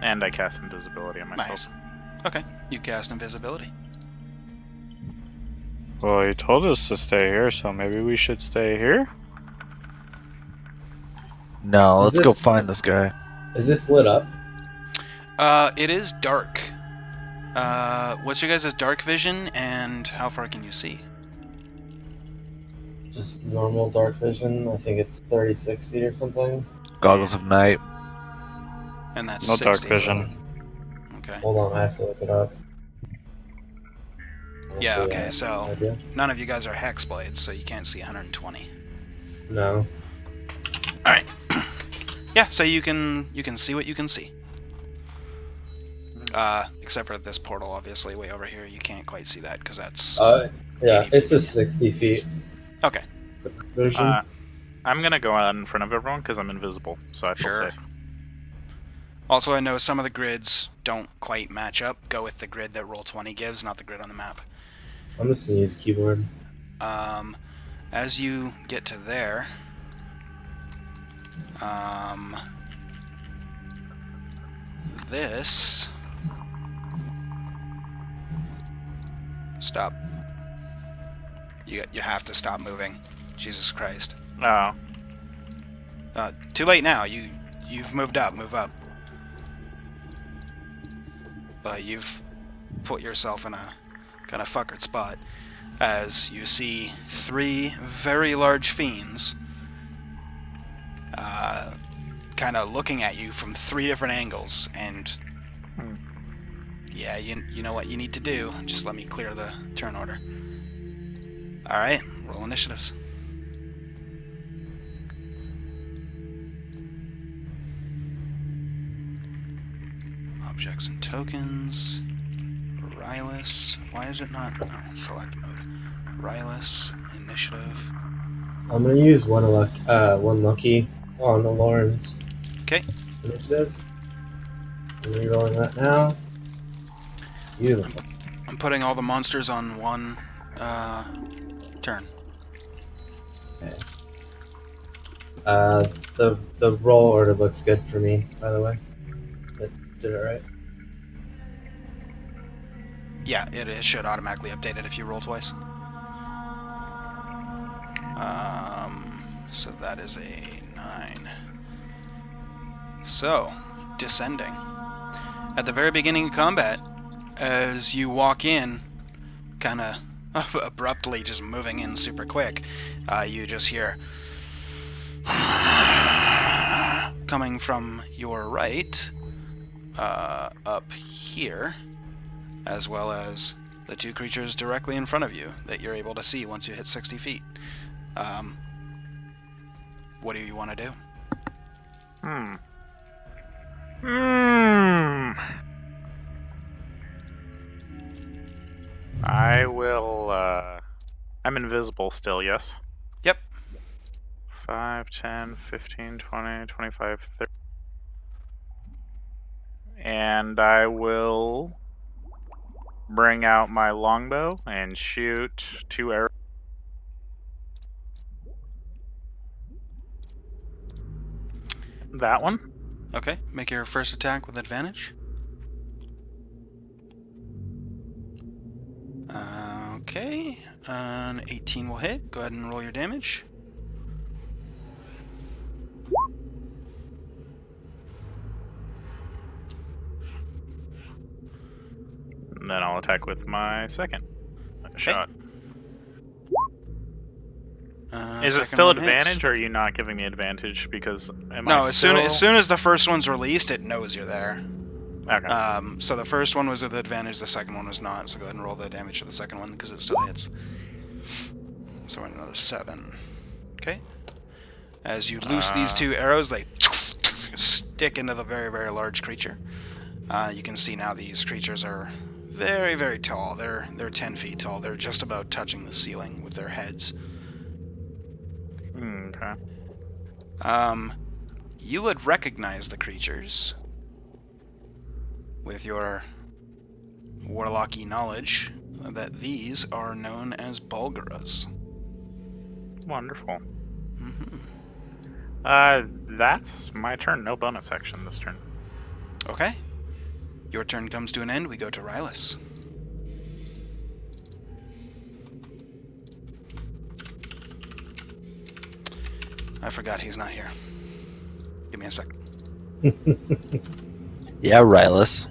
And I cast invisibility on myself. Nice. Okay, you cast invisibility. Well, he told us to stay here, so maybe we should stay here? No, Is let's go this- find this guy. Is this lit up? It is dark. What's your guys' dark vision, and how far can you see? Just normal dark vision. I think it's 3060 or something. Goggles of night. And that's No 60. dark vision. Okay. Hold on, I have to look it up. Yeah, Honestly, okay, I have so- no idea. None of you guys are hexblades, so you can't see 120. No. Alright. Yeah, so you can see what you can see. Except for this portal, obviously, way over here. You can't quite see that because that's... Yeah, 80 it's just feet. 60 feet. Okay. Version. I'm gonna go out in front of everyone because I'm invisible, so I feel Sure. safe. Also, I know some of the grids don't quite match up. Go with the grid that Roll20 gives, not the grid on the map. I'm just gonna use keyboard. As you get to there, this... Stop. You have to stop moving. Jesus Christ. Oh. Too late now. You've moved up. Move up. But you've put yourself in a kind of fuckered spot as you see 3 very large fiends kind of looking at you from 3 different angles, and yeah, you know what you need to do. Just let me clear the turn order. Alright, roll initiatives. Objects and tokens. Rylus. Why is it not? Oh, select mode. Rylus. Initiative. I'm gonna use one lucky on the Lawrence. Okay. Initiative. I'm rerolling that now. Beautiful. I'm putting all the monsters on one turn. Okay. The roll order looks good for me, by the way. Did it right? Yeah, it should automatically update it if you roll twice. So that is a 9. So, descending. At the very beginning of combat, as you walk in, kind of abruptly just moving in super quick, you just hear coming from your right, up here, as well as the 2 creatures directly in front of you that you're able to see once you hit 60 feet. What do you want to do? I will, I'm invisible still, yes? Yep. 5, 10, 15, 20, 25, 30. And I will bring out my longbow and shoot 2 arrows. That one? Okay, make your first attack with advantage. Okay, an 18 will hit. Go ahead and roll your damage. And then I'll attack with my second shot. Is it second still one hits. advantage, or are you not giving me advantage because No, as soon as the first one's released, it knows you're there. Okay. So the first one was with advantage, the second one was not. So go ahead and roll the damage for the second one because it still hits. So we're at another 7. Okay. As you loose these 2 arrows, they stick into the very, very large creature. You can see now these creatures are very, very tall. They're 10 feet tall. They're just about touching the ceiling with their heads. Okay. You would recognize the creatures with your warlocky knowledge that these are known as Bulgaras. Wonderful. Mm-hmm. That's my turn. No bonus action this turn. Okay. Your turn comes to an end. We go to Rylus. I forgot he's not here. Give me a sec. Yeah, Rylus.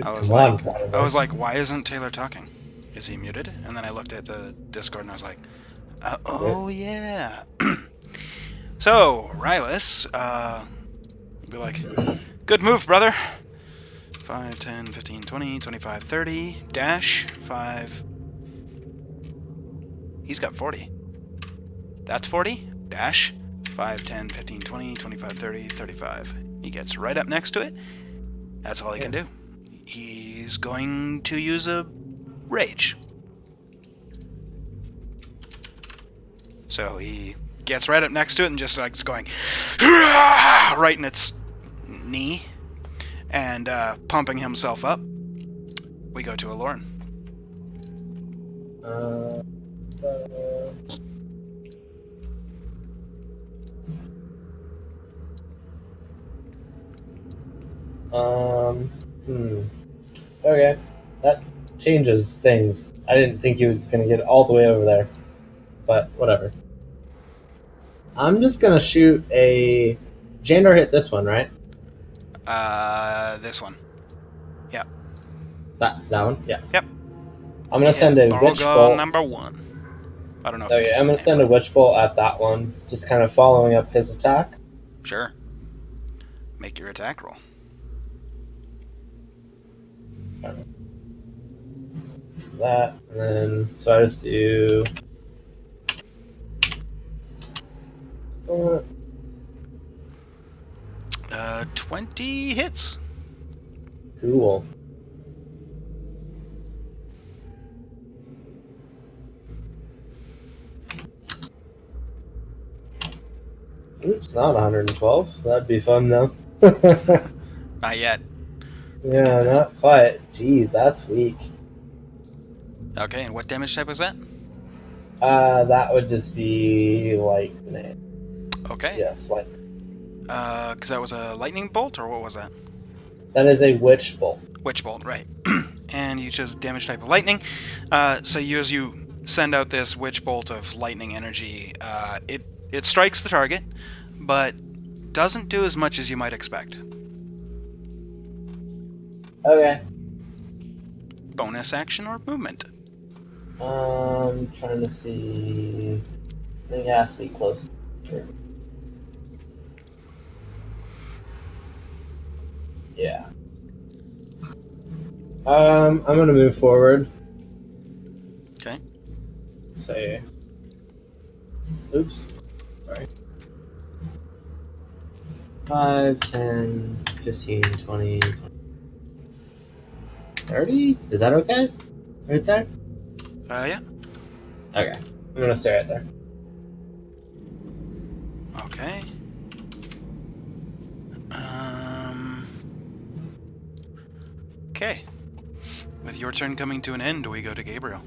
I was Come on, like, Rylus. I was like, why isn't Taylor talking? Is he muted? And then I looked at the Discord and I was like, oh yeah. So, Rylus, be like, good move, brother. 5, 10, 15, 20, 25, 30, dash, 5. He's got 40. That's 40, dash, 5, 10, 15, 20, 25, 30, 35. He gets right up next to it, That's all he can do. He's going to use a rage. So he gets right up next to it and just like is going right in its knee and pumping himself up. We go to Aloran. Okay, that changes things. I didn't think he was gonna get all the way over there, but whatever. I'm just gonna shoot a. Jandor hit this one, right? This one. That one, yeah. Yep. I'm gonna send a witch Borgo bolt. number 1. I don't know. If Okay, you can I'm gonna see send a witch bolt at that one, just kind of following up his attack. Sure. Make your attack roll. So that, and then so I just do. 20 hits. Cool. Oops, not 112. That'd be fun though. Not yet. Yeah, not quite. Jeez, that's weak. Okay, and what damage type was that? That would just be lightning. Okay. Yes, lightning. Because that was a lightning bolt, or what was that? That is a witch bolt. Witch bolt, right. And you chose damage type of lightning. So as you send out this witch bolt of lightning energy, it strikes the target, but doesn't do as much as you might expect. Okay. Bonus action or movement? Trying to see. I think it has to be close. Sure. Yeah. I'm gonna move forward. Okay. Say. Oops. Sorry. 5, 10, 15, 20, 30? Is that okay? Right there? Yeah. Okay. I'm gonna stay right there. Okay. Okay. With your turn coming to an end, we go to Gabriel.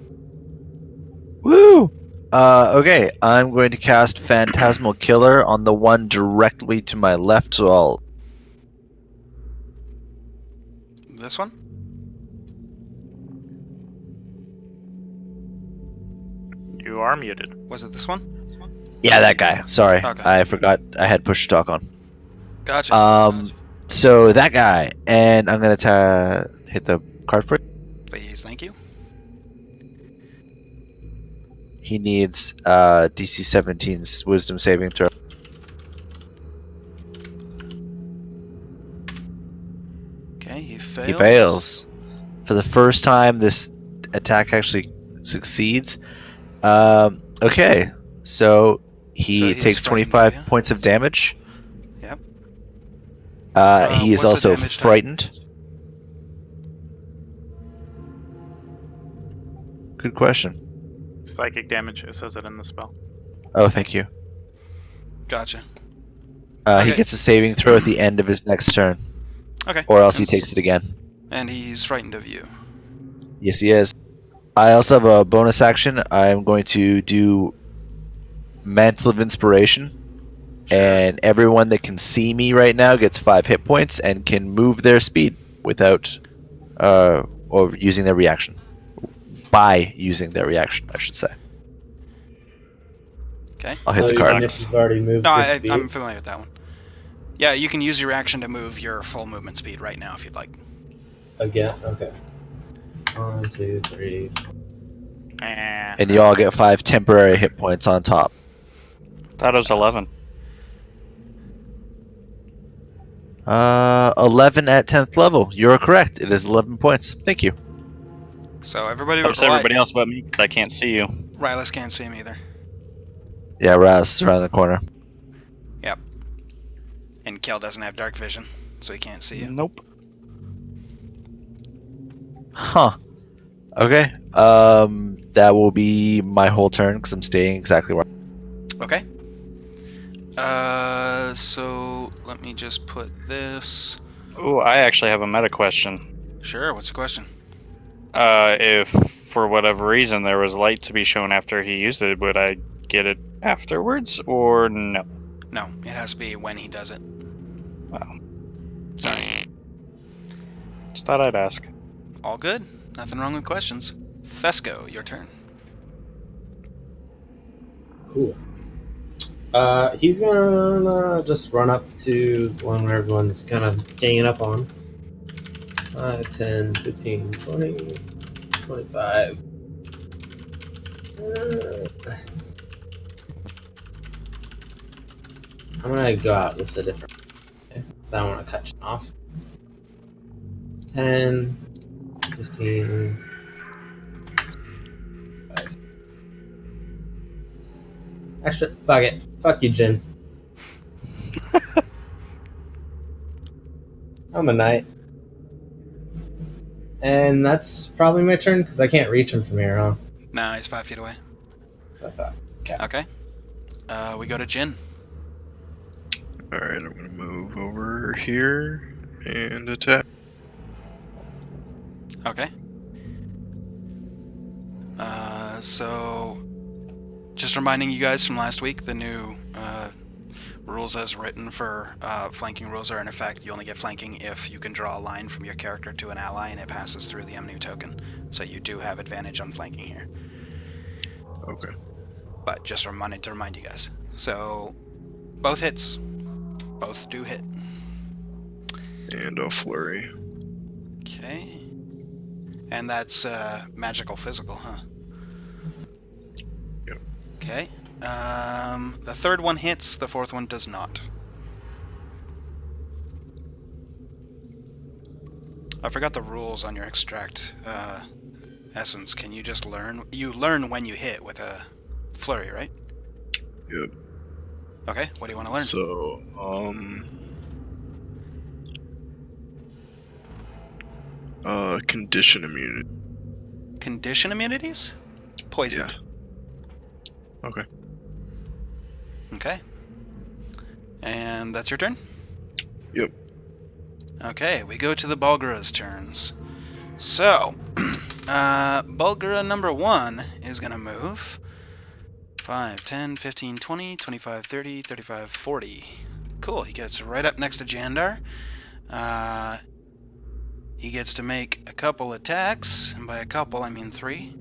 Woo! Okay, I'm going to cast Phantasmal Killer on the one directly to my left, so I'll... This one? You are muted. Was it this one? Yeah, that guy. Sorry, Okay. I forgot I had push to talk on. Gotcha. So that guy, and I'm gonna hit the card for it. Please, thank you. He needs DC 17's Wisdom saving throw. Okay, he fails. He fails. For the first time, this attack actually succeeds. Okay, so he he's takes frightened, 25 yeah? points of damage. Yep. He is what's the also damage type? frightened. Good question. Psychic damage. It says it in the spell. Oh, thank you. Gotcha. He Okay. gets a saving throw at the end of his next turn, Okay. or else he Yes. takes it again. And he's frightened of you. Yes, he is. I also have a bonus action. I'm going to do Mantle of Inspiration, and everyone that can see me right now gets 5 hit points and can move their speed without, or using their reaction. By using their reaction, I should say. Okay. I'll hit So the even card. if you've already moved No, your speed. I'm familiar with that one. Yeah, you can use your action to move your full movement speed right now if you'd like. Again? Okay. 1, 2, 3. And you all get 5 temporary hit points on top. Thought it was 11. 11 at 10th level. You're correct. It is 11 points. Thank you. So everybody, Helps everybody else but me, 'cause I can't see you. Rylus can't see him either. Yeah, Raz is around the corner. And Kel doesn't have dark vision, so he can't see you. Nope. Huh. Okay. That will be my whole turn because I'm staying exactly where. Okay. So let me just put this. Ooh, I actually have a meta question. Sure. What's the question? If for whatever reason there was light to be shown after he used it, would I get it afterwards or no? No, it has to be when he does it. Wow. Sorry. Just thought I'd ask. All good. Nothing wrong with questions. Fesco, your turn. Cool. He's gonna just run up to the one where everyone's kind of ganging up on. 5, 10, 15, 20, 25. I'm gonna go out this a different way. I don't want to cut you off. 10, 15. 5. Actually, fuck it. Fuck you, Jin. I'm a knight. And that's probably my turn because I can't reach him from here, huh? Nah, he's 5 feet away. So I thought. Okay. We go to Jin. Alright, I'm gonna move over here and attack. Okay. So just reminding you guys from last week, the new rules as written for flanking rules are in effect. You only get flanking if you can draw a line from your character to an ally and it passes through the MNU token. So you do have advantage on flanking here. Okay. But just wanted to remind you guys. So both hits. Both do hit. And a flurry. Okay. And that's magical physical, huh? Yep. Okay. The third one hits, the fourth one does not. I forgot the rules on your extract essence. Can you just learn? You learn when you hit with a flurry, right? Yep. Okay, what do you want to learn? So, condition immunity. Condition immunities? Poisoned. Yeah. Okay. Okay. And that's your turn? Yep. Okay, we go to the Bulgara's turns. So, Bulgara number 1 is going to move 5, 10, 15, 20, 25, 30, 35, 40. Cool, he gets right up next to Jandar. He gets to make a couple attacks, and by a couple I mean 3.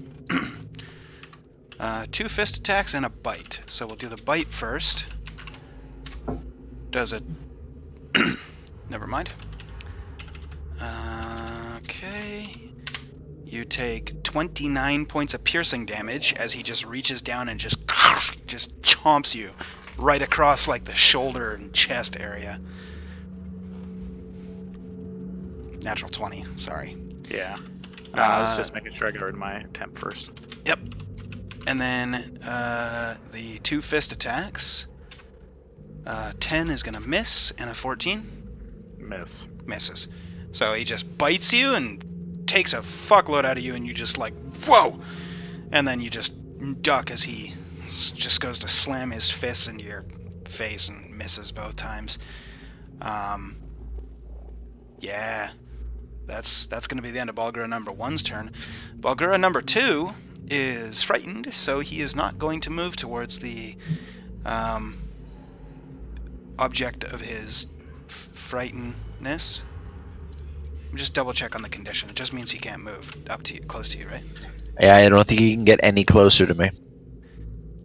2 fist attacks and a bite. So we'll do the bite first. Does it? Never mind. Okay. You take 29 points of piercing damage as he just reaches down and just chomps you right across like the shoulder and chest area. Natural 20, sorry. Yeah. I was just making sure I got rid of my temp first. Yep. And then the 2 fist attacks. 10 is going to miss, and a 14? Miss. Misses. So he just bites you and takes a fuckload out of you, and you just like, whoa! And then you just duck as he just goes to slam his fists into your face and misses both times. Yeah. That's going to be the end of Bulgara number 1's turn. Bulgara number 2 is frightened, so he is not going to move towards the object of his frightenness. Just double check on the condition. It just means he can't move up to you, close to you, right? Yeah, I don't think he can get any closer to me.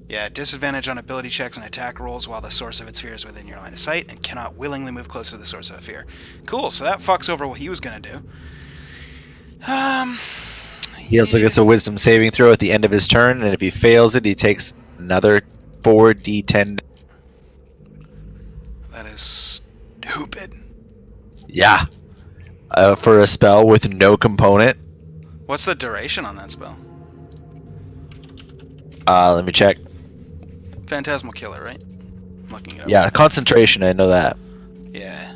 Yeah, disadvantage on ability checks and attack rolls while the source of its fear is within your line of sight, and cannot willingly move closer to the source of a fear. Cool, so that fucks over what he was gonna do. He also gets a wisdom saving throw at the end of his turn, and if he fails it, he takes another 4d10. That is stupid. Yeah. For a spell with no component. What's the duration on that spell? Let me check. Phantasmal Killer, right? I'm looking it up. Yeah, concentration, I know that. Yeah.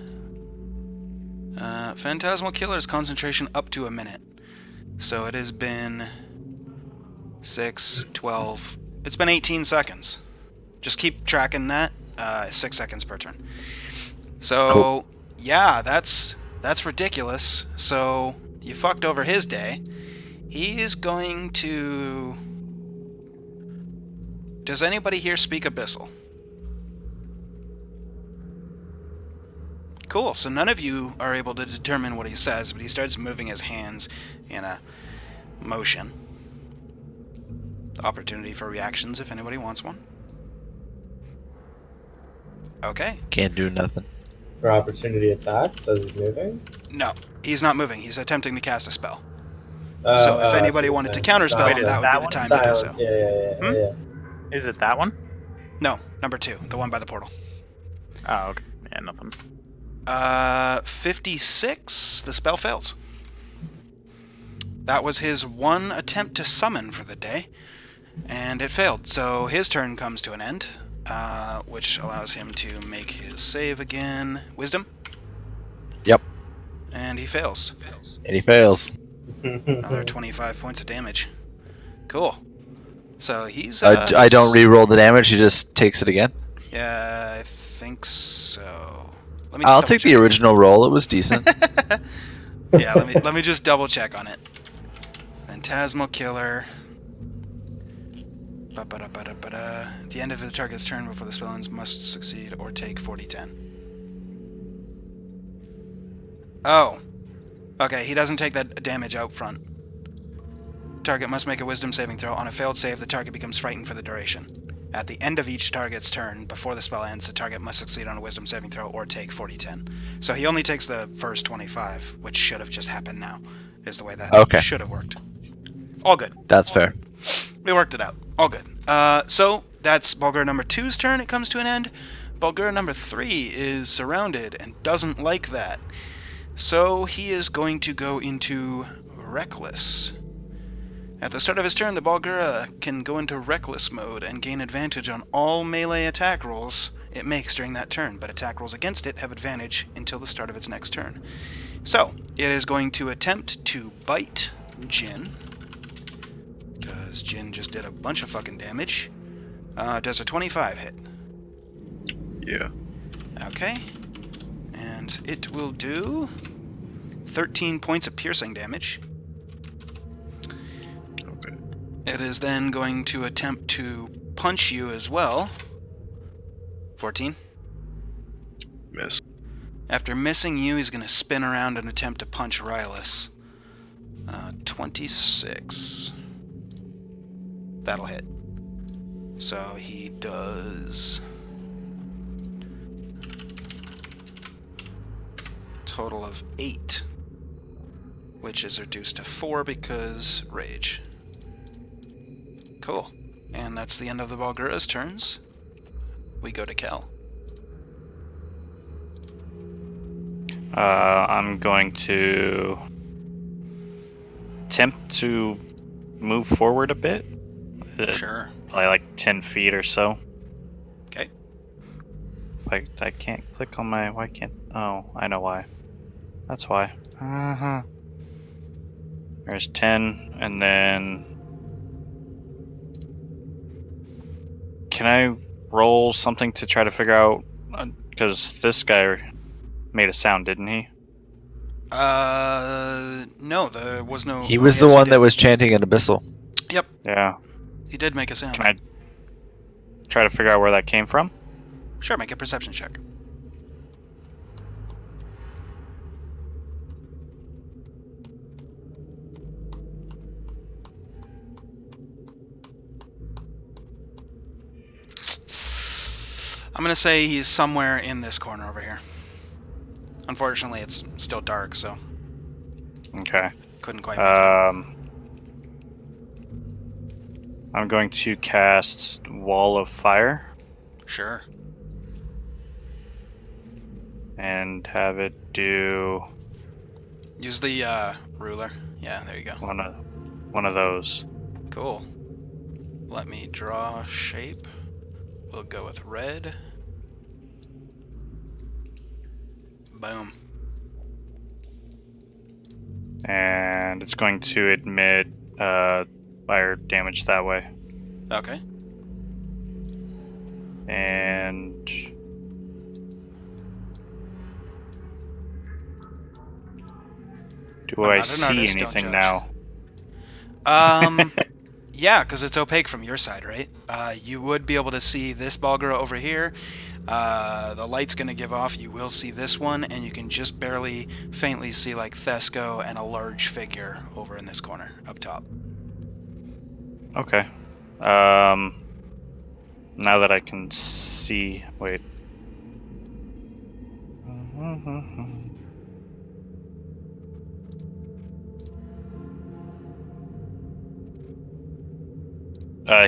Phantasmal Killer's concentration up to a minute. So it has been 6, 12. It's been 18 seconds. Just keep tracking that. 6 seconds per turn. So, Cool. yeah, that's ridiculous. So, you fucked over his day. He's going to... Does anybody here speak Abyssal? Cool, so none of you are able to determine what he says, but he starts moving his hands in a motion. Opportunity for reactions if anybody wants one. Okay. Can't do nothing. For opportunity attacks as he's moving. No, he's not moving. He's attempting to cast a spell. Oh, So if I see anybody what wanted to you're saying. counterspell Wait, him, is that that would be the one time to do Silence. so. Yeah. Is it that one? No, number 2, the one by the portal. Oh, okay. Yeah, nothing. 56, the spell fails. That was his one attempt to summon for the day, and it failed. So his turn comes to an end, which allows him to make his save again. Wisdom? Yep. And he fails. And he fails. Another 25 points of damage. Cool. So he's... I don't re-roll the damage. He just takes it again. Yeah, I think so. Let me I'll just take the original roll. It was decent. Yeah, let me just double check on it. Phantasmal Killer. Ba-ba-da-ba-da-ba-da. At the end of the target's turn before the spell ends, must succeed or take 40-10. Oh. Okay, he doesn't take that damage out front. Target must make a wisdom saving throw. On a failed save, the target becomes frightened for the duration. At the end of each target's turn, before the spell ends, the target must succeed on a wisdom saving throw or take 40-10. So he only takes the first 25, which should have just happened now, is the way that should have worked. All good. That's fair. We worked it out. All good. So that's Bulgur number 2's turn. It comes to an end. Bulgur number 3 is surrounded and doesn't like that. So he is going to go into Reckless. At the start of his turn, the Bulgur can go into Reckless mode and gain advantage on all melee attack rolls it makes during that turn, but attack rolls against it have advantage until the start of its next turn. So, it is going to attempt to bite Jin, because Jin just did a bunch of fucking damage. Does a 25 hit? Yeah. Okay. And it will do 13 points of piercing damage. Okay. It is then going to attempt to punch you as well. 14. Miss. After missing you, he's going to spin around and attempt to punch Rylus. 26. That'll hit. So he does... total of 8. Which is reduced to 4 because rage. Cool. And that's the end of the Bulgura's turns. We go to Kel. I'm going to attempt to move forward a bit. Sure. Probably like 10 feet or so. Okay. I can't click on my... Why can't... Oh, I know why. That's why. There's 10, and then... Can I roll something to try to figure out... Because this guy made a sound, didn't he? No, there was no... He was the yes, one he that did. was chanting an abyssal. Yeah. He did make a sound. Can I try to figure out where that came from? Sure, make a perception check. I'm gonna say he's somewhere in this corner over here. Unfortunately, it's still dark, so Okay. couldn't quite make it out. I'm going to cast Wall of Fire Sure. and have it do Use the ruler. Yeah, there you go. one of those. Cool. Let me draw shape. We'll go with red. Boom. And it's going to admit fire damage that way. Okay. And do I'm I not an see artist, don't anything judge. now? Yeah, because it's opaque from your side, right? You would be able to see this Balgura over here. The light's going to give off. You will see this one, and you can just barely, faintly see like Thesco and a large figure over in this corner, up top. Okay. Now that I can see, wait.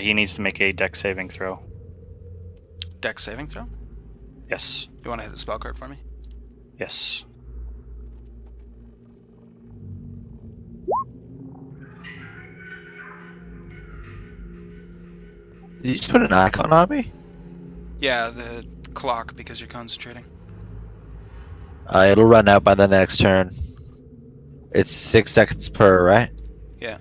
He needs to make a dex saving throw. Dex saving throw? Yes. You want to hit the spell card for me? Yes. Did you just put an icon on me? Yeah, the clock, because you're concentrating. It'll run out by the next turn. It's 6 seconds per, right? Yeah.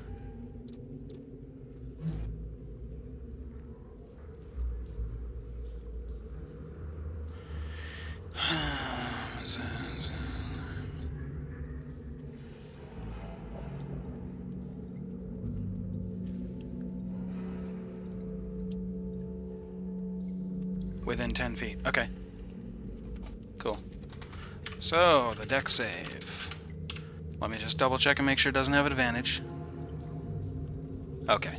Within 10 feet. Okay. Cool. So, the dex save. Let me just double check and make sure it doesn't have advantage. Okay.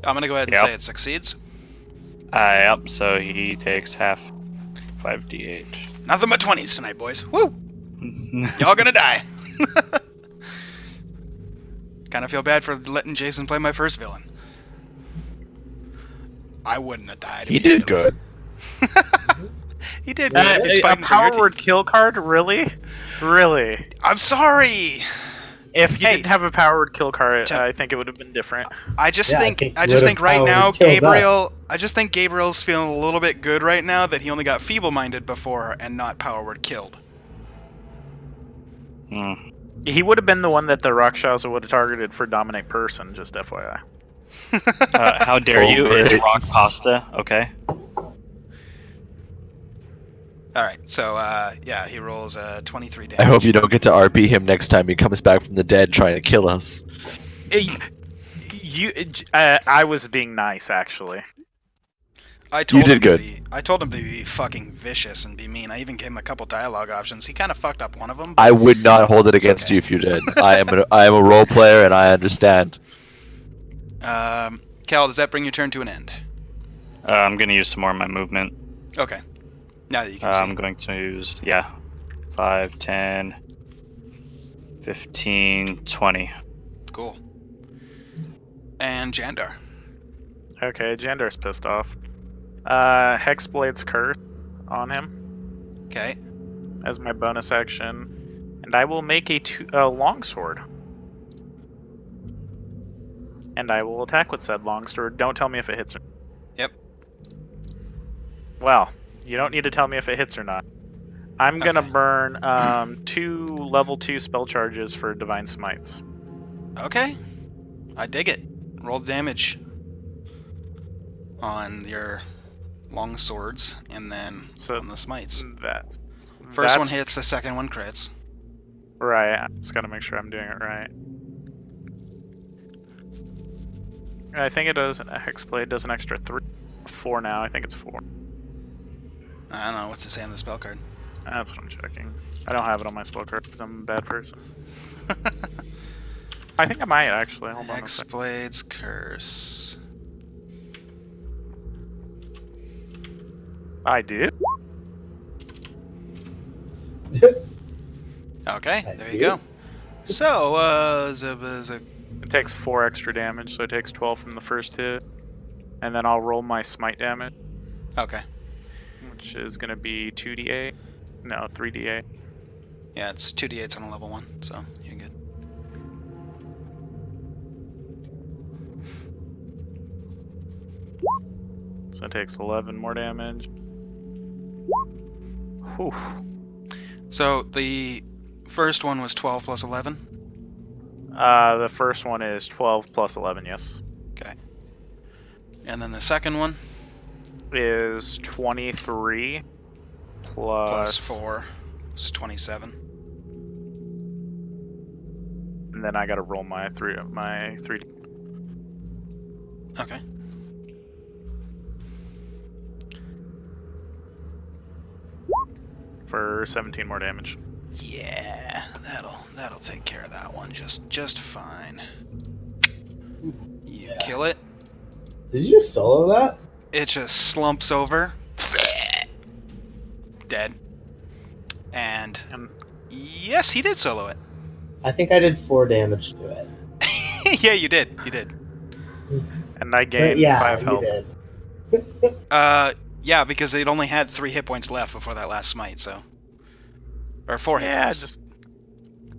I'm gonna go ahead and Yep. say it succeeds. Yep, so he takes half 5d8. Nothing but 20s tonight, boys. Woo! Y'all gonna die. Kinda feel bad for letting Jason play my first villain. I wouldn't have died. He did good. He did good. A despite power your word teeth. kill card? Really? Really? I'm sorry. If you Hey. didn't have a power word kill card, Tim. I think it would have been different. I just Yeah, I think think I you just would've think right power now killed us. Gabriel. I just think Gabriel's feeling a little bit good right now that he only got feeble-minded before and not power word killed. Hmm. He would have been the one that the Rakshasa would have targeted for dominate person, just FYI. How dare you? Over It's it. rock pasta, okay? All right, so yeah, he rolls 23 damage. I hope you don't get to RP him next time he comes back from the dead trying to kill us. I was being nice, actually. I told You him did good. I told him to be fucking vicious and be mean. I even gave him a couple dialogue options. He kind of fucked up one of them. I would not hold it It's against okay. you if you did. I am a role player and I understand. Cal, does that bring your turn to an end? I'm gonna use some more of my movement. Okay. Now that you can see. I'm going to use, 5, 10, 15, 20. Cool. And Jandar. Okay, Jandar's pissed off. Hexblade's Curse on him Okay. as my bonus action. And I will make a longsword. And I will attack with said longsword. Don't tell me if it hits or Yep. Well, you don't need to tell me if it hits or not. I'm gonna Okay. burn 2 level 2 spell charges for Divine Smites. Okay. I dig it. Roll the damage on your long swords and then So on the smites. That's First one that's hits, the second one crits. right. I just gotta make sure I'm doing it right. I think it does. A Hexblade does an extra 4 now. I think it's 4. I don't know what to say on the spell card. That's what I'm checking. I don't have it on my spell card because I'm a bad person. I think I might actually. Hold on a second. Hexblade's Curse. I do. Okay, Thank there you you. go. So, It takes 4 extra damage, so it takes 12 from the first hit. And then I'll roll my smite damage, okay. which is going to be 2d8. No, 3d8. Yeah, it's 2d8s on a level 1, so you're good. So it takes 11 more damage. Whew. So the first one was 12 plus 11. The first one is 12 plus 11, yes. And then the second one Is 23 plus plus 4 is 27. And then I gotta roll my 3D. Okay. For 17 more damage. Yeah, that'll take care of that one just fine. You kill it. Did you just solo that? It just slumps over. Dead. And yes, he did solo it. I think I did 4 damage to it. Yeah, you did. You did. And I But gained yeah, 5 you health. did. Yeah, because it only had 3 hit points left before that last smite, so. Or 4 hit Yeah, points. just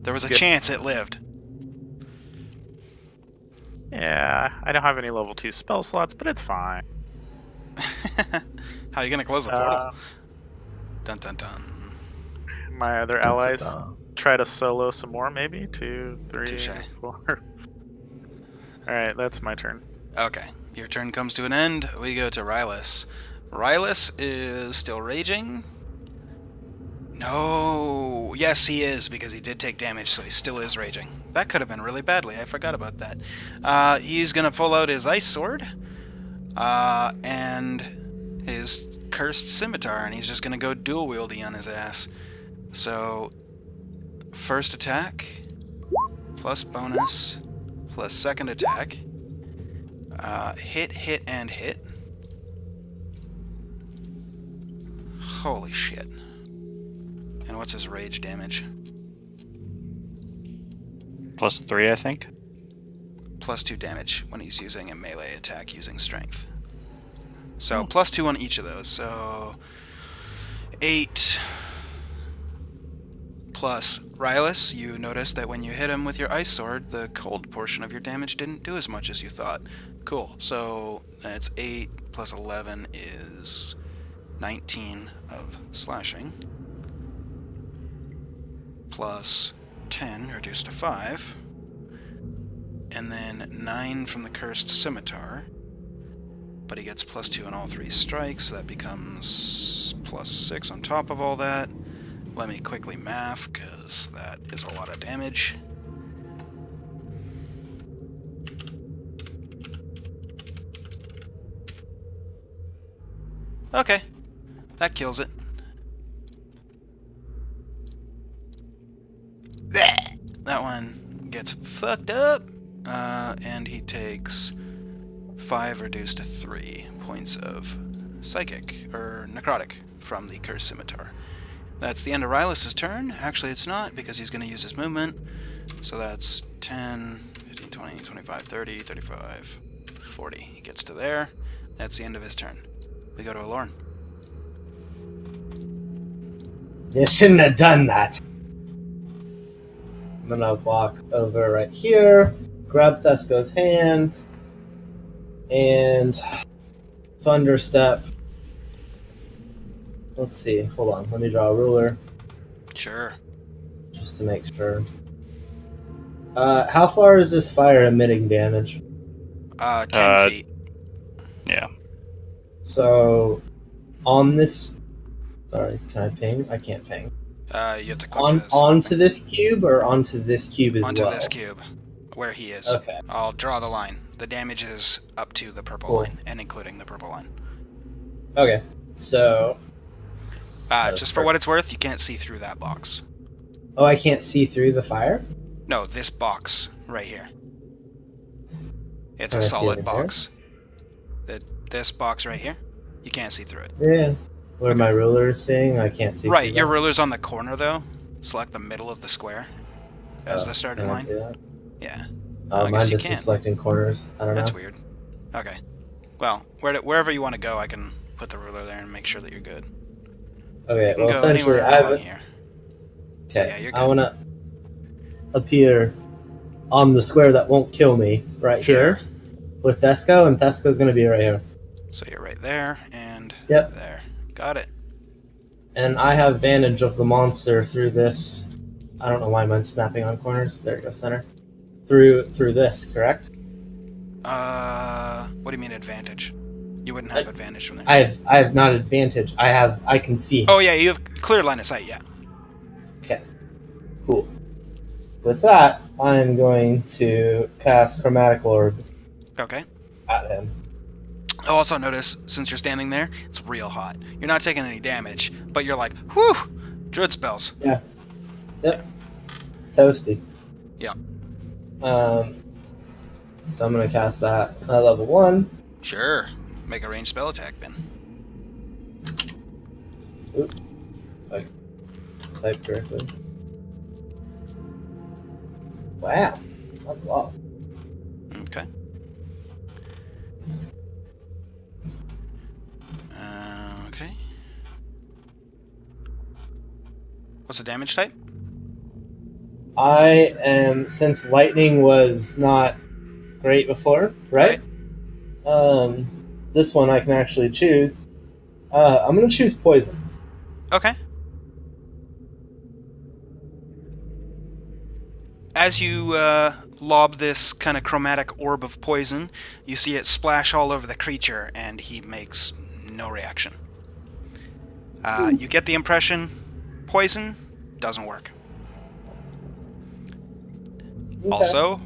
There was a good. chance it lived. yeah. I don't have any level 2 spell slots, but it's fine. How are you gonna close the portal? Uh, Dun dun dun. my other allies try to solo some more, maybe 2, 3, Touche. 4. All right, that's my turn. Okay, your turn comes to an end. We go to Rylus. Rylus is still raging. No. Yes, he is, because he did take damage, so he still is raging. That could have been really badly. I forgot about that. He's going to pull out his Ice Sword and his Cursed Scimitar, and he's just going to go dual-wieldy on his ass. So, first attack, plus bonus, plus second attack. Hit, and hit. Holy shit. And what's his rage damage? Plus 3, I think. Plus 2 damage when he's using a melee attack using strength. So plus 2 on each of those. So 8 plus Rylus. You notice that when you hit him with your Ice Sword, the cold portion of your damage didn't do as much as you thought. Cool. So that's 8 plus 11 is 19 of slashing. Plus 10 reduced to 5. And then 9 from the Cursed Scimitar. But he gets plus 2 on all 3 strikes, so that becomes plus 6 on top of all that. Let me quickly math, because that is a lot of damage. Okay, that kills it. That one gets fucked up, and he takes 5 reduced to 3 points of psychic, or necrotic, from the Cursed Scimitar. That's the end of Rylus' turn. Actually, it's not, because he's going to use his movement. So that's 10, 15, 20, 25, 30, 35, 40. He gets to there. That's the end of his turn. We go to Alorn. You shouldn't have done that. I'm gonna walk over right here, grab Thesco's hand, and Thunderstep. Let's see, hold on, let me draw a ruler, Sure. just to make sure. How far is this fire emitting damage? 10 feet. Yeah. So, on this... Sorry, can I ping? I can't ping. You have to click this. Onto this cube, or onto this cube as Onto well? this cube, where he is. Okay. I'll draw the line. The damage is up to the purple Cool. line, and including the purple line. Okay, so... Just for what it's worth, you can't see through that box. Oh, I can't see through the fire? No, this box right here. It's Can a I see solid it in here? box. This box right here, you can't see through it. Yeah. Where my ruler is seeing, I can't see Right, through your that. ruler's on the corner though. Select the middle of the square as the starting Can I line. do that? Yeah, Oh, I guess mine you just can. is selecting corners. I don't that's know. weird. Okay. Well, wherever you want to go, I can put the ruler there and make sure that you're good. Okay, You can well, go essentially, anywhere I along have here. Okay, Yeah, you're I good. want to appear on the square that won't kill me right Sure. here with Thesco, and Thesco's going to be right here. So you're right there and Yep. there. Got it. and I have vantage of the monster through this. I don't know why mine's snapping on corners. There you go, center. Through this, correct? What do you mean advantage? You wouldn't have advantage from there. I have not advantage. I can see. Oh yeah, you have clear line of sight. Yeah. Okay. Cool. With that, I am going to cast Chromatic Orb Okay. at him. I'll also notice, since you're standing there, it's real hot. You're not taking any damage, but you're like, whew, druid spells. Yep. Toasty. Yeah. So I'm gonna cast that at level 1. Sure. Make a ranged spell attack then. Oop. I typed correctly. Wow. That's a lot. Okay. Okay. What's the damage type? I am, since lightning was not great before, right? This one I can actually choose. I'm gonna choose poison. Okay. As you lob this kind of chromatic orb of poison, you see it splash all over the creature, and he makes no reaction. You get the impression poison doesn't work. Okay. Also,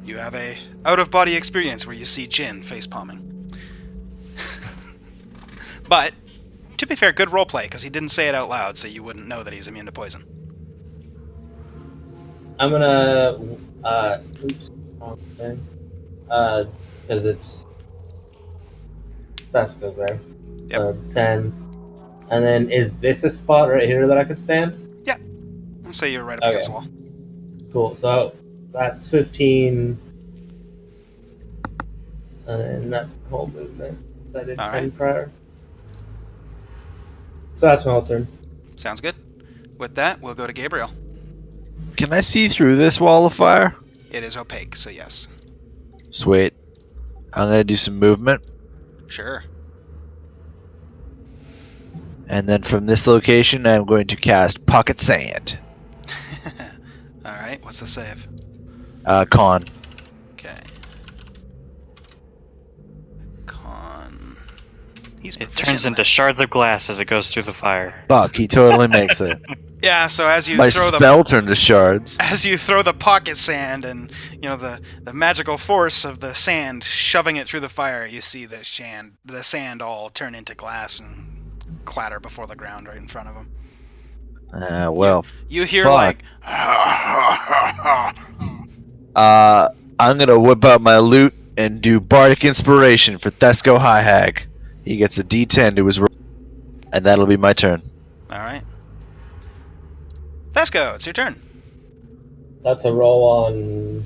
you have a out-of-body experience where you see Jin face-palming. But, to be fair, good roleplay, because he didn't say it out loud, so you wouldn't know that he's immune to poison. I'm gonna oops, wrong thing. Because it's best goes there. Yep. So 10. And then is this a spot right here that I could stand? I'll say you're right up against the wall. Cool. So that's 15. And then that's my whole movement. I did 10 Alright. prior. So that's my whole turn. Sounds good. With that, we'll go to Gabriel. Can I see through this wall of fire? It is opaque, so yes. Sweet. I'm gonna do some movement, Sure. and then from this location, I'm going to cast Pocket Sand. Alright, what's the save? Con. Okay. Con. He's It proficient turns in into that. shards of glass as it goes through the fire. Fuck, he totally makes it. Yeah, so as you My throw spell turned to shards. as you throw the pocket sand and the magical force of the sand shoving it through the fire, you see the sand all turn into glass and clatter before the ground right in front of him. Well, You hear fuck. like I'm gonna whip out my loot and do Bardic Inspiration for Thesco High Hag. He gets a D10 to his roll, and that'll be my turn. Alright. Thesco, it's your turn. That's a roll on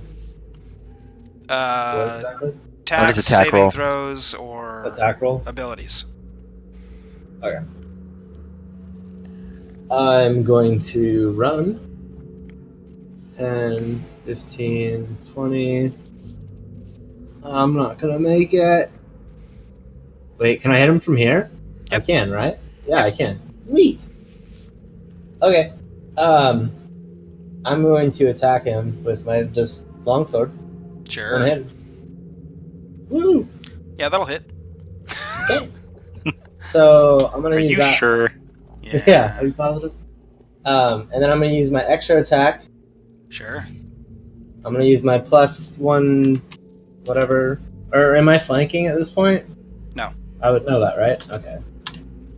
what Uh exactly? attacks, attack saving roll? throws, or Attack roll. abilities. Okay. I'm going to run. 10, 15, 20. I'm not gonna make it. Wait, can I hit him from here? Yep. I can, right? Yeah, I can. Sweet. Okay. I'm going to attack him with my just longsword. Sure. One hit. Woo! Yeah, that'll hit. Okay. So I'm gonna Are use you that. sure? Yeah, are you positive? And then I'm gonna use my extra attack. Sure. I'm gonna use my +1, whatever. Or am I flanking at this point? No. I would know that, right? Okay.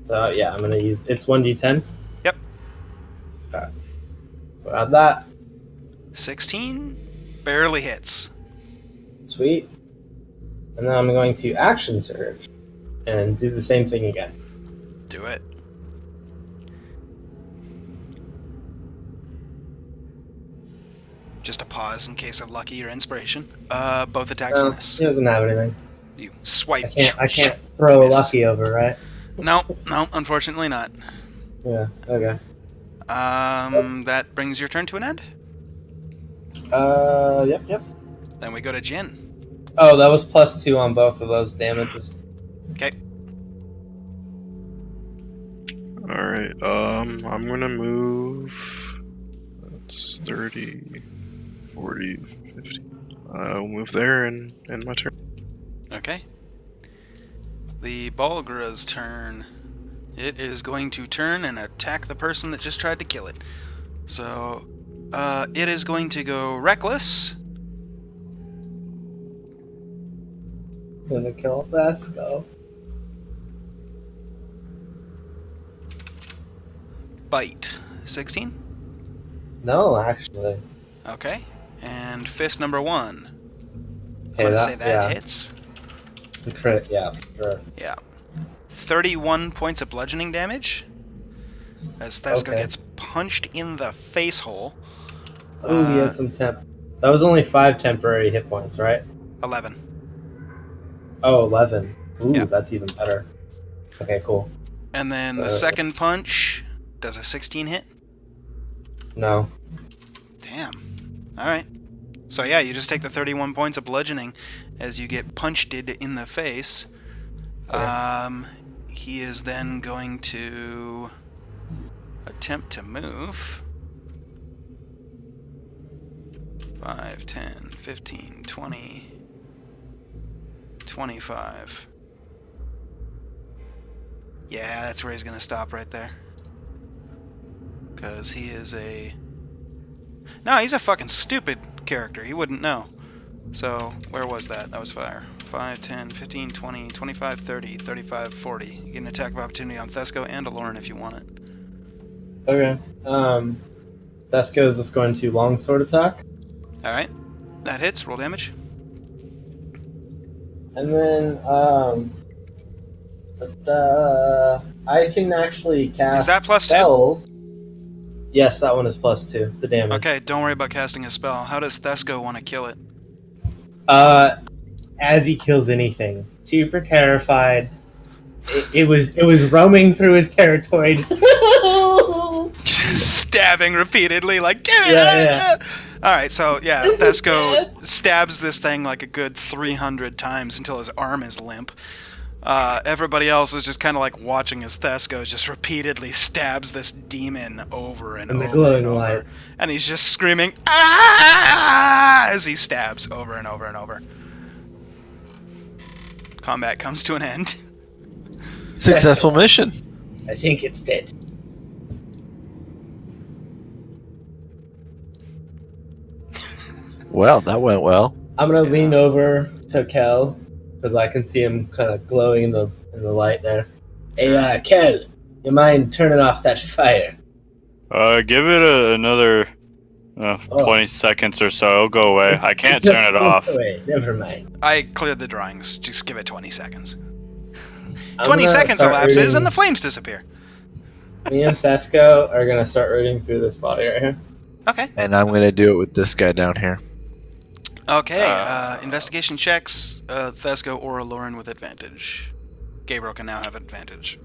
So yeah, I'm gonna use. It's 1d10. Yep. Okay. So add that. 16 barely hits. Sweet. And then I'm going to action surge and do the same thing again. Do it. Just a pause in case of lucky or inspiration. Both attacks miss. He doesn't have anything. You swipe. I can't throw a Miss. lucky over, right? No, unfortunately not. Yeah. Okay. That brings your turn to an end. Yep. Then we go to Jin. Oh, that was +2 on both of those damages. Okay. Alright, I'm gonna move. That's 30, 40, 50. I'll move there and end my turn. Okay. The Balgra's turn. It is going to turn and attack the person that just tried to kill it. So, it is going to go reckless. Gonna kill Vasco. Bite. 16? No, actually. Okay. And fist number 1. Okay, I'm gonna say that yeah. hits. The crit, yeah, for sure. Yeah. 31 points of bludgeoning damage. As Thesco Okay. gets punched in the face hole. Oh, he has some temp. That was only 5 temporary hit points, right? 11. Oh, 11. Ooh, Yeah. that's even better. Okay, cool. And then the So- second punch does a 16 hit. No. Damn. Alright. So yeah, you just take the 31 points of bludgeoning as you get punched in the face. Okay. He is then going to attempt to move. 5, 10, 15, 20, 25. Yeah, that's where he's going to stop right there. Because he is a... No, he's a fucking stupid character. He wouldn't know. So, where was that? That was fire. 5, 10, 15, 20, 25, 30, 35, 40. You get an attack of opportunity on Thesco and Aloran if you want it. Okay. Thesco is just going to longsword attack. Alright. That hits. Roll damage. And then, I can actually cast Is that plus 2? spells. Yes, that one is +2, the damage. Okay, don't worry about casting a spell. How does Thesco want to kill it? As he kills anything. Super terrified. It was roaming through his territory. Just stabbing repeatedly, like, get it! Yeah. Alright, so yeah, Thesco stabs this thing like a good 300 times until his arm is limp. Everybody else is just kind of like watching as Thesco just repeatedly stabs this demon over and In the over glowing and over. light. And he's just screaming, "Ah!" as he stabs over and over and over. Combat comes to an end. Successful mission. I think it's dead. Well, that went well. I'm gonna lean over to Kel because I can see him kind of glowing in the light there. Hey, Kel, you mind turning off that fire? Give it another 20 seconds or so. It'll go away. I can't turn it off. Wait, never mind. I cleared the drawings. Just give it 20 seconds. I'm 20 gonna seconds start elapses rooting- and the flames disappear. Me and Thesco are gonna start rooting through this body right here. Okay. And I'm going to do it with this guy down here. Okay, investigation checks, Thesco or Aloran with advantage. Gabriel can now have advantage.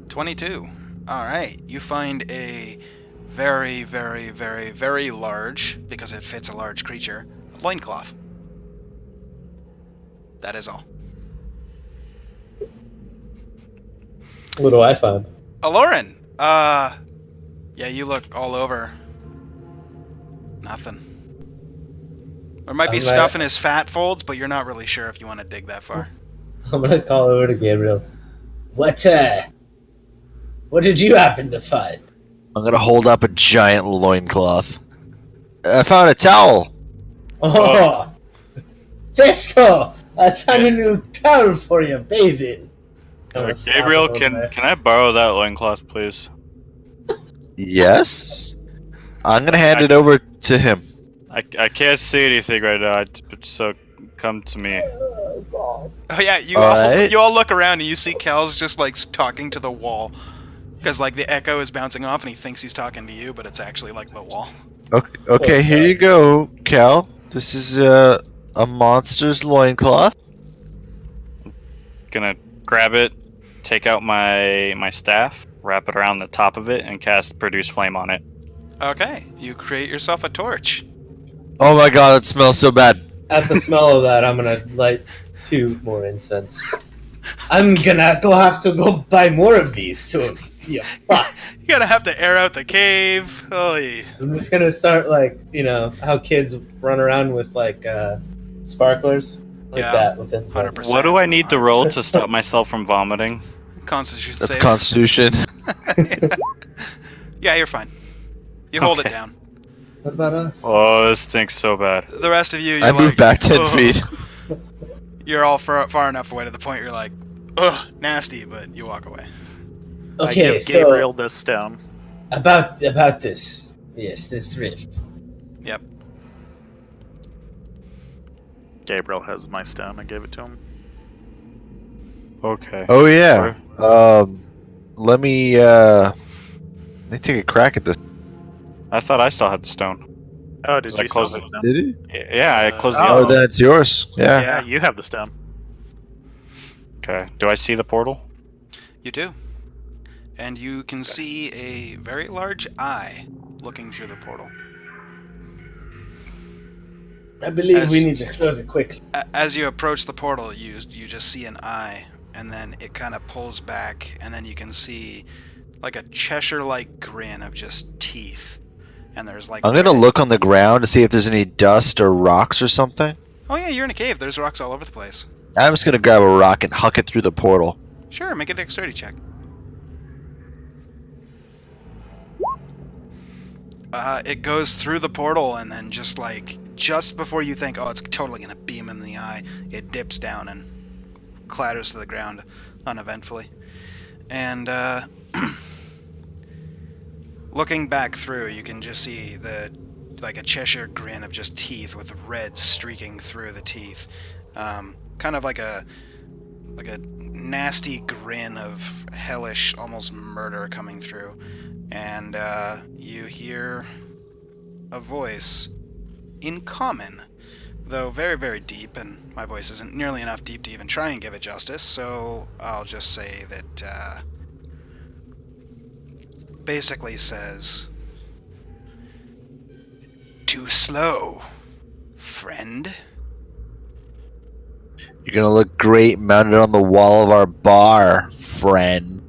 22. Alright, you find a very, very, very, very large, because it fits a large creature, loincloth. That is all. What do I find? Aloran! Yeah, you look all over. Nothing. There might be I'm stuff in his fat folds, but you're not really sure if you want to dig that far. I'm gonna call over to Gabriel. What did you happen to find? I'm going to hold up a giant loincloth. I found a towel. Oh, Thesco! I found a new towel for you, bathing. I'm gonna slap Gabriel, him over can I borrow that loincloth, please? Yes. I'm going to hand it over to him. I can't see anything right now, so come to me. there. Oh, God. Oh yeah, you Alright. you all look around and you see Cal's just like talking to the wall, because like the echo is bouncing off and he thinks he's talking to you, but it's actually like the wall. Okay, here you go, Cal. This is a monster's loincloth. Gonna grab it, take out my staff, wrap it around the top of it, and cast Produce Flame on it. Okay, you create yourself a torch. Oh my god, it smells so bad. At the smell of that, I'm gonna light 2 more incense. I'm gonna have to go buy more of these soon. Yeah, fuck. You're gonna have to air out the cave. Holy. I'm just gonna start like, how kids run around with like sparklers like Yeah, that with insects. 100%. What do I need to roll to stop myself from vomiting? Constitution That's save. Constitution. Yeah, you're fine. You hold it Okay. down. What about us? Oh, this stinks so bad. The rest of you, you're I moved back 10 "Ugh." feet. You're all far enough away to the point you're like, ugh, nasty, but you walk away. I Okay, give so Gabriel this stone. about this. Yes, this rift. Yep. Gabriel has my stone. I gave it to him. Okay. Oh yeah. Let me take a crack at this. I thought I still had the stone. Oh, did I you close sell the it? stone? Did he? Yeah, I closed the Oh. Oh, other one. then it's yours. Yeah. Yeah. Yeah, you have the stone. Okay. Do I see the portal? You do. And you can see a very large eye looking through the portal. I believe As- we need to close it quickly. As you approach the portal, you just see an eye, and then it kind of pulls back, and then you can see like a Cheshire-like grin of just teeth. And there's like... I'm gonna look on the ground to see if there's any dust or rocks or something. Oh yeah, you're in a cave. There's rocks all over the place. I'm just gonna grab a rock and huck it through the portal. Sure, make a dexterity check. It goes through the portal, and then just before you think, oh, it's totally gonna beam in the eye, it dips down and clatters to the ground uneventfully. And looking back through, you can just see a Cheshire grin of just teeth with red streaking through the teeth, kind of like a nasty grin of hellish, almost murder coming through. And you hear a voice in common, though very, very deep, and my voice isn't nearly enough deep to even try and give it justice, so I'll just say that basically says, "Too slow, friend." You're gonna look great mounted on the wall of our bar, friend.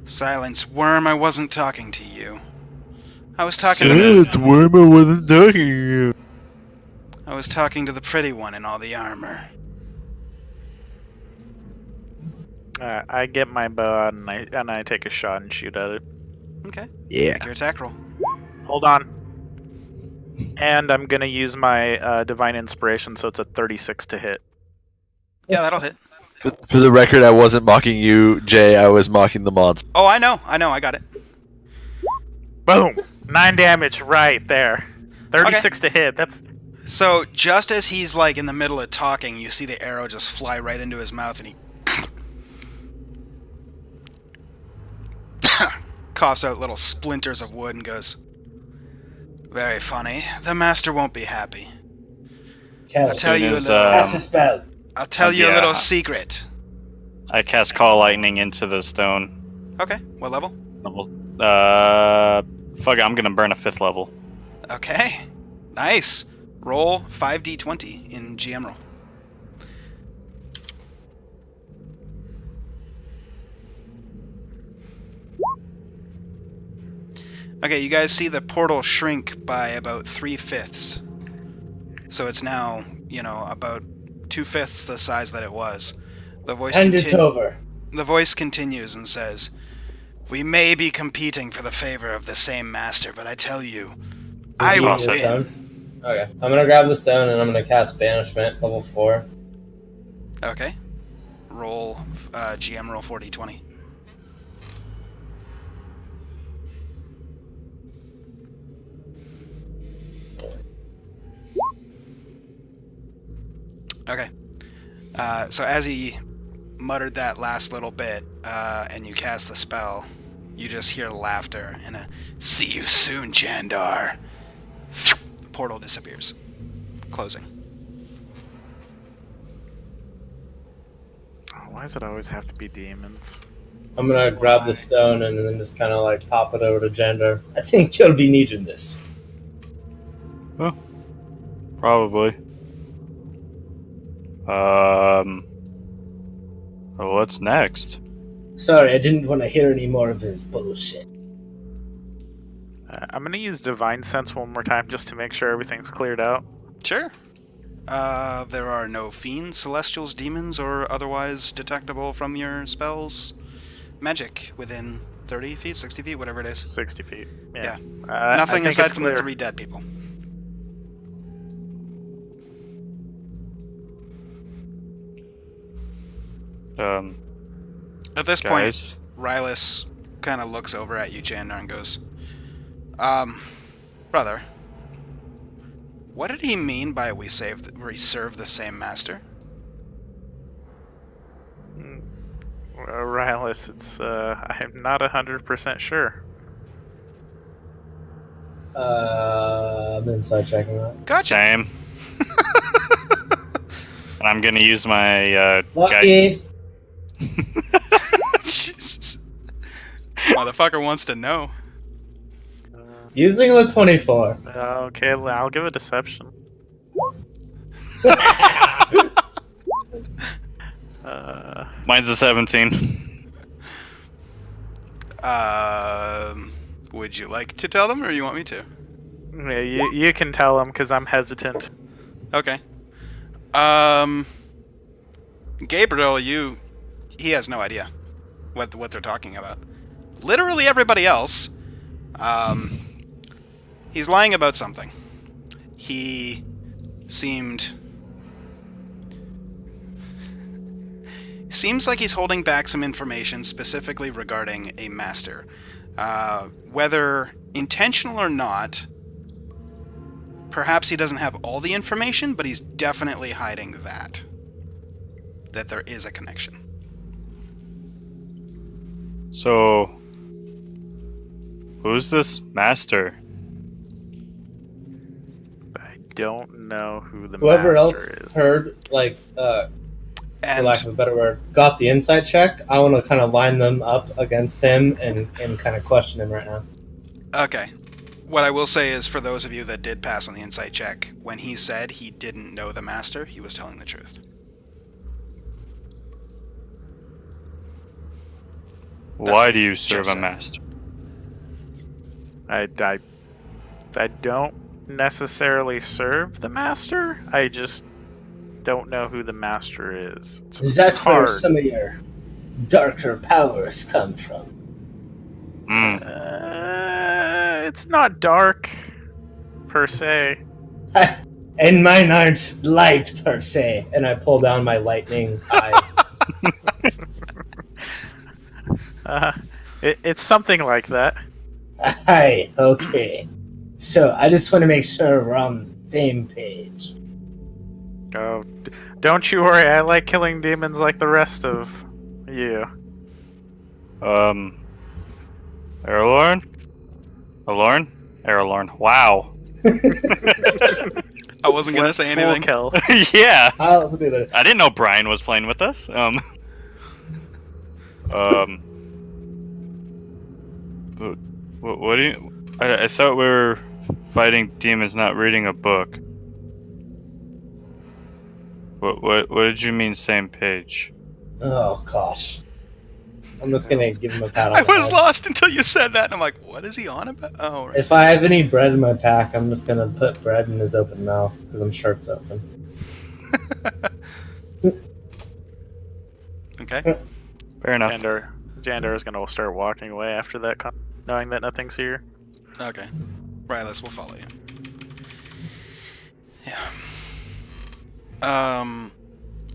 Silence, worm, I wasn't talking to you. I was talking Soon to as- it's warm. I wasn't talking to you. I was talking to the pretty one in all the armor. I get my bow out and I take a shot and shoot at it. Okay, Yeah. make your attack roll. Hold on. And I'm gonna use my divine inspiration, so it's a 36 to hit. Yeah, that'll hit. For the record, I wasn't mocking you, Jay. I was mocking the monster. Oh, I know, I got it. Boom! 9 damage right there. 36 to hit. That's So just as he's like in the middle of talking, you see the arrow just fly right into his mouth, and he coughs out little splinters of wood and goes, "Very funny. The master won't be happy. I'll Cast, tell you a as, little. cast a spell. I'll tell you a yeah. little secret." I cast Call Lightning into the stone. Okay, what level? Fuck it, I'm gonna burn a 5th level. Okay, nice. Roll 5d20 in GM roll. Okay, you guys see the portal shrink by about 3/5. So it's now, about 2/5 the size that it was. The voice Hand it over. The voice continues and says, "We may be competing for the favor of the same master, but I tell you, I will Does he give me a win." stone? Okay, I'm gonna grab the stone and I'm gonna cast Banishment, level 4. Okay. Roll GM roll 4d20. Okay. So as he muttered that last little bit, and you cast the spell, you just hear laughter and a "See you soon, Jandar." The portal disappears, closing. oh, why does it always have to be demons? I'm gonna grab the stone and then just kind of like pop it over to Gender. I think you'll be needing this. Probably. Well, what's next? Sorry, I didn't want to hear any more of his bullshit. I'm gonna use Divine Sense one more time just to make sure everything's cleared out. Sure. There are no fiends, celestials, demons, or otherwise detectable from your spells. Magic within 30 feet, 60 feet, whatever it is. 60 feet. Yeah. I Nothing think aside it's from clear. the 3 dead people. At this point, Guys, Rylus kind of looks over at you, Jandar, and goes, brother, what did he mean by we serve the same master? Rylus, it's I'm not 100% sure. I'm inside checking that. Gotcha. same. And I'm gonna use my Lucky. Jesus. Motherfucker wants to know. Using the 24. Okay, I'll give a deception. Mine's a 17. Would you like to tell them, or you want me to? Yeah, you can tell him because I'm hesitant. Okay. Gabriel, he has no idea what they're talking about. Literally everybody else, he's lying about something. He seems like he's holding back some information specifically regarding a master. Whether intentional or not, perhaps he doesn't have all the information, but he's definitely hiding that there is a connection. So, who's this master? I don't know who the Whoever else master is. heard, like, for And lack of a better word, got the insight check, I want to kind of line them up against him and kind of question him right now. okay, what I will say is, for those of you that did pass on the insight check, when he said he didn't know the master, he was telling the truth. Why do you serve just a saying. master? I don't necessarily serve the master. I just don't know who the master is. It's That's where hard. some of your darker powers come from. It's not dark, per se. And mine aren't light, per se. And I pull down my lightning eyes. It's something like that. Hi, okay. So, I just want to make sure we're on the same page. Oh, don't you worry. I like killing demons like the rest of you. Aralorn? Aralorn. Wow. I wasn't gonna say Full anything. kill. Yeah. I'll do that. I didn't know Brian was playing with us. What do you? I thought we were fighting demons, not reading a book. What did you mean? Same page? Oh, gosh. I'm just gonna give him a pat on I the was head. lost until you said that, and I'm like, what is he on about? Oh, right. If I have any bread in my pack, I'm just gonna put bread in his open mouth, because I'm sure it's open. Okay. Fair enough. Jandar is gonna start walking away after that, knowing that nothing's here. Okay. Rylus, we'll follow you. Yeah.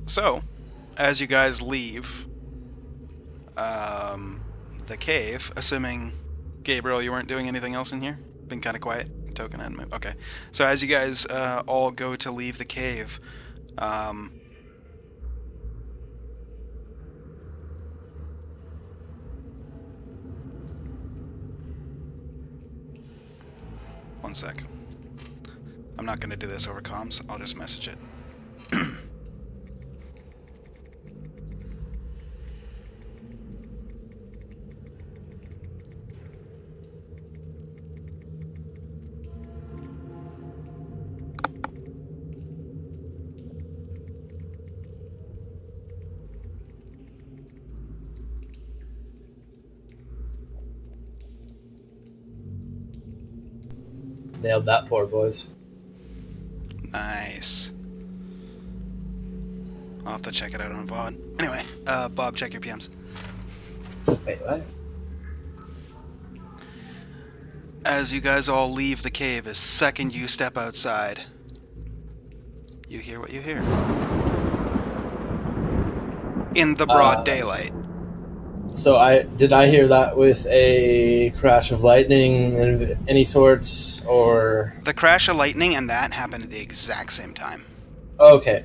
So, as you guys leave the cave, assuming, Gabriel, you weren't doing anything else in here? Been kind of quiet? Token and move. Okay. So as you guys all go to leave the cave, one sec. I'm not going to do this over comms. I'll just message it. Nailed that, poor boys. Nice. I'll have to check it out on VOD. Anyway, Bob, check your PMs. Wait, what? As you guys all leave the cave, the second you step outside, you hear what you hear. In the broad daylight. So did I hear that with a crash of lightning of any sorts, or? The crash of lightning and that happened at the exact same time. Okay.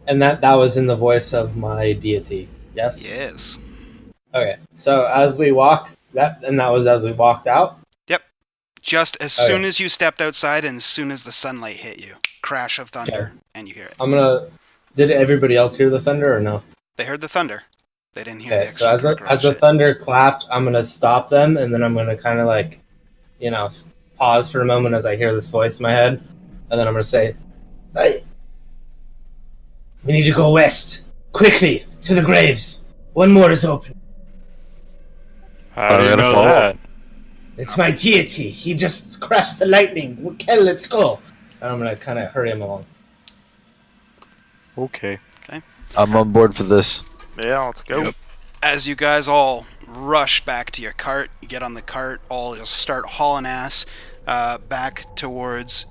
And that was in the voice of my deity, yes? Yes. Okay, so as we walk, that was as we walked out? Just as soon as you stepped outside and as soon as the sunlight hit you. Crash of thunder, and you hear it. Did everybody else hear the thunder or no? They heard the thunder. They didn't hear the Okay, so extra as the thunder clapped, I'm gonna stop them, and then I'm gonna kind of like, pause for a moment as I hear this voice in my head, and then I'm gonna say, "Hey, we need to go west quickly to the graves. One more is open. How do you gotta know follow. that? It's my deity. He just crashed the lightning. Kel, let's go." And I'm gonna kind of hurry him along. Okay. I'm on board for this. Yeah, let's go. Yep. As you guys all rush back to your cart, you get on the cart, all you'll start hauling ass back towards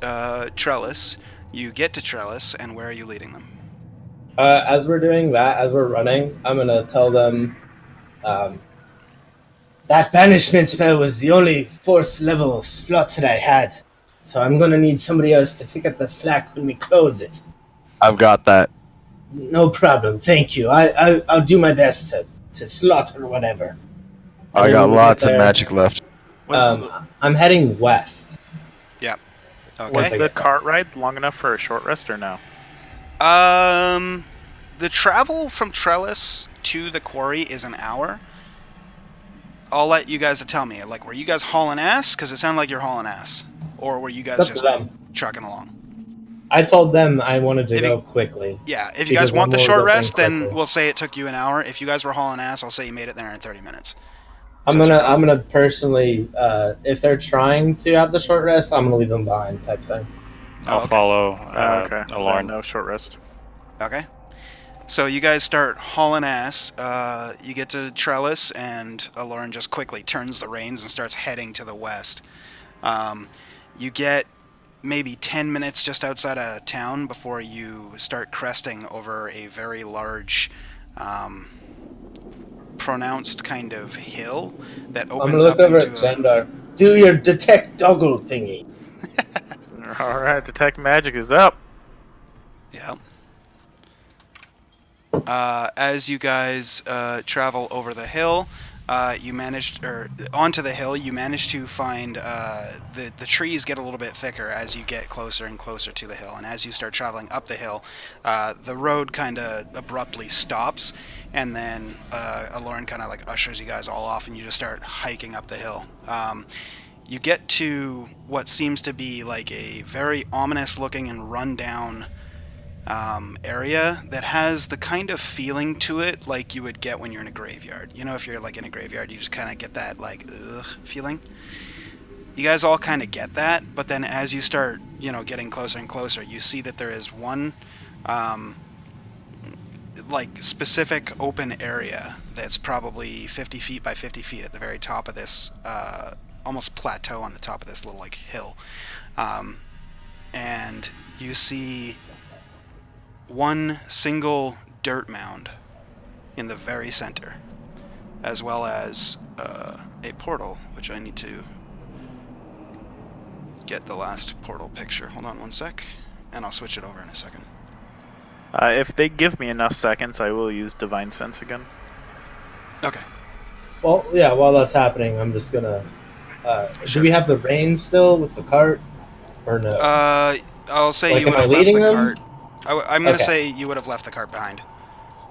Trellis. You get to Trellis, and where are you leading them? As we're doing that, as we're running, I'm gonna tell them that banishment spell was the only 4th level slot that I had. So I'm gonna need somebody else to pick up the slack when we close it. I've got that. No problem, thank you. I'll do my best to slot or whatever. I And got then when we lots get of there, magic left. I'm heading west. Okay. Was the cart ride long enough for a short rest or no? The travel from Trellis to the quarry is an hour. I'll let you guys tell me. Like, were you guys hauling ass? Because it sounded like you're hauling ass. Or were you guys It's up just to them. trucking along? I told them I wanted to If go you- quickly. Yeah, if you Because guys want the one more short goes in rest, then quickly. we'll say it took you an hour. If you guys were hauling ass, I'll say you made it there in 30 minutes. I'm So gonna personally, if they're trying to have the short rest, I'm gonna leave them behind, type thing. I'll okay. follow Okay. Alorn. No short rest. Okay. So you guys start hauling ass. You get to Trellis, and Alorn just quickly turns the reins and starts heading to the west. You get maybe 10 minutes just outside of town before you start cresting over a very large, pronounced kind of hill that I'm opens gonna up look over into at Jandar. Do your detect toggle thingy. All right, detect magic is up. Yeah. As you guys travel over the hill, onto the hill, you manage to find the trees get a little bit thicker as you get closer and closer to the hill. And as you start traveling up the hill, the road kind of abruptly stops, and then Alorn kind of like ushers you guys all off, and you just start hiking up the hill. You get to what seems to be like a very ominous looking and rundown area that has the kind of feeling to it like you would get when you're in a graveyard. You know, if you're like in a graveyard, you just kind of get that like ugh feeling. You guys all kind of get that, but then as you start, getting closer and closer, you see that there is one like specific open area that's probably 50 feet by 50 feet at the very top of this almost plateau on the top of this little like hill, and you see one single dirt mound in the very center, as well as a portal, which I need to get the last portal picture. Hold on one sec, and I'll switch it over in a second. If they give me enough seconds, I will use Divine Sense again. Okay. Well, yeah. While that's happening, I'm just gonna. Sure. Do we have the reins still with the cart, or no? I'll say Like, you am would I have left leading the them? cart. I'm gonna Okay. say you would have left the cart behind.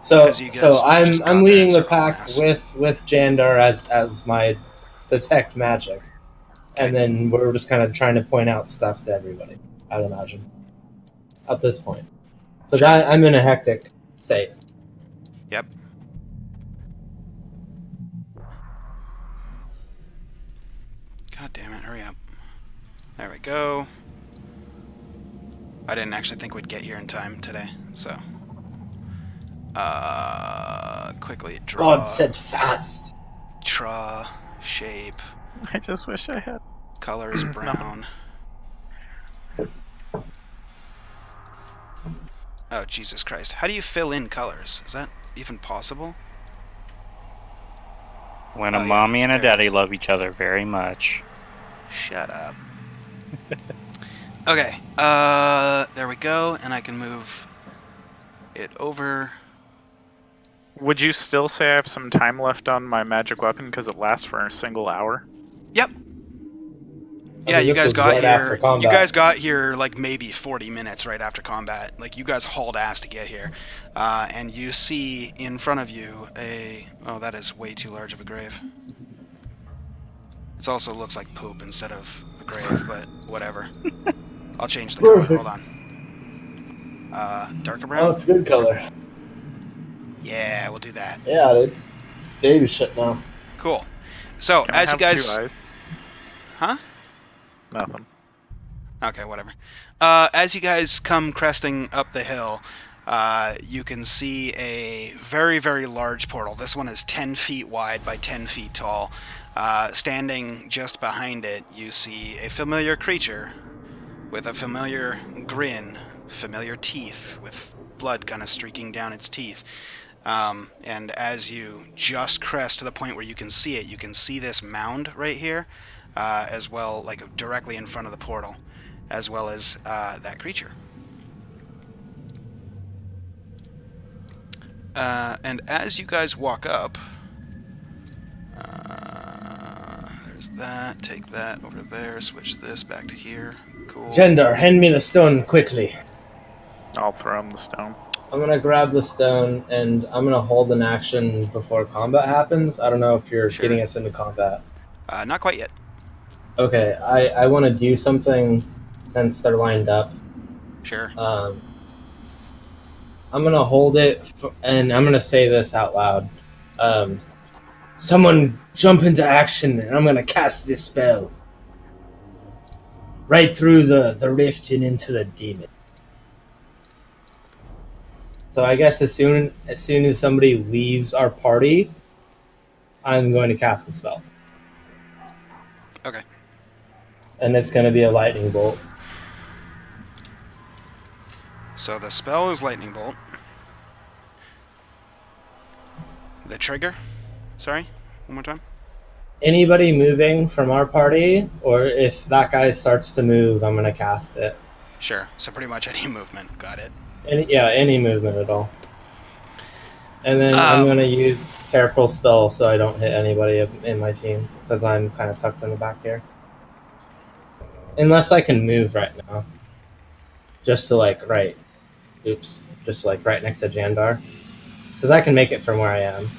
So, as you guys so I'm just got I'm there leading and the circled pack ass. with Jandar as my detect magic, and then we're just kind of trying to point out stuff to everybody. I'd imagine at this point, because I'm in a hectic state. Yep. God damn it! Hurry up. There we go. I didn't actually think we'd get here in time today, so. Quickly draw. God said fast. Draw, shape, I just wish I had. color is brown. Oh, Jesus Christ. How do you fill in colors? Is that even possible? When Oh, a yeah, mommy and a there it daddy is. love each other very much. Shut up. Okay, there we go, and I can move it over. Would you still say I have some time left on my magic weapon because it lasts for a single hour? Yep. I Yeah, mean, you this guys was got right after here. You combat. guys got here like maybe 40 minutes right after combat. Like you guys hauled ass to get here, and you see in front of you a. Oh, that is way too large of a grave. It also looks like poop instead of a grave, but whatever. I'll change the color. Perfect. Hold on. Darker Oh, brown. it's a good color. Yeah, we'll do that. Yeah, dude. Baby shit now. Cool. So Can I as you have guys, 2 eyes? huh? Nothing. Okay, whatever. As you guys come cresting up the hill, you can see a very, very large portal. This one is 10 feet wide by 10 feet tall. Standing just behind it, you see a familiar creature with a familiar grin, familiar teeth, with blood kind of streaking down its teeth. And as you just crest to the point where you can see it, you can see this mound right here, as well, like directly in front of the portal, as well as that creature. And as you guys walk up, there's that, take that over there, switch this back to here. Cool. Jendar, hand me the stone quickly. I'll throw him the stone. I'm gonna grab the stone and I'm gonna hold an action before combat happens. I don't know if you're Sure. getting us into combat. Not quite yet. Okay, I want to do something since they're lined up. Sure. I'm gonna hold it, and I'm gonna say this out loud. Someone jump into action, and I'm gonna cast this spell right through the rift and into the demon. So I guess as soon as somebody leaves our party, I'm going to cast the spell. Okay. And it's going to be a lightning bolt. So the spell is lightning bolt. The trigger? Sorry? One more time? Anybody moving from our party, or if that guy starts to move, I'm going to cast it. Sure. So pretty much any movement. Got it. Any movement at all. And then I'm going to use careful spell so I don't hit anybody in my team, because I'm kind of tucked in the back here. Unless I can move right now. Just to right next to Jandar. Because I can make it from where I am.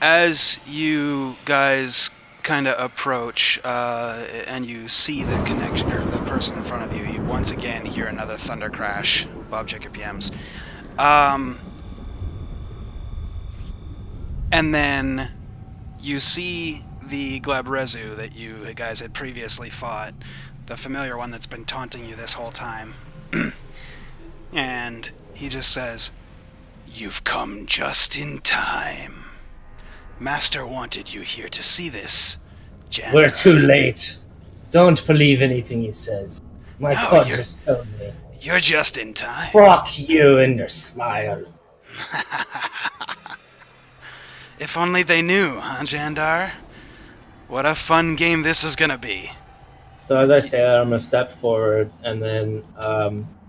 As you guys kind of approach and you see the connection or the person in front of you, you once again hear another thunder crash. Bob, check your PMs. And then you see the Glabrezu that you guys had previously fought, the familiar one that's been taunting you this whole time. And he just says, "You've come just in time. Master wanted you here to see this, Jandar." We're too late. Don't believe anything he says. My No, God you're- just told me. You're just in time. Fuck you and your smile. If only they knew, huh, Jandar? What a fun game this is gonna be. So as I say that, I'm going to step forward, and then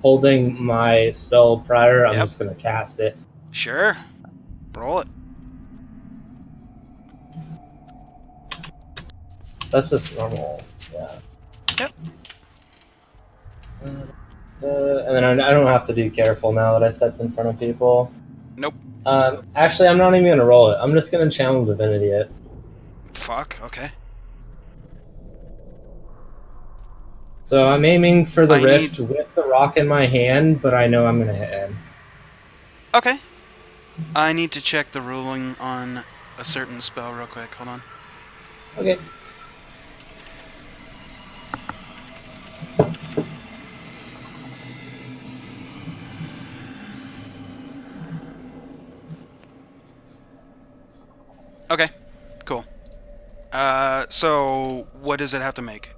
holding my spell prior, I'm Yep. just going to cast it. Sure. Roll it. That's just normal. Yeah. Yep. And then I don't have to be careful now that I stepped in front of people. Nope. Actually, I'm not even going to roll it. I'm just going to channel Divinity it. Fuck, okay. So I'm aiming for the I rift with the rock in my hand, but I know I'm going to hit him. Okay. I need to check the ruling on a certain spell real quick. Hold on. Okay. Okay, cool. So what does it have to make?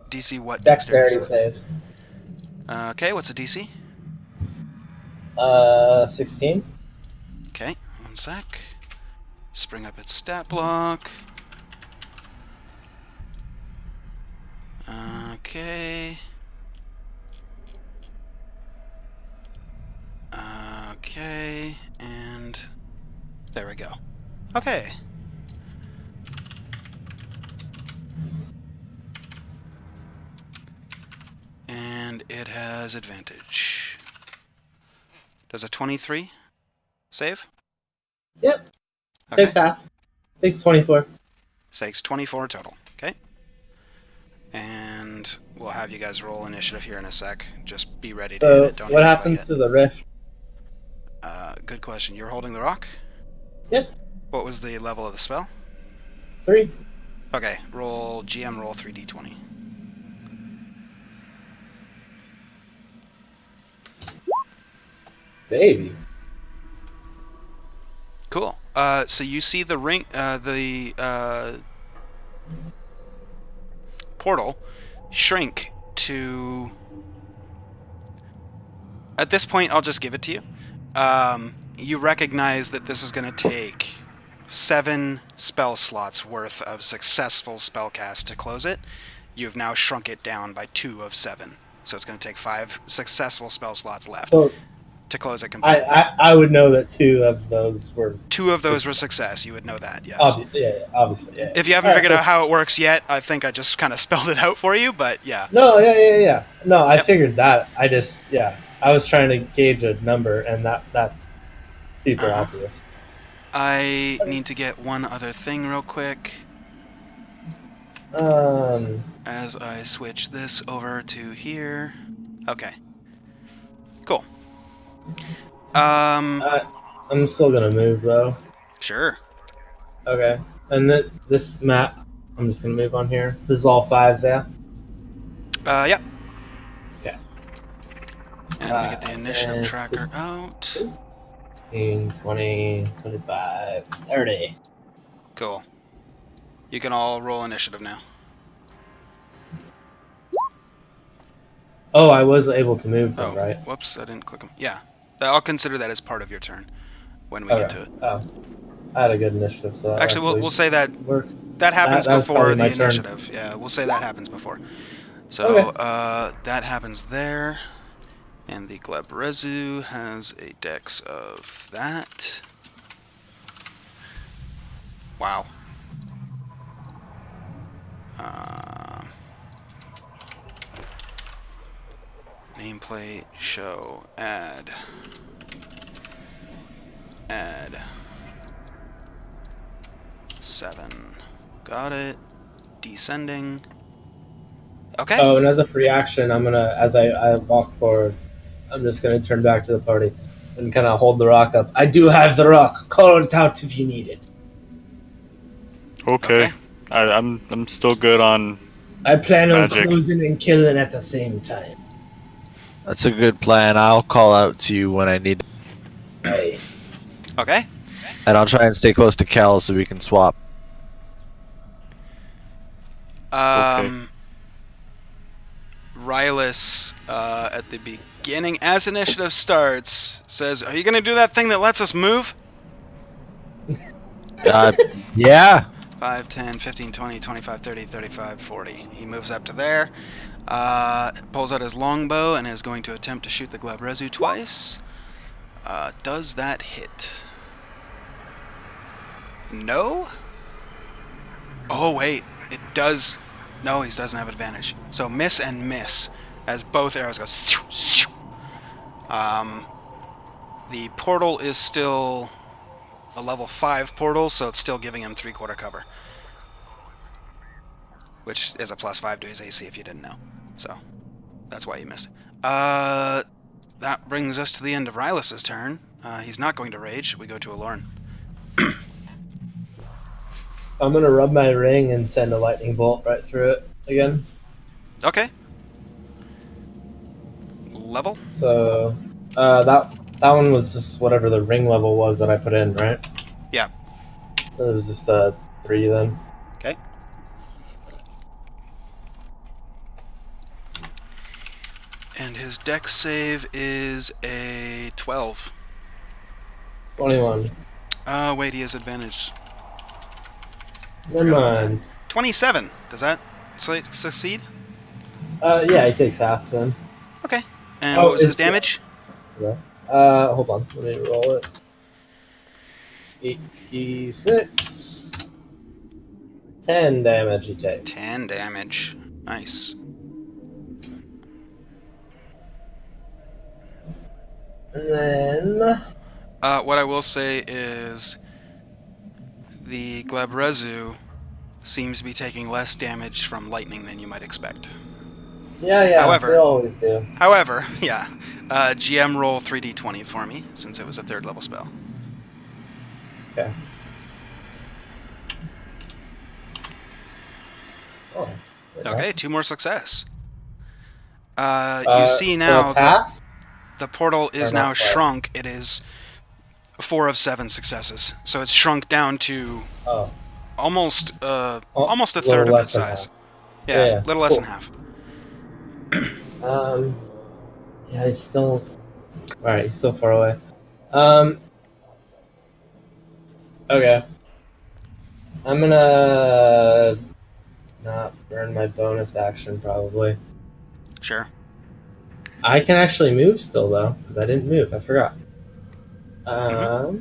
DC what? Dexterity save. Okay, what's the DC? 16. Okay, one sec. Just bring up its stat block. Okay. Okay, and there we go. Okay. And it has advantage. Does a 23 save? Yep. Okay. Takes half. Takes 24. Takes 24 total. Okay. And we'll have you guys roll initiative here in a sec. Just be ready to hit So it. Don't what hit happens to the rift? Good question. You're holding the rock? Yep. What was the level of the spell? 3. Okay, roll 3d20. Baby. Cool. So you see the ring, the portal shrink to. At this point, I'll just give it to you. You recognize that this is going to take 7 spell slots worth of successful spell cast to close it. You've now shrunk it down by 2 of 7, so it's going to take 5 successful spell slots left So to close it completely. I would know that 2 of those were 2 of those were success. You would know that, yes. obviously. Yeah. If you haven't All right, figured out how it works yet, I think I just kind of spelled it out for you, but yeah. No, yeah. No, I Yep. figured that. I was trying to gauge a number, and that's super Uh-huh. obvious. I need to get one other thing real quick Um, as I switch this over to here. Okay. Cool. I'm still gonna move though. Sure. Okay, and then this map, I'm just gonna move on here. This is all 5s, yeah. Yep. Okay. And let me get the 10, initiative tracker out. 15, 20, 25, 30. Cool. You can all roll initiative now. Oh, I was able to move though, Oh, right? whoops, I didn't click them. Yeah. I'll consider that as part of your turn when we get to it. Oh, I had a good initiative, so that Actually, we'll say that works. that happens That was before probably the my turn. initiative. Yeah, we'll say that happens before. So, Okay. that happens there. And the Glabrezu has a dex of that. Wow. Nameplate, show, add. Add. 7. Got it. Descending. Okay. Oh, and as a free action, I'm gonna, as I walk forward, I'm just gonna turn back to the party and kind of hold the rock up. I do have the rock. Call it out if you need it. Okay. Okay. I'm still good on. I plan on Magic. closing and killing at the same time. That's a good plan. I'll call out to you when I need, Hey. Okay. and I'll try and stay close to Cal so we can swap. Rylus, at the beginning, as initiative starts, says, "Are you going to do that thing that lets us move?" Yeah. 5, 10, 15, 20, 25, 30, 35, 40. He moves up to there, pulls out his longbow, and is going to attempt to shoot the Glabrezu twice. Does that hit? No? Oh, wait. It does. No, he doesn't have advantage. So miss and miss, as both arrows go. The portal is still a level 5 portal, so it's still giving him 3/4 cover, which is a +5 to his AC if you didn't know. So that's why you missed it. That brings us to the end of Rylus's turn. He's not going to rage. We go to Alorn. I'm gonna rub my ring and send a lightning bolt right through it again. Okay. Level? So, that one was just whatever the ring level was that I put in, right? Yeah. It was just 3 then. Okay. And his dex save is a 12. 21. Wait, he has advantage. Never mind. 27. Does that succeed? Yeah, he takes half then. Okay. And Oh, what was his it's- damage? Yeah. Hold on. Let me roll it. 86. 10 damage he takes. 10 damage. Nice. And then... What I will say is the Glabrezu seems to be taking less damage from lightning than you might expect. Yeah, However- they always do. However, yeah, GM roll 3d20 for me, since it was a 3rd level spell. Okay. Oh. Okay, 2 more success. You Uh, see so now it's half? the portal is Or not now quite. shrunk. It is 4 of 7 successes, so it's shrunk down to Oh. almost Oh, almost a little third of less its than size. half. Yeah, Yeah, little less cool. than half. Yeah, he's still... Alright, he's still far away. Okay. I'm gonna... not burn my bonus action, probably. Sure. I can actually move still, though, because I didn't move. I forgot. Mm-hmm.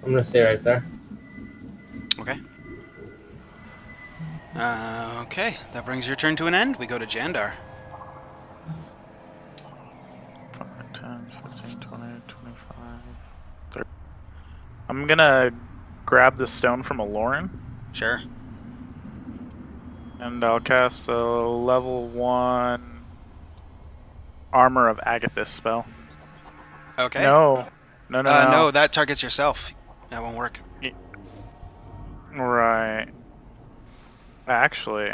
I'm gonna stay right there. Okay. Okay, that brings your turn to an end. We go to Jandar. 5, 10, 15, 20, 25, 30. I'm gonna grab the stone from Aloran, Sure. and I'll cast a level 1 Armor of Agathis spell. Okay. No, No, that targets yourself. That won't work. Right. Actually,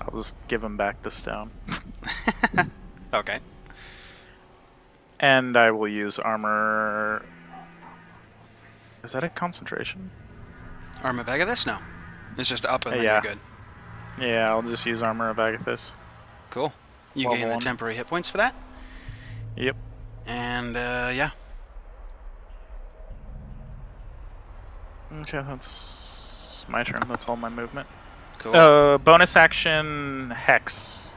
I'll just give him back the stone. Okay. And I will use armor. Is that a concentration? Arm of Agathis? No. It's just up and then Yeah. you're good. Yeah, I'll just use armor of Agathis. Cool. You Level gain the 1. temporary hit points for that. Yep. And, yeah. Okay, that's my turn. That's all my movement. Cool. Bonus action Hex.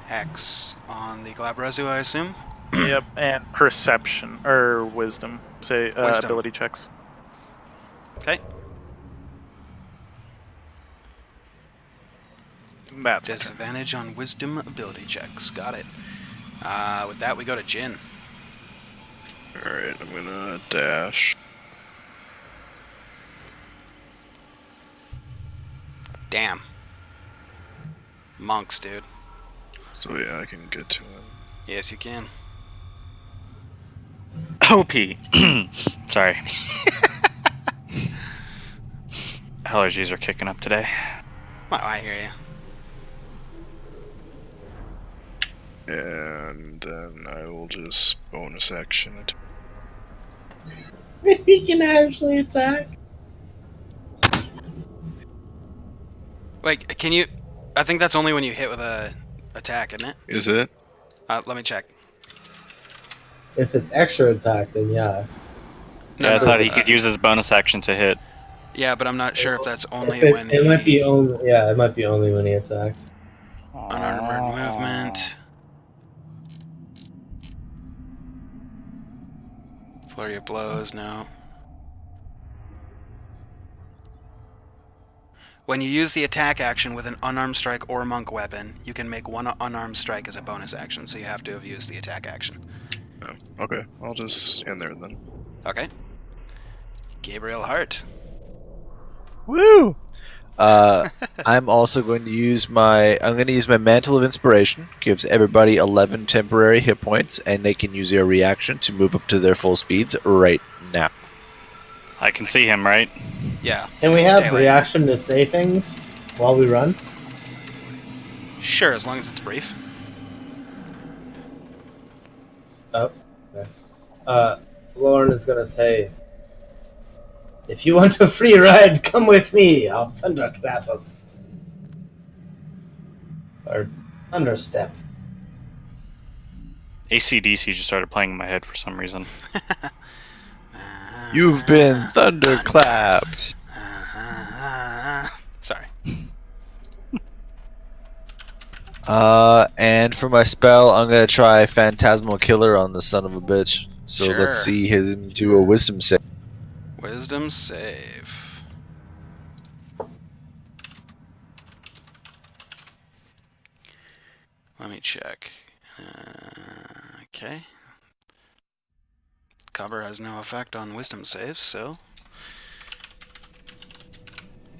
Hex on the Glabrezu, I assume. Yep, and perception or wisdom. Say Wisdom. ability checks. Okay. That's my turn. Disadvantage on wisdom ability checks. Got it. With that, we go to Jin. Alright, I'm gonna dash. Damn. Monks, dude. So yeah, I can get to him. Yes, you can. OP. Sorry. Allergies are kicking up today. Oh, I hear you. And then I will just bonus action it. He can actually attack. Wait, can you... I think that's only when you hit with a attack, isn't it? Is it? Let me check. If it's extra attack, then yeah. Yeah, I no, thought he could use his bonus action to hit. Yeah, but I'm not sure if that's only If when it might be only. Yeah, it might be only when he attacks. unarmored movement. Flurry of blows, no. When you use the attack action with an unarmed strike or monk weapon, you can make one unarmed strike as a bonus action, so you have to have used the attack action. Oh, okay, I'll just stand there then. Okay. Gabriel Hart. Woo! I'm also going to use my Mantle of Inspiration. Gives everybody 11 temporary hit points, and they can use their reaction to move up to their full speeds right now. I can see him, right? Yeah. Can we it's have daylight. reaction to say things while we run? Sure, as long as it's brief. Oh. Okay. Lauren is gonna say, "If you want a free ride, come with me. I'll thunderclap us." Or thunderstep. AC/DC just started playing in my head for some reason. You've been thunderclapped. Sorry. And for my spell, I'm gonna try Phantasmal Killer on the son of a bitch. So Sure. let's see him do a Wisdom save. Wisdom save. Let me check. Okay. Cover has no effect on wisdom saves, so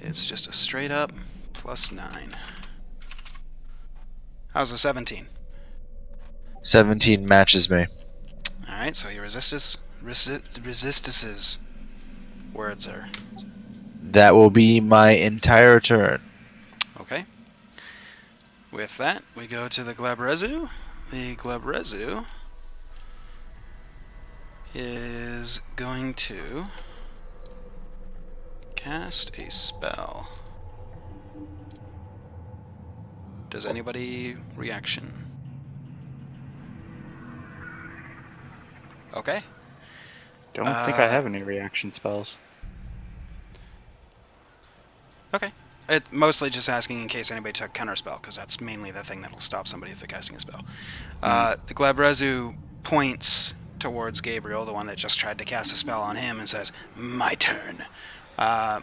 it's just a straight up +9. How's a 17? 17 matches me. Alright, so your resistances words are That will be my entire turn. okay. With that, we go to the Glabrezu. The Glabrezu is going to cast a spell. Does anybody reaction? Okay. Don't think I have any reaction spells. Okay. It mostly just asking in case anybody took counterspell, because that's mainly the thing that will stop somebody if they're casting a spell. The Glabrezu points towards Gabriel, the one that just tried to cast a spell on him, and says, "My turn.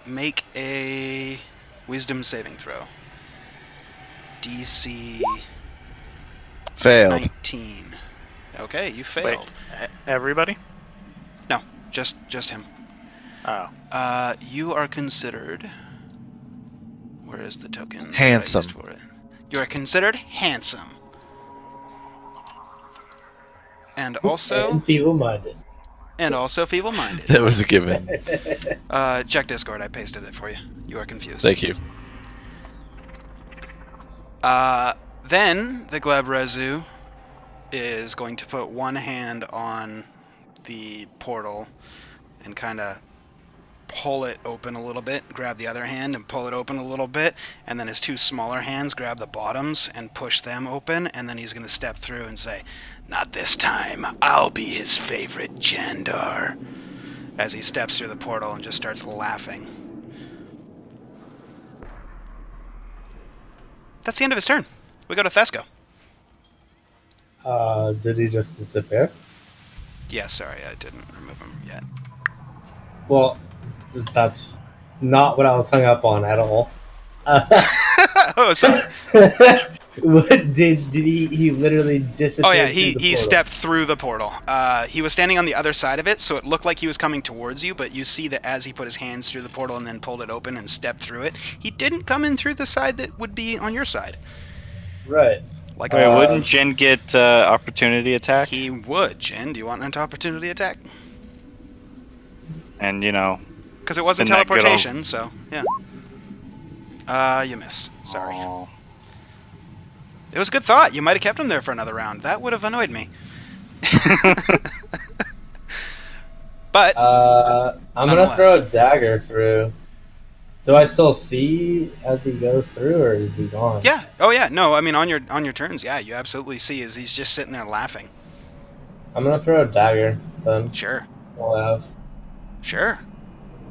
Make a Wisdom saving throw. DC Failed. 19. Okay, you failed. Wait, everybody? No, just him. Oh. You are considered. Where is the token that I Handsome. used for it? You are considered handsome. And also And feeble-minded. feeble-minded. That was a given. Check Discord, I pasted it for you. You are confused. Thank you. Then the Glabrezu is going to put one hand on the portal and kind of pull it open a little bit, grab the other hand and pull it open a little bit, and then his two smaller hands grab the bottoms and push them open, and then he's going to step through and say, "Not this time, I'll be his favorite Jandar," as he steps through the portal and just starts laughing. That's the end of his turn. We go to Thesco. Did he just disappear? Yeah, sorry, I didn't remove him yet. Well, that's not what I was hung up on at all. Oh, sorry. What did he literally disappear? Oh yeah, through he the portal? stepped through the portal. He was standing on the other side of it, so it looked like he was coming towards you, but you see that as he put his hands through the portal and then pulled it open and stepped through it, he didn't come in through the side that would be on your side. Right. Like Wait, wouldn't Jin get opportunity attack? he would. Jen, do you want an opportunity attack? And you know, Because it wasn't Spin that good teleportation, so yeah. You miss. Sorry. Aw. It was a good thought. You might have kept him there for another round. That would have annoyed me. But I'm gonna Nonetheless. throw a dagger through. Do I still see as he goes through, or is he gone? yeah. Oh yeah. No, I mean on your turns, yeah, you absolutely see as he's just sitting there laughing. I'm gonna throw a dagger then. Sure. I'll have. Sure.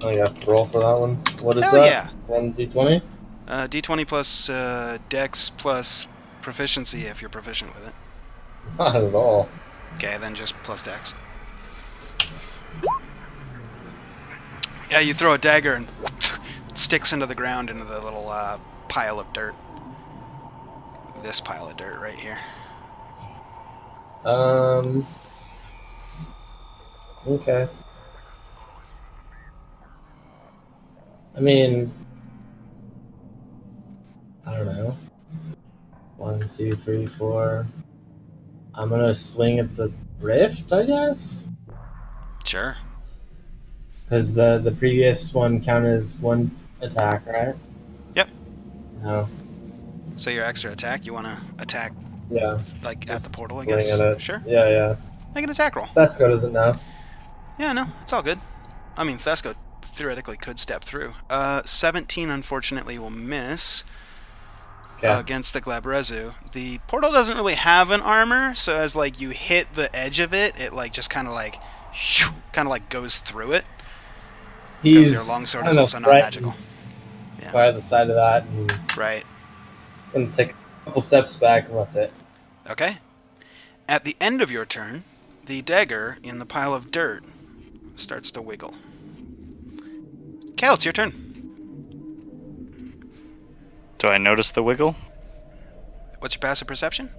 I have to roll for that one. What is Hell that? yeah. 1d20? D20 plus Dex plus proficiency if you're proficient with it. Not at all. Okay, then just plus Dex. Yeah, you throw a dagger and it sticks into the ground into the little pile of dirt. This pile of dirt right here. Okay. I mean, I don't know. 1, 2, 3, 4. I'm gonna swing at the rift, I guess? Sure. Because the previous one counted as one attack, right? Yep. No. So your extra attack, you want to attack Yeah. like at the portal, I Swing guess? at it. Sure. Yeah, yeah. Make an attack roll. Thesco doesn't know. Yeah, no, it's all good. I mean, Thesco theoretically could step through. 17, unfortunately, will miss Okay. against the Glabrezu. The portal doesn't really have an armor, so as like you hit the edge of it, it like just kind of like goes through it. Because your He's longsword kind is of also not frightened magical. Yeah. by the side of that, and Right. gonna take a couple steps back, and that's it. Okay. At the end of your turn, the dagger in the pile of dirt starts to wiggle. Cal, it's your turn. Do I notice the wiggle? What's your passive perception?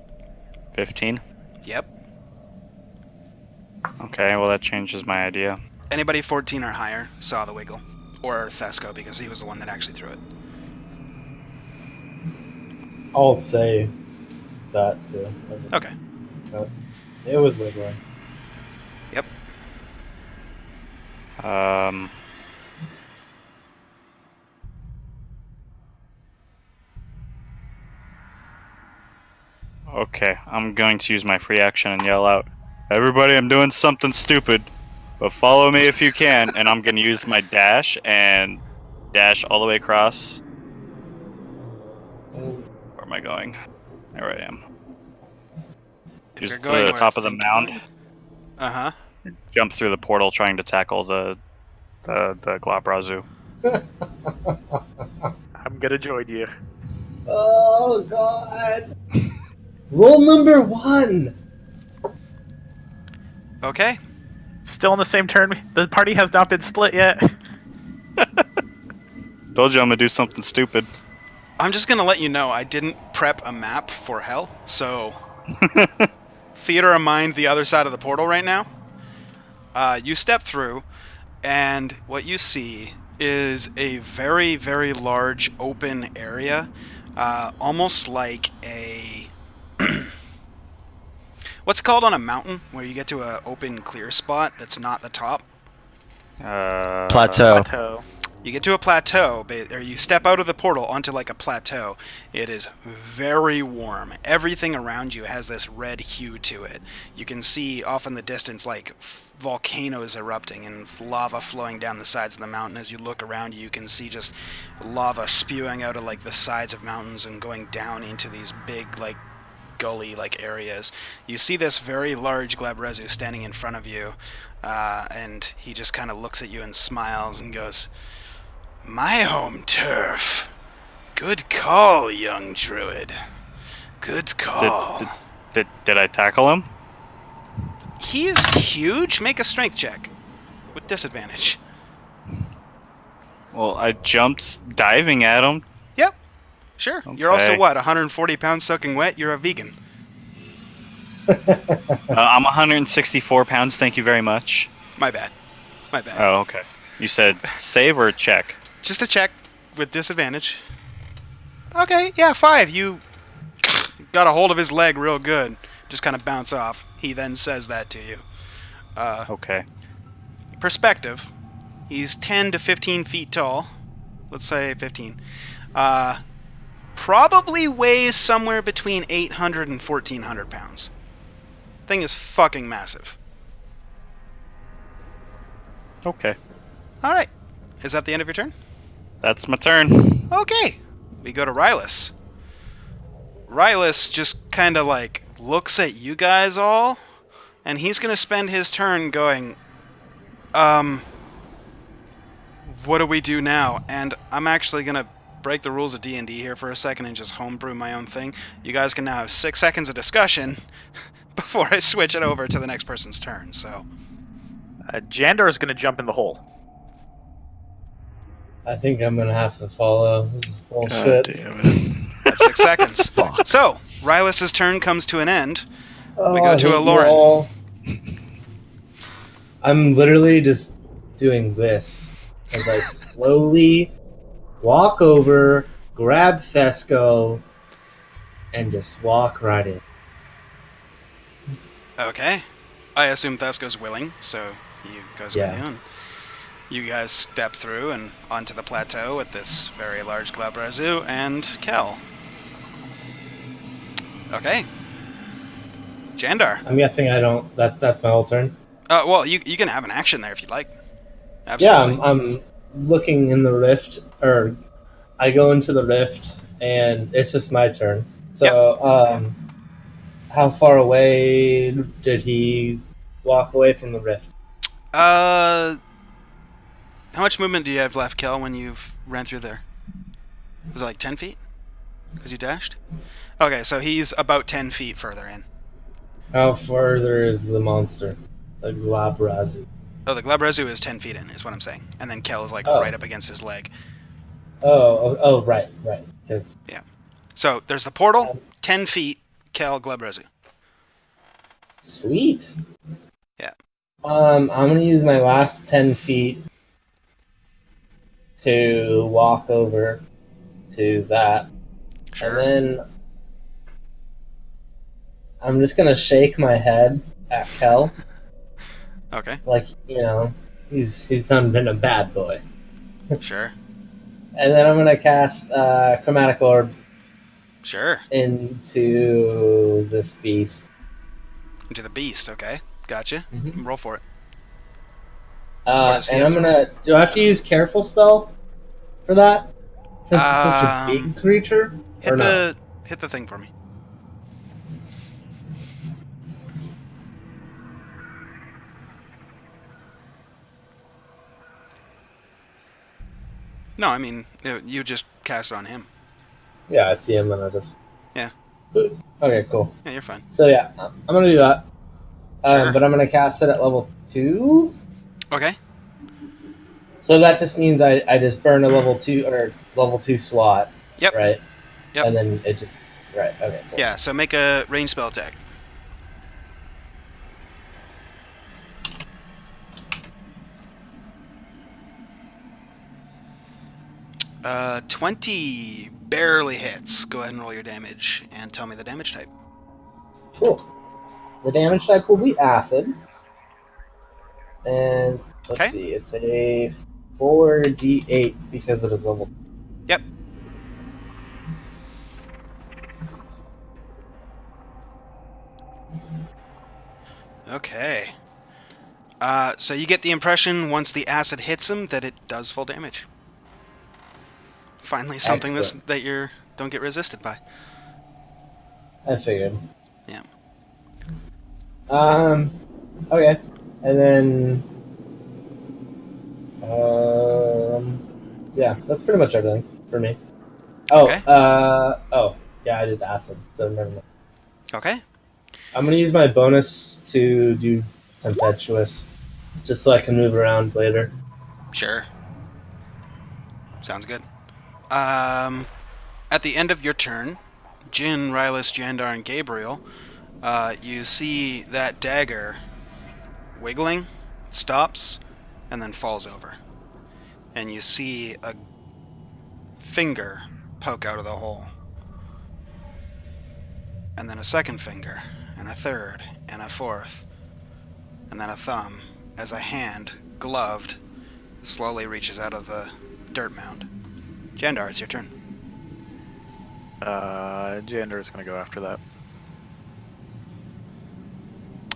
15. Yep. Okay, well that changes my idea. Anybody 14 or higher saw the wiggle. Or Thesco, because he was the one that actually threw it. I'll say that too. Okay. It was wiggling. Okay, I'm going to use my free action and yell out, "Everybody, I'm doing something stupid, but follow me if you can." And I'm going to use my dash and dash all the way across. Where am I going? There I am. If Just you're to going the where top I of the think you're mound. going. Uh-huh. Jump through the portal trying to tackle the Glabrezu. I'm gonna join you. Oh God! Roll number 1. Okay. Still in the same turn. The party has not been split yet. Told you I'm gonna do something stupid. I'm just gonna let you know I didn't prep a map for hell, so theater of mind the other side of the portal right now. You step through, and what you see is a very, very large open area, almost like a what's called on a mountain where you get to an open clear spot that's not the top. Plateau. Plateau. You get to a plateau, or you step out of the portal onto like a plateau. It is very warm. Everything around you has this red hue to it. You can see off in the distance like volcanoes erupting and lava flowing down the sides of the mountain. As you look around you can see just lava spewing out of like the sides of mountains and going down into these big like gully like areas. You see this very large Glabrezu standing in front of you, and he just kind of looks at you and smiles and goes, "My home turf. Good call, young druid. Good call." Did I tackle him? He is huge. Make a strength check with disadvantage. Well, I jumped diving at him. Yep. Sure. You're also Okay. what, 140 pounds soaking wet? You're a vegan. I'm 164 pounds, thank you very much. My bad. My bad. Oh, okay. You said save or check? Just a check with disadvantage. Okay, yeah, 5. You got a hold of his leg real good. Just kind of bounce off. He then says that to you. Okay. Perspective. He's 10 to 15 feet tall. Let's say 15. Probably weighs somewhere between 800 and 1,400 pounds. Thing is fucking massive. Okay. Alright. Is that the end of your turn? That's my turn. Okay. We go to Rylus. Rylus just kind of like looks at you guys all, and he's going to spend his turn going, what do we do now? And I'm actually going to break the rules of D&D here for a second and just homebrew my own thing. You guys can now have 6 seconds of discussion before I switch it over to the next person's turn, so. Jandar is going to jump in the hole. I think I'm gonna have to follow. This is God bullshit. damn it. That's 6 seconds. Fuck. So, Rylus's turn comes to an end. Oh, We go I to hate a you Lauren. all. I'm literally just doing this as I slowly walk over, grab Thesco, and just walk right in. Okay. I assume Thesco's willing, so he goes Yeah. with you. And you guys step through and onto the plateau with this very large Glabrezu and Kel. Okay. Jandar. I'm guessing I don't. That's my whole turn. Well, you can have an action there if you'd like. Yeah, Absolutely. I'm looking in the rift, or I go into the rift, and it's just my turn. So, how far away did he walk away from the rift? How much movement do you have left, Kel, when you've ran through there? Was it like 10 feet? Because you dashed? Okay, so he's about 10 feet further in. How further is the monster? The Glabrazu. Oh, the Glabrezu is 10 feet in, is what I'm saying. And then Kel is like Oh. right up against his leg. Oh, right. Because So there's the portal, 10 feet, Kel, Glabrezu. sweet. Yeah. I'm gonna use my last 10 feet to walk over to that, Sure. and then I'm just gonna shake my head at Kel, Okay, like he's done been a bad boy, sure. and then I'm gonna cast Chromatic Orb Sure. into this beast. Into the beast, okay. Gotcha. Mhm. Roll for it. What does he And have I'm to gonna. Do I have to use Careful spell for that? Since it's such a Um, big creature? Hit Or no? hit the thing for me. No, I mean, you just cast it on him. Yeah, I see him and I just. Yeah. Okay, cool. Yeah, you're fine. So yeah, I'm gonna do that. Sure. But I'm gonna cast it at level 2. Okay. So that just means I just burn a level 2 or level 2 slot. Yep. Right. Yep. And then it just. Right. Okay. Cool. Yeah, so make a range spell attack. Uh, 20 barely hits. Go ahead and roll your damage and tell me the damage type. Cool. The damage type will be acid. And let's Okay. see, it's a 4d8 because it is level. Yep. Okay. So you get the impression once the acid hits him that it does full damage. Finally, something that you don't get resisted by. I figured. Yeah. Okay. And then yeah, that's pretty much everything for me. Oh, Okay. Yeah, I did acid, so never mind. Okay. I'm gonna use my bonus to do tempestuous, just so I can move around later. Sure. Sounds good. At the end of your turn, Jin, Rylus, Jandar, and Gabriel, you see that dagger wiggling, stops, and then falls over. And you see a finger poke out of the hole. And then a second finger, and a third, and a fourth, and then a thumb, as a hand, gloved, slowly reaches out of the dirt mound. Jandar, it's your turn. Jander is going to go after that.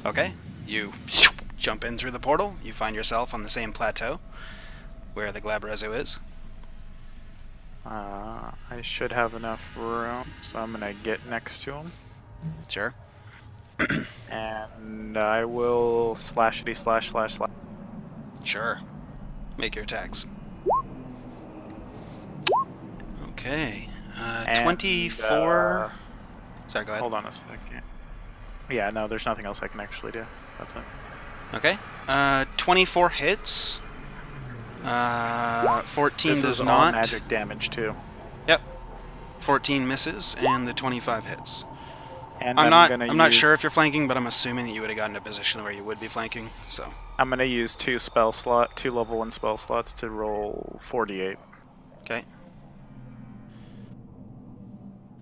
Okay. You jump in through the portal. You find yourself on the same plateau where the Glabrezu is. I should have enough room, so I'm going to get next to him. Sure. And I will slashity slash. Sure. Make your attacks. Okay. And, 24. Sorry, go ahead. Hold on a second. Yeah, no, there's nothing else I can actually do. That's it. Okay. 24 hits. 14 This does is all not. magic damage too. Yep. 14 misses, and the 25 hits. And I'm gonna not use, sure if you're flanking, but I'm assuming that you would have gotten a position where you would be flanking. So. I'm gonna use two level 1 spell slots to roll 48. Okay.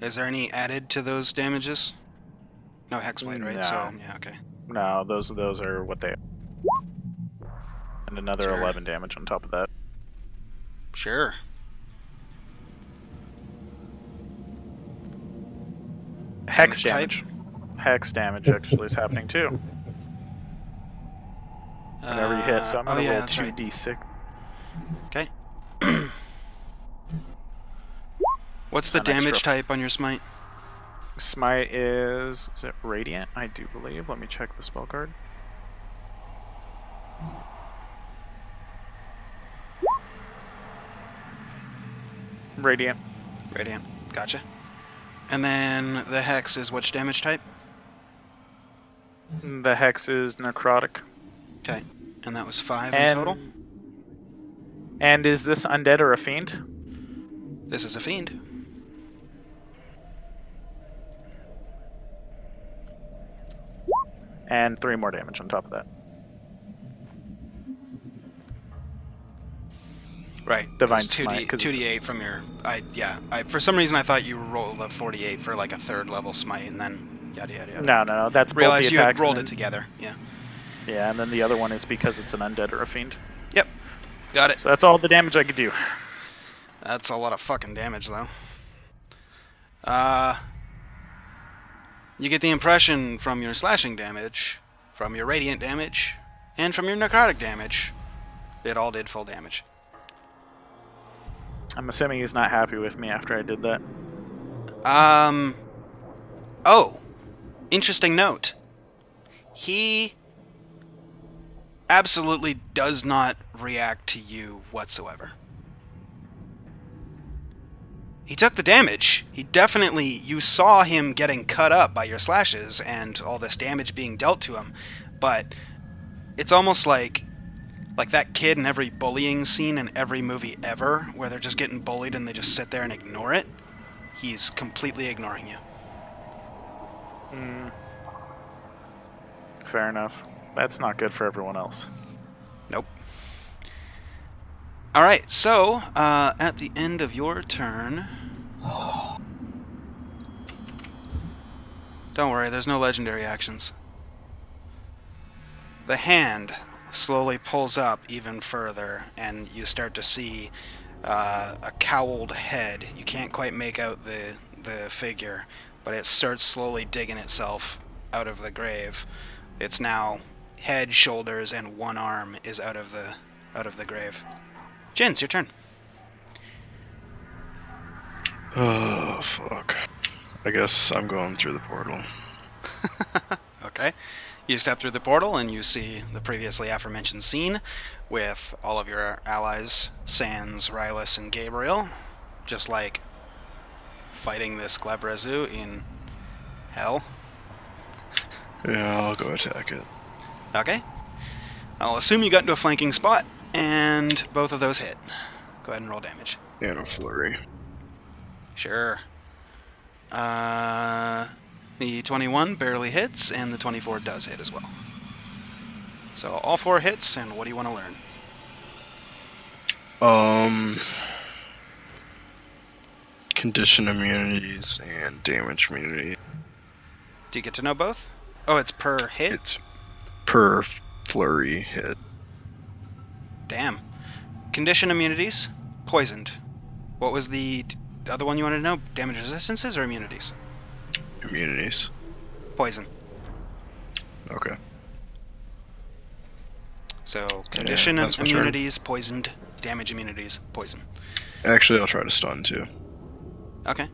Is there any added to those damages? No hexblade, right? No. So yeah, okay. No, those are what they. And another Sure. 11 damage on top of that. Sure. Hex Damage damage. hex damage actually is happening too. Whenever you hit, so I'm gonna roll 2d6. Okay. What's So the an extra damage type on your smite? Smite is it radiant? I do believe. Let me check the spell card. Radiant. Radiant. Gotcha. And then the hex is which damage type? The hex is necrotic. Okay. And that was 5 in total? And is this undead or a fiend? This is a fiend. And 3 more damage on top of that. Right. Divine It's Smite, 'cause it's- 2d8 from your... for some reason I thought you rolled a 48 for like a 3rd level smite and then yada yada yada. No. That's both Realized the you had attacks. rolled and it together. Yeah. Yeah, and then the other one is because it's an undead or a fiend. Yep. Got it. So that's all the damage I could do. That's a lot of fucking damage, though. You get the impression from your slashing damage, from your radiant damage, and from your necrotic damage, it all did full damage. I'm assuming he's not happy with me after I did that. Oh, interesting note. He absolutely does not react to you whatsoever. He took the damage. He definitely, you saw him getting cut up by your slashes and all this damage being dealt to him, but it's almost like that kid in every bullying scene in every movie ever, where they're just getting bullied and they just sit there and ignore it. He's completely ignoring you. Fair enough. That's not good for everyone else. Nope. Alright, so, at the end of your turn... Don't worry, there's no legendary actions. The hand slowly pulls up even further, and you start to see a cowled head. You can't quite make out the figure, but it starts slowly digging itself out of the grave. It's now head, shoulders, and one arm is out of the grave. Jins, your turn. Oh, fuck. I guess I'm going through the portal. Okay. You step through the portal and you see the previously aforementioned scene with all of your allies, Sans, Rylus, and Gabriel, just like fighting this Glabrezu in hell. Yeah, I'll go attack it. Okay. I'll assume you got into a flanking spot, and both of those hit. Go ahead and roll damage. And a flurry. Sure. The 21 barely hits, and the 24 does hit as well. So all 4 hits, and what do you want to learn? Condition immunities and damage immunity. Do you get to know both? Oh, it's per hit? It's per flurry hit. Damn. Condition immunities, poisoned. What was the other one you wanted to know? Damage resistances or immunities? Immunities. Poison. Okay. So, condition that's my turn. immunities, poisoned. Damage immunities, poison. Actually, I'll try to stun too. Okay.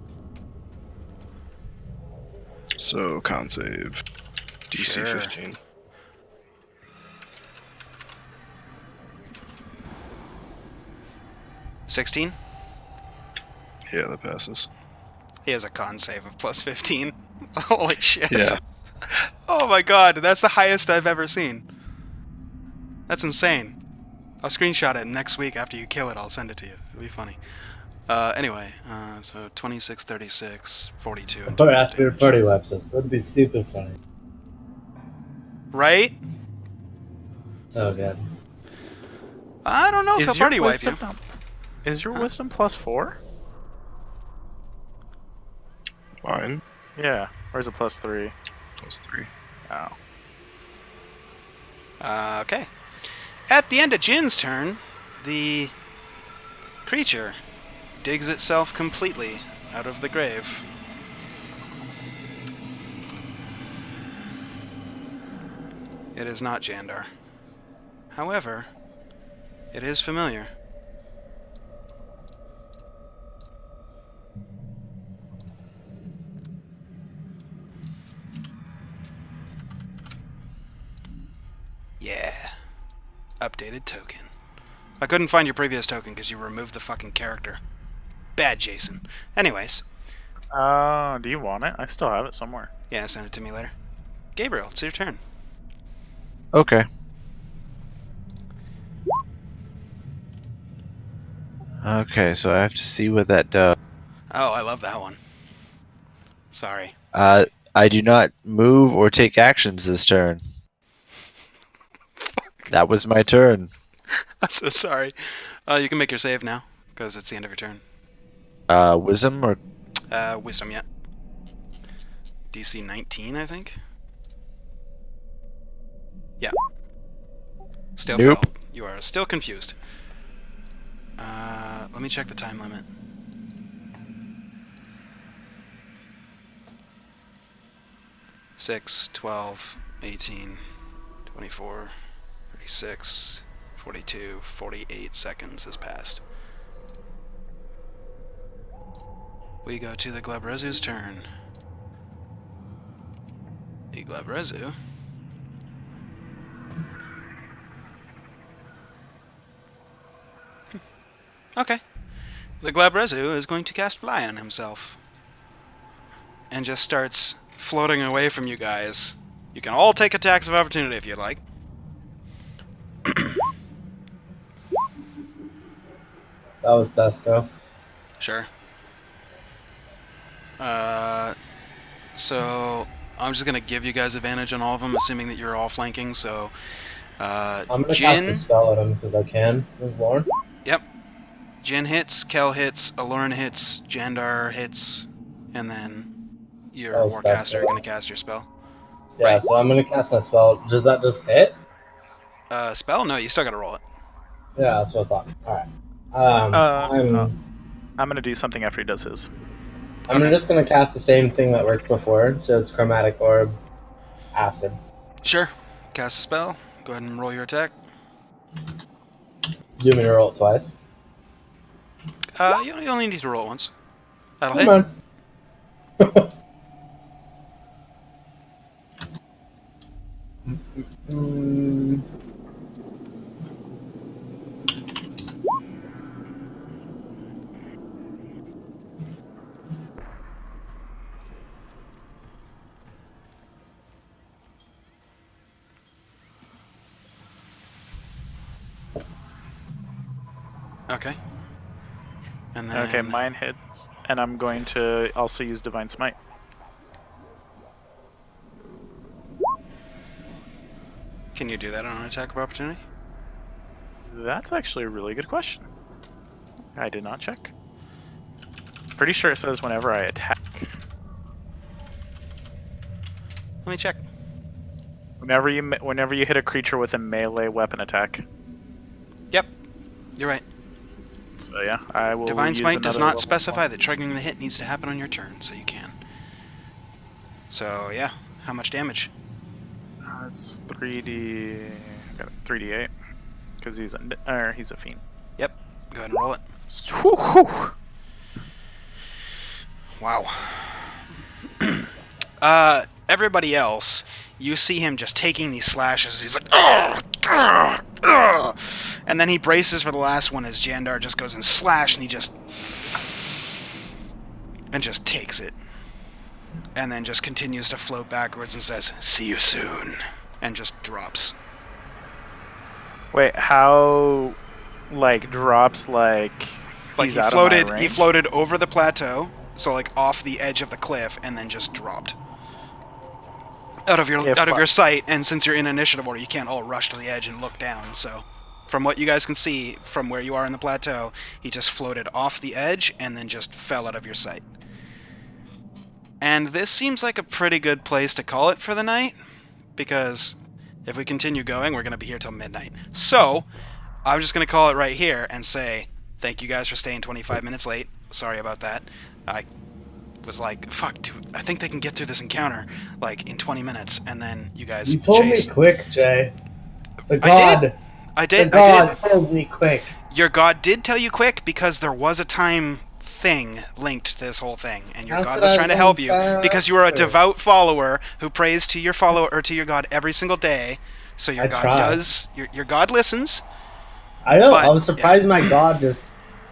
So, con save. DC Sure. 15. $16? Yeah, that passes. He has a con save of plus 15. Holy shit. Yeah. Oh my god, that's the highest I've ever seen. That's insane. I'll screenshot it next week after you kill it. I'll send it to you. It'll be funny. Anyway, so 26, 36, 42. And But 20 after damage. party wipes us, that'd be super funny. Right? Oh god. I don't know if he'll party wipe you. Is your Huh? wisdom plus 4? Mine. Yeah. Or is it plus 3? Plus 3. Oh. Okay. At the end of Jin's turn, the creature digs itself completely out of the grave. It is not Jandar. However, it is familiar. Yeah. Updated token. I couldn't find your previous token because you removed the fucking character. Bad Jason. Anyways. Do you want it? I still have it somewhere. Yeah, send it to me later. Gabriel, it's your turn. Okay. Okay, so I have to see what that does. Oh, I love that one. Sorry. I do not move or take actions this turn. That was my turn. I'm so sorry. You can make your save now, because it's the end of your turn. Wisdom or Wisdom, yeah. DC 19, I think? Yeah. Still Nope. failed. You are still confused. Let me check the time limit. Six, 12, 18, 24, 36, 42, 48 seconds has passed. We go to the Glabrezu's turn. The Glabrezu. Okay. The Glabrezu is going to cast Fly on himself. And just starts floating away from you guys. You can all take attacks of opportunity if you'd like. That was Thesco. Sure. So I'm just gonna give you guys advantage on all of them, assuming that you're all flanking. So, I'm gonna cast Jin. a spell at him because I can. Is Lauren? Yep. Jin hits, Kel hits, Aloran hits, Jandar hits, and then your That was Warcaster Thesco. gonna cast your spell. Yeah, Right. so I'm gonna cast my spell. Does that just hit? Spell? No, you still gotta roll it. Yeah, that's what I thought. Alright. I'm gonna do something after he does his. I'm just gonna cast the same thing that worked before, so it's Chromatic Orb, Acid. Sure. Cast a spell. Go ahead and roll your attack. Do you want me to roll it twice? You only need to roll it once. That'll hit. Come on. Mm, Okay. And then Okay, mine hits, and I'm going to also use Divine Smite. Can you do that on an attack of opportunity? That's actually a really good question. I did not check. Pretty sure it says whenever I attack. Let me check. Whenever you hit a creature with a melee weapon attack. Yep. You're right. So yeah, I will. Divine use Smite does another not level specify one. that triggering the hit needs to happen on your turn, so you can. So yeah, how much damage? It's 3d. Got 3d8 because he's a fiend. Yep. Go ahead and roll it. Whew. Wow. Everybody else, you see him just taking these slashes. He's like, and then he braces for the last one as Jandar just goes and slash, and he just takes it, and then just continues to float backwards and says, "See you soon," and just drops. Wait, how? Like drops like Like he's he out floated, of my he range? floated over the plateau, so like off the edge of the cliff, and then just dropped out of your sight. And since you're in initiative order, you can't all rush to the edge and look down. So, from what you guys can see from where you are in the plateau, he just floated off the edge and then just fell out of your sight. And this seems like a pretty good place to call it for the night, because if we continue going, we're going to be here till midnight. So, I'm just going to call it right here and say thank you guys for staying 25 minutes late. Sorry about that. I was like, "Fuck, dude, I think they can get through this encounter like in 20 minutes," and then you guys. You told chase. me quick, Jay. The god. I did. The god told me quick. Your god did tell you quick because there was a time thing linked to this whole thing, and your How god could was I trying to run help you because you are a faster? devout follower who prays to your follower or to your god every single day. So your I god tried. does. Your god listens. I know. But- I was surprised my god just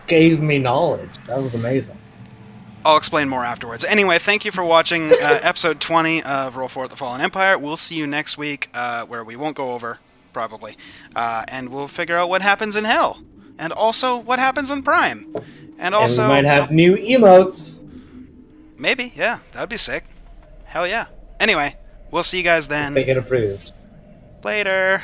gave me knowledge. That was amazing. I'll explain more afterwards. Anyway, thank you for watching episode 20 of Roll for It: The Fallen Empire. We'll see you next week, where we won't go over, probably, and we'll figure out what happens in Hell, and also what happens in Prime, and also And we might have new emotes. maybe, yeah, that'd be sick. Hell yeah. Anyway, we'll see you guys then. They get approved. Later.